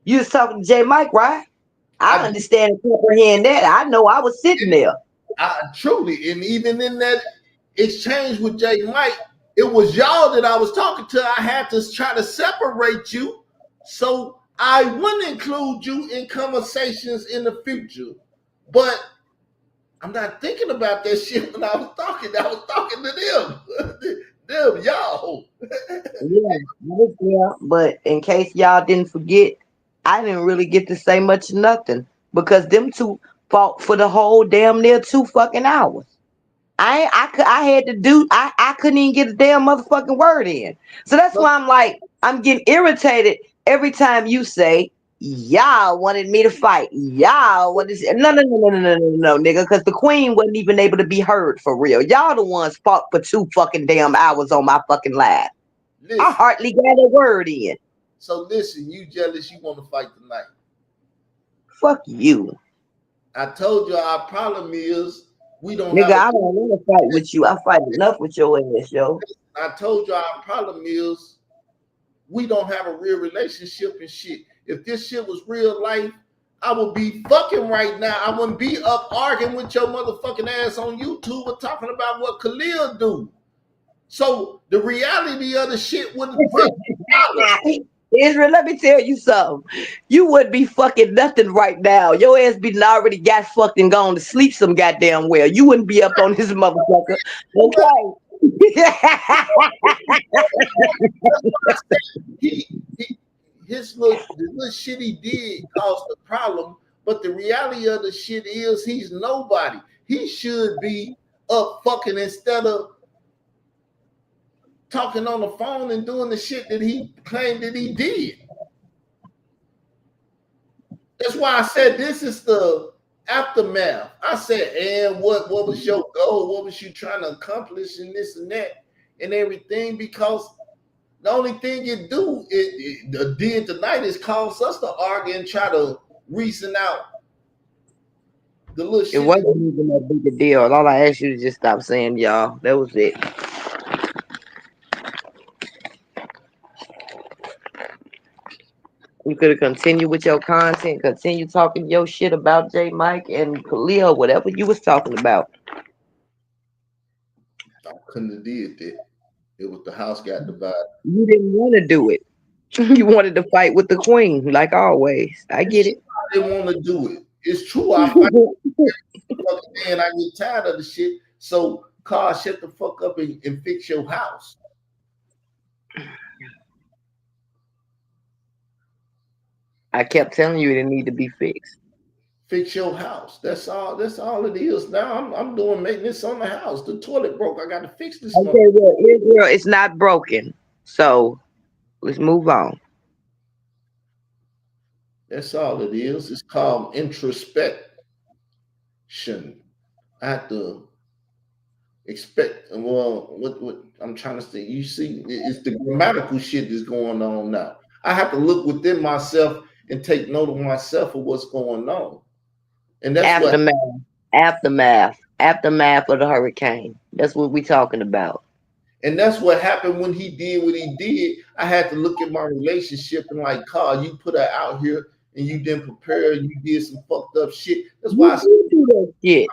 B: You was talking to J Mike, right? I
A: I
B: understand and comprehend that. I know I was sitting there.
A: truly, and even in that exchange with J Mike, it was y'all that I was talking to. I had to try to separate you so I wouldn't include you in conversations in the future. But I'm not thinking about that shit when I was talking. I was talking to them. Them, y'all.
B: Yeah, but in case y'all didn't forget, I didn't really get to say much of nothing because them two fought for the whole damn near 2 fucking hours. I had to do I couldn't even get a damn motherfucking word in. So that's why I'm like I'm getting irritated every time you say y'all wanted me to fight. Y'all what is no nigga, because the queen wasn't even able to be heard for real. Y'all the ones fought for 2 fucking damn hours on my fucking live. I
A: Listen.
B: hardly got a word in.
A: So listen, you jealous, you want to fight tonight.
B: Fuck you.
A: I told you our problem is we don't
B: Nigga,
A: have a
B: I don't want to fight with you. I fight enough with your ass, yo.
A: I told you our problem is we don't have a real relationship and shit. If this shit was real life, I would be fucking right now. I wouldn't be up arguing with your motherfucking ass on YouTube or talking about what Khalil do. So the reality of the shit wouldn't fit.
B: Israel, let me tell you something. You would be fucking nothing right now. Your ass be already got fucked and gone to sleep some goddamn well. You wouldn't be up on this motherfucker. Okay.
A: The little shit he did caused the problem, but the reality of the shit is he's nobody. He should be up fucking instead of talking on the phone and doing the shit that he claimed that he did. That's why I said this is the aftermath. I said, and what was your goal? What was you trying to accomplish in this and that and everything? Because the only thing it did tonight is cause us to argue and try to reason out the little shit.
B: It wasn't even that big a deal. All I asked you to just stop saying y'all. That was it. You could have continued with your content, continue talking your shit about J Mike and Khalil, whatever you was talking about.
A: I couldn't have did that. It was the house got divided.
B: You didn't want to do it. You wanted to fight with the queen, like always. I get it.
A: I didn't want to do it. It's true. I fight fucking day and I get tired of the shit. So, Carl, shut the fuck up and fix your house.
B: I kept telling you it need to be fixed.
A: Fix your house. That's all. That's all it is. Now I'm doing maintenance on the house. The toilet broke. I got to fix this.
B: Okay, well, Israel, it's not broken. So let's move on.
A: That's all it is. It's called introspection. I have to expect. Well, what I'm trying to say. You see, it's the grammatical shit that's going on now. I have to look within myself and take note of myself of what's going on. And that's
B: Aftermath of the hurricane. That's what we're talking about.
A: And that's what happened when he did what he did. I had to look at my relationship and like, Carl, you put her out here and you didn't prepare. You did some fucked up shit. That's why
B: you do that shit.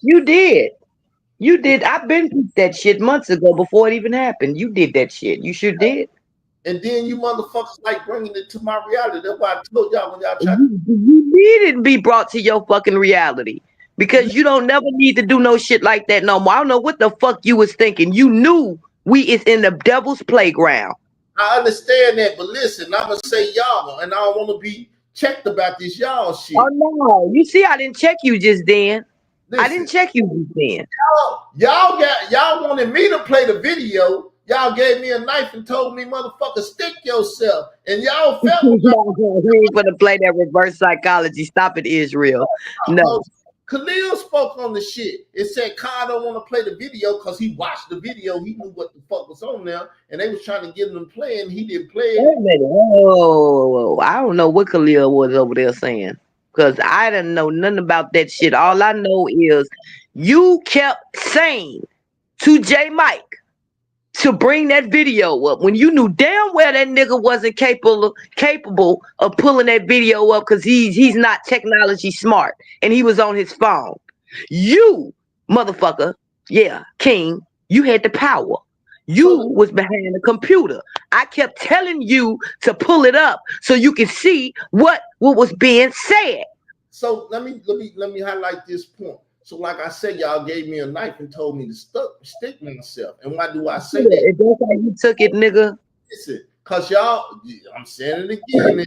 B: You did. You did. I've been through that shit months ago before it even happened. You did that shit. You sure did.
A: And then you motherfuckers like bringing it to my reality. That's why I told y'all when y'all try
B: you needed to be brought to your fucking reality. Because you don't never need to do no shit like that no more. I don't know what the fuck you was thinking. You knew we is in the devil's playground.
A: I understand that, but listen, I'm gonna say y'all, and I don't want to be checked about this y'all shit.
B: Oh no, you see, I didn't check you just then.
A: Listen,
B: I didn't check you just then.
A: Y'all wanted me to play the video. Y'all gave me a knife and told me, motherfucker, stick yourself. And y'all felt
B: we ain't gonna play that reverse psychology. Stop it, Israel. No.
A: Khalil spoke on the shit. It said Kyle don't want to play the video because he watched the video. He knew what the fuck was on there, and they was trying to get him to play, and he didn't play it.
B: Wait a minute. Oh, I don't know what Khalil was over there saying because I didn't know nothing about that shit. All I know is you kept saying to J Mike to bring that video up when you knew damn well that nigga wasn't capable of pulling that video up because he's not technology smart and he was on his phone. You motherfucker, yeah, King, you had the power. You was behind the computer. I kept telling you to pull it up so you can see what was being said.
A: So let me highlight this point. So, like I said, y'all gave me a knife and told me to stick myself. And why do I say that?
B: If that's how you took it, nigga.
A: Listen, because y'all, I'm saying it again,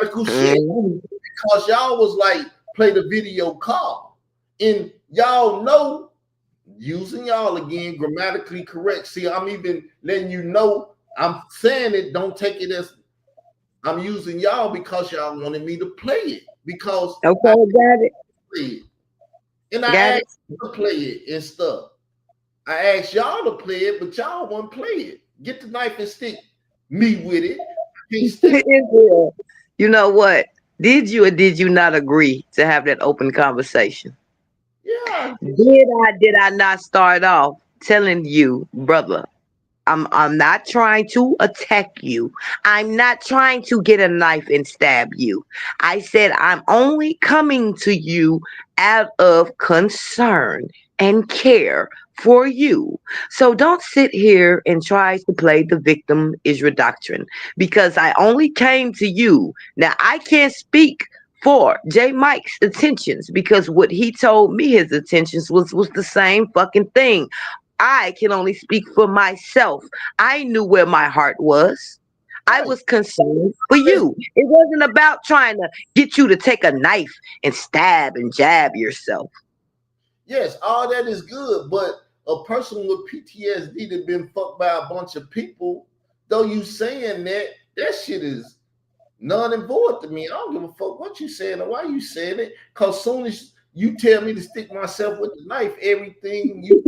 A: radical shit. Because y'all was like, play the video call. And y'all know, using y'all again, grammatically correct. See, I'm even letting you know, I'm saying it, don't take it as, I'm using y'all because y'all wanted me to play it. Because
B: okay, got it.
A: Play it. And I asked you to play it and stuff. I asked y'all to play it, but y'all won't play it. Get the knife and stick me with it.
B: You know what? Did you or did you not agree to have that open conversation?
A: Yeah.
B: Did I not start off telling you, brother, I'm not trying to attack you. I'm not trying to get a knife and stab you. I said I'm only coming to you out of concern and care for you. So don't sit here and try to play the victim Israel doctrine because I only came to you. Now I can't speak for J Mike's intentions because what he told me his intentions was the same fucking thing. I can only speak for myself. I knew where my heart was. I was concerned for you. It wasn't about trying to get you to take a knife and stab and jab yourself.
A: Yes, all that is good, but a person with PTSD that been fucked by a bunch of people, though you saying that shit is none and void to me. I don't give a fuck what you saying or why you saying it. Cause soon as you tell me to stick myself with the knife, everything you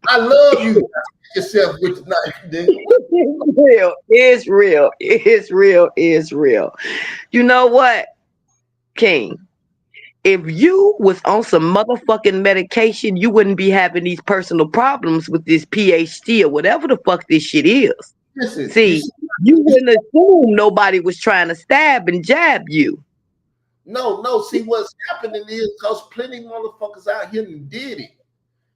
A: I love you. Yourself with the knife, nigga.
B: It's real. You know what, King? If you was on some motherfucking medication, you wouldn't be having these personal problems with this PhD or whatever the fuck this shit is.
A: Listen,
B: see, you wouldn't assume nobody was trying to stab and jab you.
A: No. See, what's happening is because plenty motherfuckers out here did it.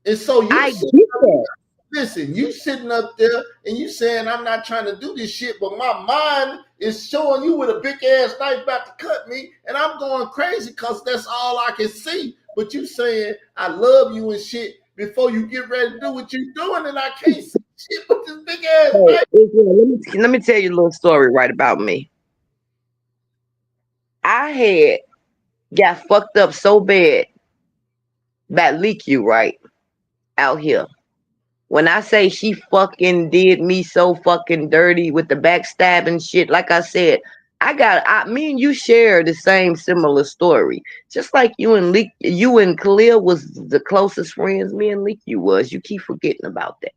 A: And so you
B: I get that.
A: listen, you sitting up there and you saying I'm not trying to do this shit, but my mind is showing you with a big ass knife about to cut me, and I'm going crazy because that's all I can see. But you saying I love you and shit before you get ready to do what you're doing, and I can't see shit with this big ass
B: Hey,
A: knife.
B: let me tell you a little story right about me. I had got fucked up so bad by Leak You right out here. When I say she fucking did me so fucking dirty with the backstabbing shit, like I said, me and you share the same similar story. Just like you and Khalil was the closest friends me and Leak you was. You keep forgetting about that.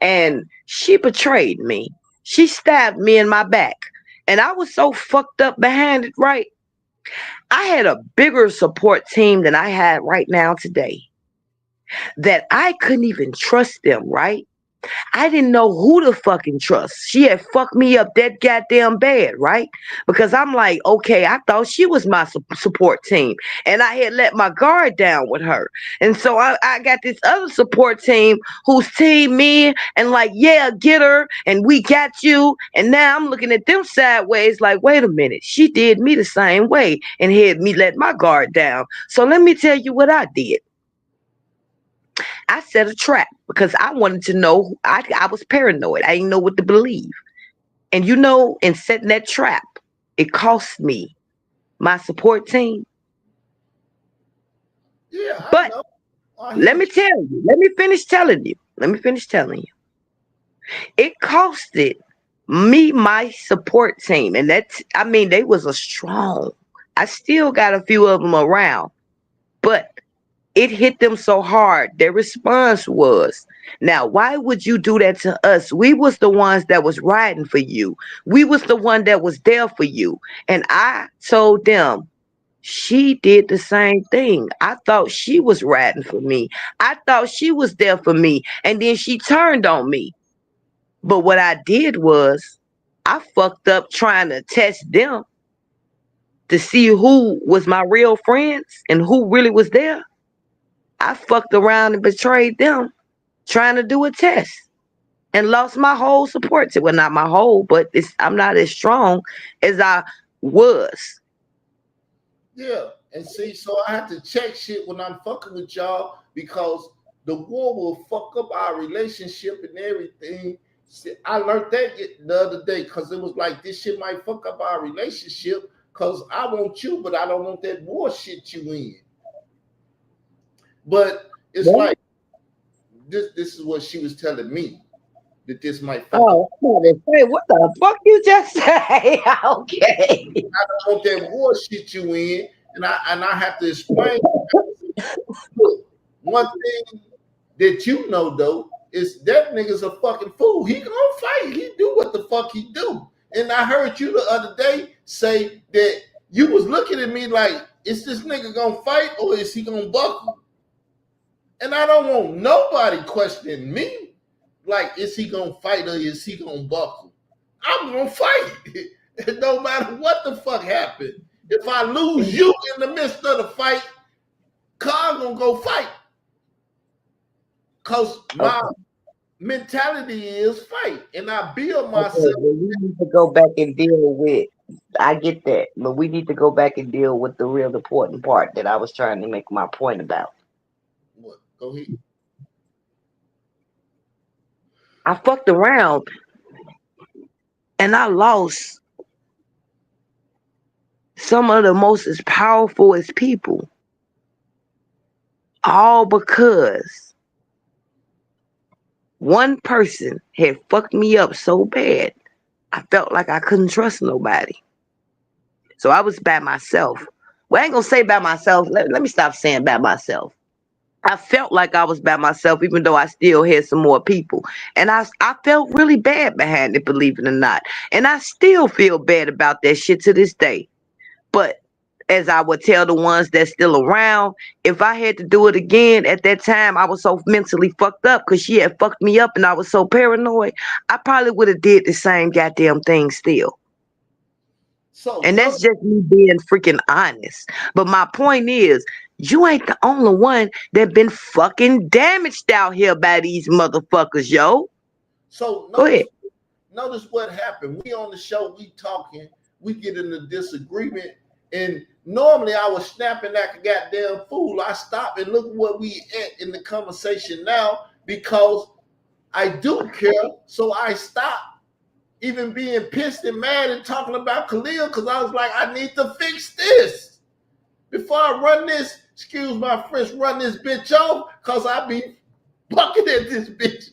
B: And she betrayed me. She stabbed me in my back. And I was so fucked up behind it, right? I had a bigger support team than I had right now today. That I couldn't even trust them, right? I didn't know who to fucking trust. She had fucked me up that goddamn bad, right? Because I'm like, okay, I thought she was my support team, and I had let my guard down with her. And so I got this other support team who's team me and like, yeah, get her, and we got you. And now I'm looking at them sideways like, wait a minute, she did me the same way and had me let my guard down. So let me tell you what I did. I set a trap because I wanted to know. I was paranoid. I didn't know what to believe. And in setting that trap, it cost me my support team.
A: Yeah, I
B: But
A: know.
B: let me finish telling you. It costed me my support team. And they was a strong. I still got a few of them around. But it hit them so hard. Their response was, now, why would you do that to us? We was the ones that was riding for you. We was the one that was there for you. And I told them, she did the same thing. I thought she was riding for me. I thought she was there for me. And then she turned on me. But what I did was, I fucked up trying to test them to see who was my real friends and who really was there. I fucked around and betrayed them trying to do a test and lost my whole support team. Well, not my whole, but I'm not as strong as I was.
A: Yeah, and see, so I have to check shit when I'm fucking with y'all because the war will fuck up our relationship and everything. See, I learned that the other day because it was like this shit might fuck up our relationship because I want you, but I don't want that war shit you in. But it's like this is what she was telling me that this might fuck up.
B: Oh, I'm about to say, what the fuck you just say? Okay.
A: I don't want that war shit you in, and I have to explain. Look, one thing that you know though is that nigga's a fucking fool. He gonna fight. He do what the fuck he do. And I heard you the other day say that you was looking at me like, is this nigga gonna fight or is he gonna buckle? And I don't want nobody questioning me. Like, is he gonna fight or is he gonna buckle? I'm gonna fight. No matter what the fuck happened. If I lose you in the midst of the fight, Carl gonna go fight. Cause my mentality is fight. And I build myself.
B: Okay, we need to go back and deal with I get that, but we need to go back and deal with the real important part that I was trying to make my point about.
A: What? Go ahead.
B: I fucked around and I lost some of the most as powerful as people. All because one person had fucked me up so bad, I felt like I couldn't trust nobody. So I was by myself. Well, I ain't gonna say by myself. Let me stop saying by myself. I felt like I was by myself, even though I still had some more people. And I felt really bad behind it, believe it or not. And I still feel bad about that shit to this day. But as I would tell the ones that's still around, if I had to do it again at that time, I was so mentally fucked up because she had fucked me up and I was so paranoid, I probably would have did the same goddamn thing still.
A: So
B: And that's just me being freaking honest. But my point is, you ain't the only one that been fucking damaged out here by these motherfuckers, yo.
A: So
B: Go ahead.
A: notice what happened. We on the show, we talking, we get in a disagreement, and normally I was snapping like a goddamn fool. I stop and look where we at in the conversation now because I do care. So I stop even being pissed and mad and talking about Khalil because I was like, I need to fix this before I run this. Excuse my French, run this bitch off because I be bucking at this bitch.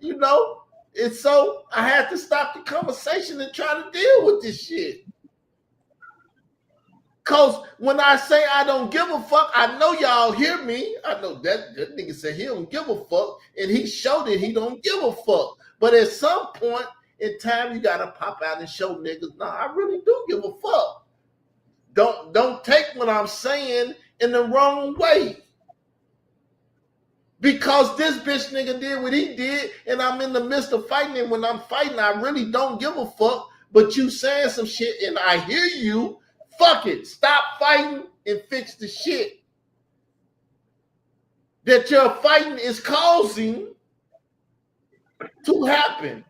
A: You know, and so I had to stop the conversation and try to deal with this shit. Cause when I say I don't give a fuck, I know y'all hear me. I know that nigga said he don't give a fuck, and he showed it he don't give a fuck. But at some point in time, you gotta pop out and show niggas, nah, I really do give a fuck. Don't take what I'm saying in the wrong way. Because this bitch nigga did what he did, and I'm in the midst of fighting, and when I'm fighting, I really don't give a fuck. But you saying some shit, and I hear you. Fuck it. Stop fighting and fix the shit that your fighting is causing to happen.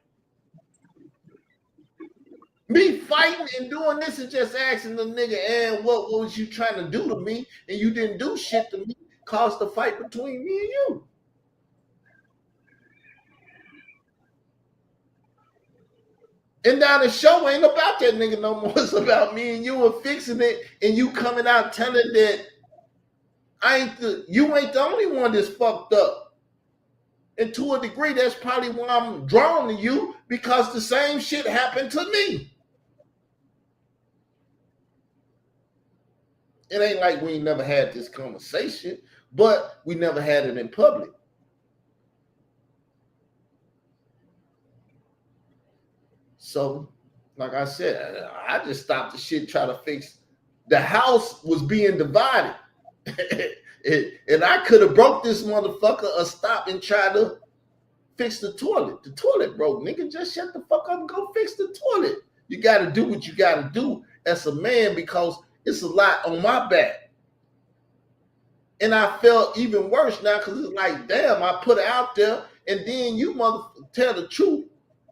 A: Me fighting and doing this and just asking the nigga, and what was you trying to do to me? And you didn't do shit to me, caused the fight between me and you. And now the show ain't about that nigga no more. It's about me and you and fixing it, and you coming out telling that you ain't the only one that's fucked up. And to a degree, that's probably why I'm drawn to you, because the same shit happened to me. It ain't like we never had this conversation, but we never had it in public. So, like I said, I just stopped the shit, try to fix. The house was being divided. And I could have broke this motherfucker or stop and try to fix the toilet. The toilet broke, nigga. Just shut the fuck up and go fix the toilet. You got to do what you got to do as a man, because it's a lot on my back. And I felt even worse now because it's like, damn, I put it out there, and then you motherfucker tell the truth.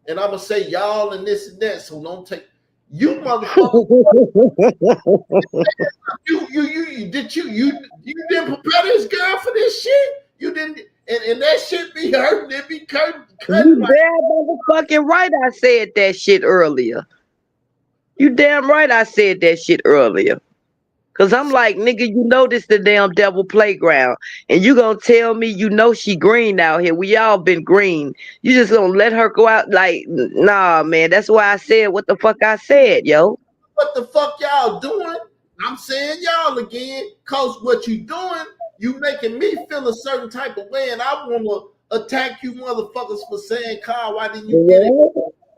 A: And I'm going to say y'all and this and that, so don't take... You motherfucker. you didn't prepare this girl for this shit. You didn't, and that shit be hurting. It be cutting.
B: You damn motherfucking right I said that shit earlier. You damn right I said that shit earlier. Cause I'm like, nigga, you know this the damn devil playground. And you gonna tell me you know she green out here. We all been green. You just gonna let her go out like, nah, man. That's why I said what the fuck I said, yo.
A: What the fuck y'all doing? I'm saying y'all again, cause what you doing, you making me feel a certain type of way, and I wanna attack you motherfuckers for saying, Carl, why didn't you get it?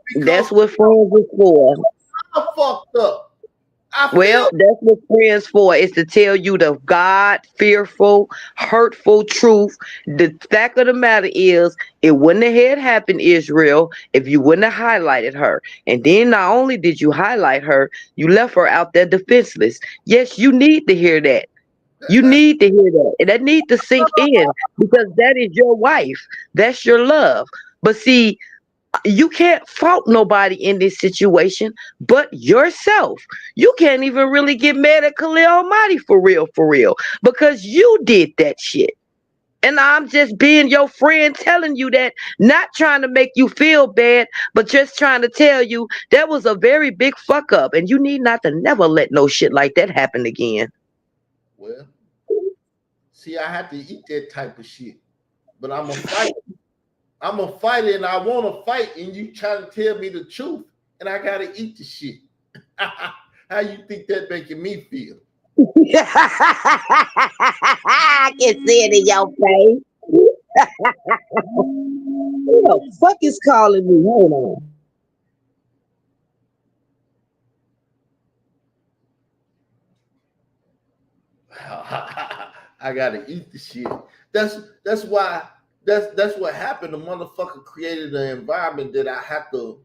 B: Because that's what friends is for.
A: I'm fucked up.
B: Well, that's what friends for, is to tell you the God fearful, hurtful truth. The fact of the matter is, it wouldn't have had happened, Israel, if you wouldn't have highlighted her. And then not only did you highlight her, you left her out there defenseless. Yes, you need to hear that. You need to hear that. And that needs to sink in, because that is your wife. That's your love. But see, you can't fault nobody in this situation but yourself. You can't even really get mad at Khalil Almighty for real, because you did that shit. And I'm just being your friend telling you that, not trying to make you feel bad, but just trying to tell you that was a very big fuck up, and you need not to never let no shit like that happen again.
A: Well, see, I have to eat that type of shit, but I'm a fighter. I'm a fighter, and I want to fight, and you trying to tell me the truth, and I got to eat the shit. How you think that making me feel?
B: I can see it in your face. Who the fuck is calling me? Hold
A: on. I got to eat the shit. That's why. That's what happened. The motherfucker created an environment that I have to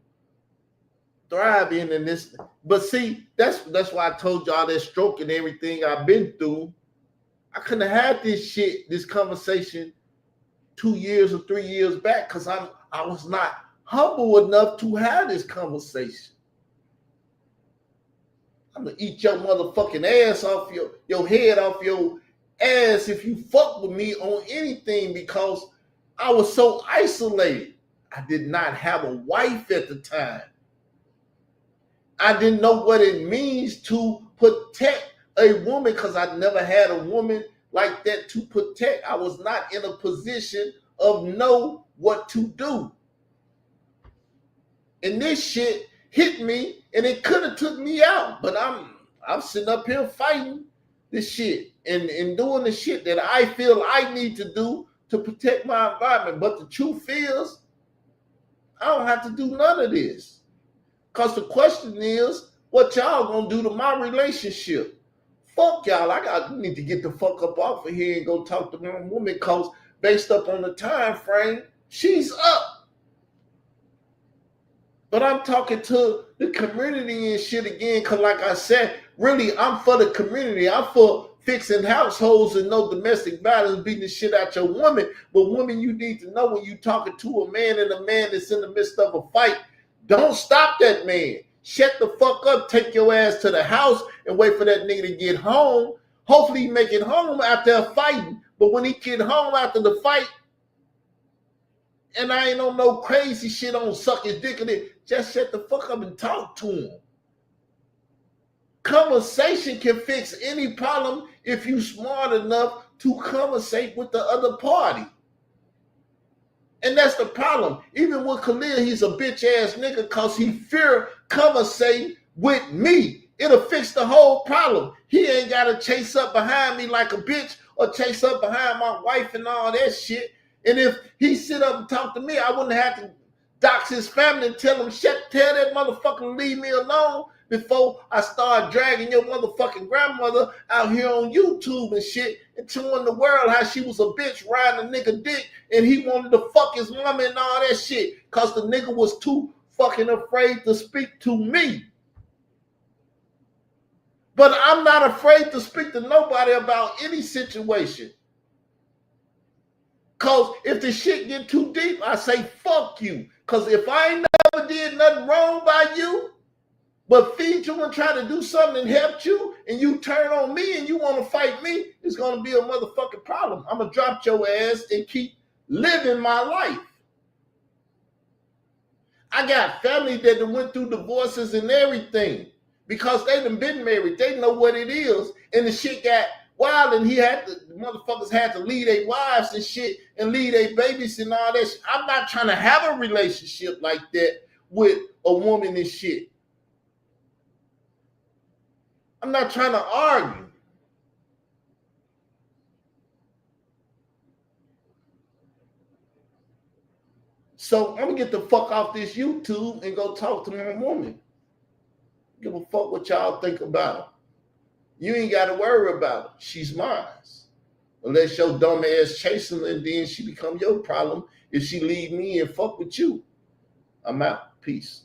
A: thrive in this. But see, that's why I told y'all that stroke and everything I've been through I couldn't have had this conversation 2 years or 3 years back because I was not humble enough to have this conversation. I'm gonna eat your motherfucking ass off your head off your ass if you fuck with me on anything, because I was so isolated. I did not have a wife at the time. I didn't know what it means to protect a woman because I never had a woman like that to protect. I was not in a position of know what to do. And this shit hit me, and it could have took me out. But I'm sitting up here fighting this shit and doing the shit that I feel I need to do to protect my environment. But the truth is, I don't have to do none of this. Because the question is, what y'all gonna do to my relationship? Fuck y'all. I need to get the fuck up off of here and go talk to my woman, because based up on the time frame, she's up. But I'm talking to the community and shit again, because like I said, really, I'm for the community. I'm for fixing households and no domestic violence, beating the shit out your woman. But women, you need to know when you talking to a man and a man that's in the midst of a fight, don't stop that man. Shut the fuck up. Take your ass to the house and wait for that nigga to get home. Hopefully he make it home after fighting. But when he get home after the fight, and I ain't on no crazy shit on suck his dick in it, just shut the fuck up and talk to him. Conversation can fix any problem if you smart enough to conversate with the other party. And that's the problem. Even with Khalil, he's a bitch ass nigga because he fear conversating with me. It'll fix the whole problem. He ain't got to chase up behind me like a bitch or chase up behind my wife and all that shit. And if he sit up and talk to me, I wouldn't have to dox his family and tell him, tell that motherfucker to leave me alone before I start dragging your motherfucking grandmother out here on YouTube and shit and telling the world how she was a bitch riding a nigga dick and he wanted to fuck his mama and all that shit because the nigga was too fucking afraid to speak to me. But I'm not afraid to speak to nobody about any situation. Because if the shit get too deep, I say, fuck you. Because if I ain't never did nothing wrong by you, but feed you and try to do something and help you, and you turn on me and you want to fight me, it's going to be a motherfucking problem. I'm going to drop your ass and keep living my life. I got family that done went through divorces and everything because they done been married. They know what it is. And the shit got wild, and motherfuckers had to leave their wives and shit and leave their babies and all that shit. I'm not trying to have a relationship like that with a woman and shit. I'm not trying to argue. So I'm gonna get the fuck off this YouTube and go talk to my woman. Give a fuck what y'all think about her. You ain't got to worry about her. She's mine. Unless your dumb ass chasing her and then she become your problem if she leave me and fuck with you. I'm out. Peace.